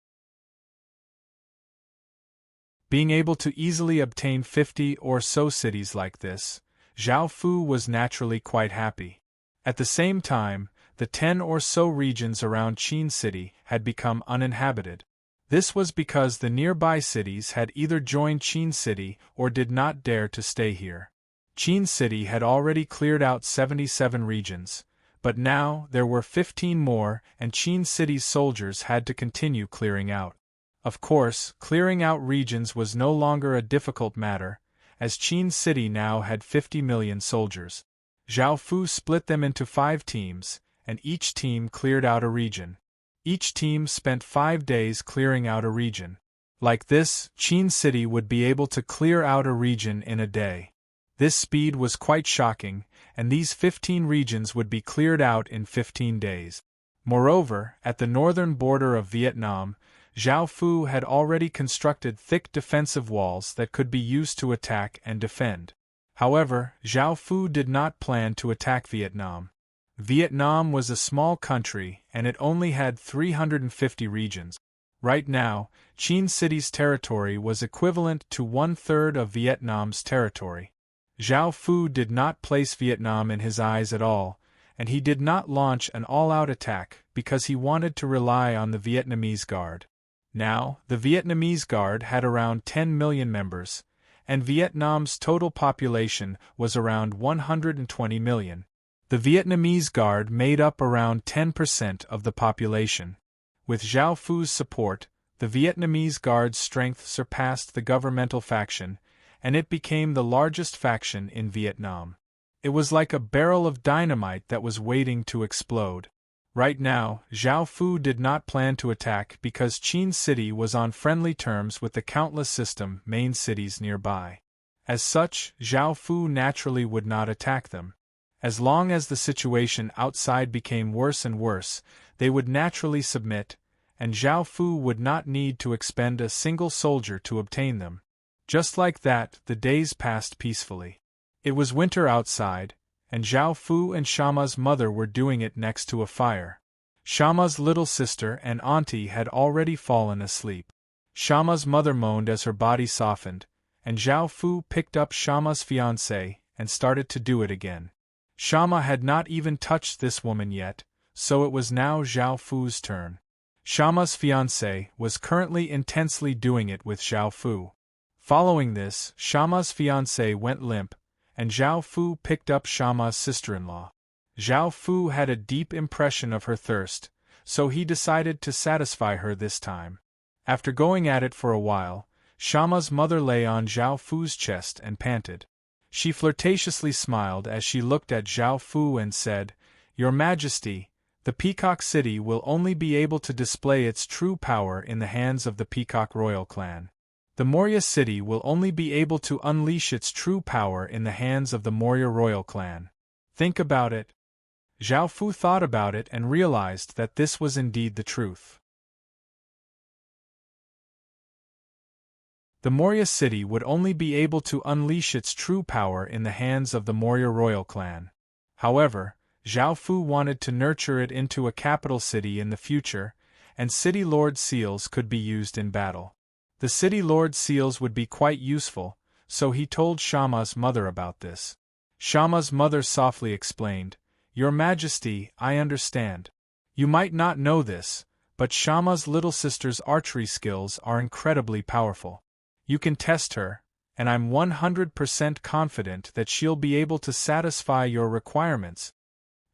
Being able to easily obtain 50 or so cities like this, Zhao Fu was naturally quite happy. At the same time, the 10 or so regions around Qin City had become uninhabited. This was because the nearby cities had either joined Qin City or did not dare to stay here. Qin City had already cleared out 77 regions, but now there were 15 more, and Qin City's soldiers had to continue clearing out. Of course, clearing out regions was no longer a difficult matter, as Qin City now had 50 million soldiers. Zhao Fu split them into 5 teams, and each team cleared out a region. Each team spent 5 days clearing out a region. Like this, Qin City would be able to clear out a region in a day. This speed was quite shocking, and these 15 regions would be cleared out in 15 days. Moreover, at the northern border of Vietnam, Zhao Fu had already constructed thick defensive walls that could be used to attack and defend. However, Zhao Fu did not plan to attack Vietnam. Vietnam was a small country and it only had 350 regions. Right now, Qin City's territory was equivalent to 1/3 of Vietnam's territory. Zhao Fu did not place Vietnam in his eyes at all, and he did not launch an all-out attack because he wanted to rely on the Vietnamese Guard. Now, the Vietnamese Guard had around 10 million members, and Vietnam's total population was around 120 million. The Vietnamese Guard made up around 10% of the population. With Zhao Fu's support, the Vietnamese Guard's strength surpassed the governmental faction, and it became the largest faction in Vietnam. It was like a barrel of dynamite that was waiting to explode. Right now, Zhao Fu did not plan to attack because Qin City was on friendly terms with the countless system main cities nearby. As such, Zhao Fu naturally would not attack them. As long as the situation outside became worse and worse, they would naturally submit, and Zhao Fu would not need to expend a single soldier to obtain them. Just like that, the days passed peacefully. It was winter outside, and Zhao Fu and Shama's mother were doing it next to a fire. Shama's little sister and auntie had already fallen asleep. Shama's mother moaned as her body softened, and Zhao Fu picked up Shama's fiancée and started to do it again. Shama had not even touched this woman yet, so it was now Zhao Fu's turn. Shama's fiancée was currently intensely doing it with Zhao Fu. Following this, Shama's fiancée went limp, and Zhao Fu picked up Shama's sister-in-law. Zhao Fu had a deep impression of her thirst, so he decided to satisfy her this time. After going at it for a while, Shama's mother lay on Zhao Fu's chest and panted. She flirtatiously smiled as she looked at Zhao Fu and said, "Your Majesty, the Peacock City will only be able to display its true power in the hands of the Peacock royal clan. The Maurya City will only be able to unleash its true power in the hands of the Maurya royal clan. Think about it." Zhao Fu thought about it and realized that this was indeed the truth. The Maurya City would only be able to unleash its true power in the hands of the Maurya royal clan. However, Zhao Fu wanted to nurture it into a capital city in the future, and City Lord Seals could be used in battle. The City Lord Seals would be quite useful, so he told Shama's mother about this. Shama's mother softly explained, "Your Majesty, I understand. You might not know this, but Shama's little sister's archery skills are incredibly powerful. You can test her, and I'm 100% confident that she'll be able to satisfy your requirements."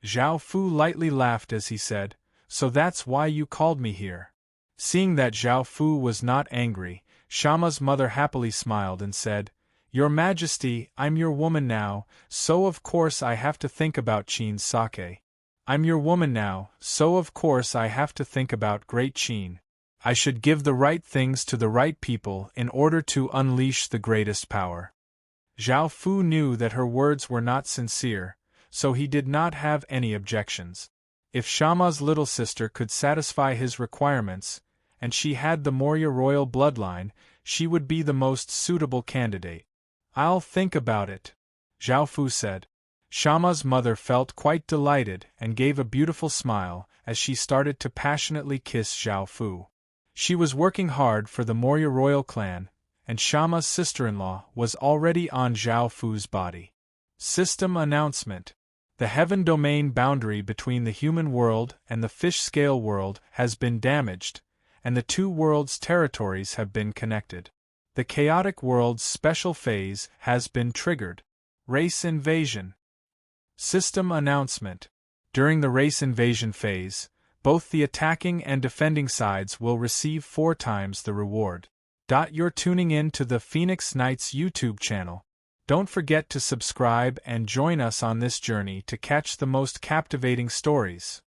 Zhao Fu lightly laughed as he said, "So that's why you called me here." Seeing that Zhao Fu was not angry, Shama's mother happily smiled and said, "Your Majesty, I'm your woman now, so of course I have to think about Qin's sake. I'm your woman now, so of course I have to think about Great Qin. I should give the right things to the right people in order to unleash the greatest power." Zhao Fu knew that her words were not sincere, so he did not have any objections. If Shama's little sister could satisfy his requirements, and she had the Moria royal bloodline, she would be the most suitable candidate. "I'll think about it," Zhao Fu said. Shama's mother felt quite delighted and gave a beautiful smile as she started to passionately kiss Zhao Fu. She was working hard for the Moria royal clan, and Shama's sister-in-law was already on Zhao Fu's body. System announcement. The heaven domain boundary between the human world and the fish scale world has been damaged, and the two worlds' territories have been connected. The chaotic world's special phase has been triggered. Race invasion. System announcement. During the race invasion phase, both the attacking and defending sides will receive 4 times the reward. You're tuning in to the Phoenix Knights YouTube channel. Don't forget to subscribe and join us on this journey to catch the most captivating stories.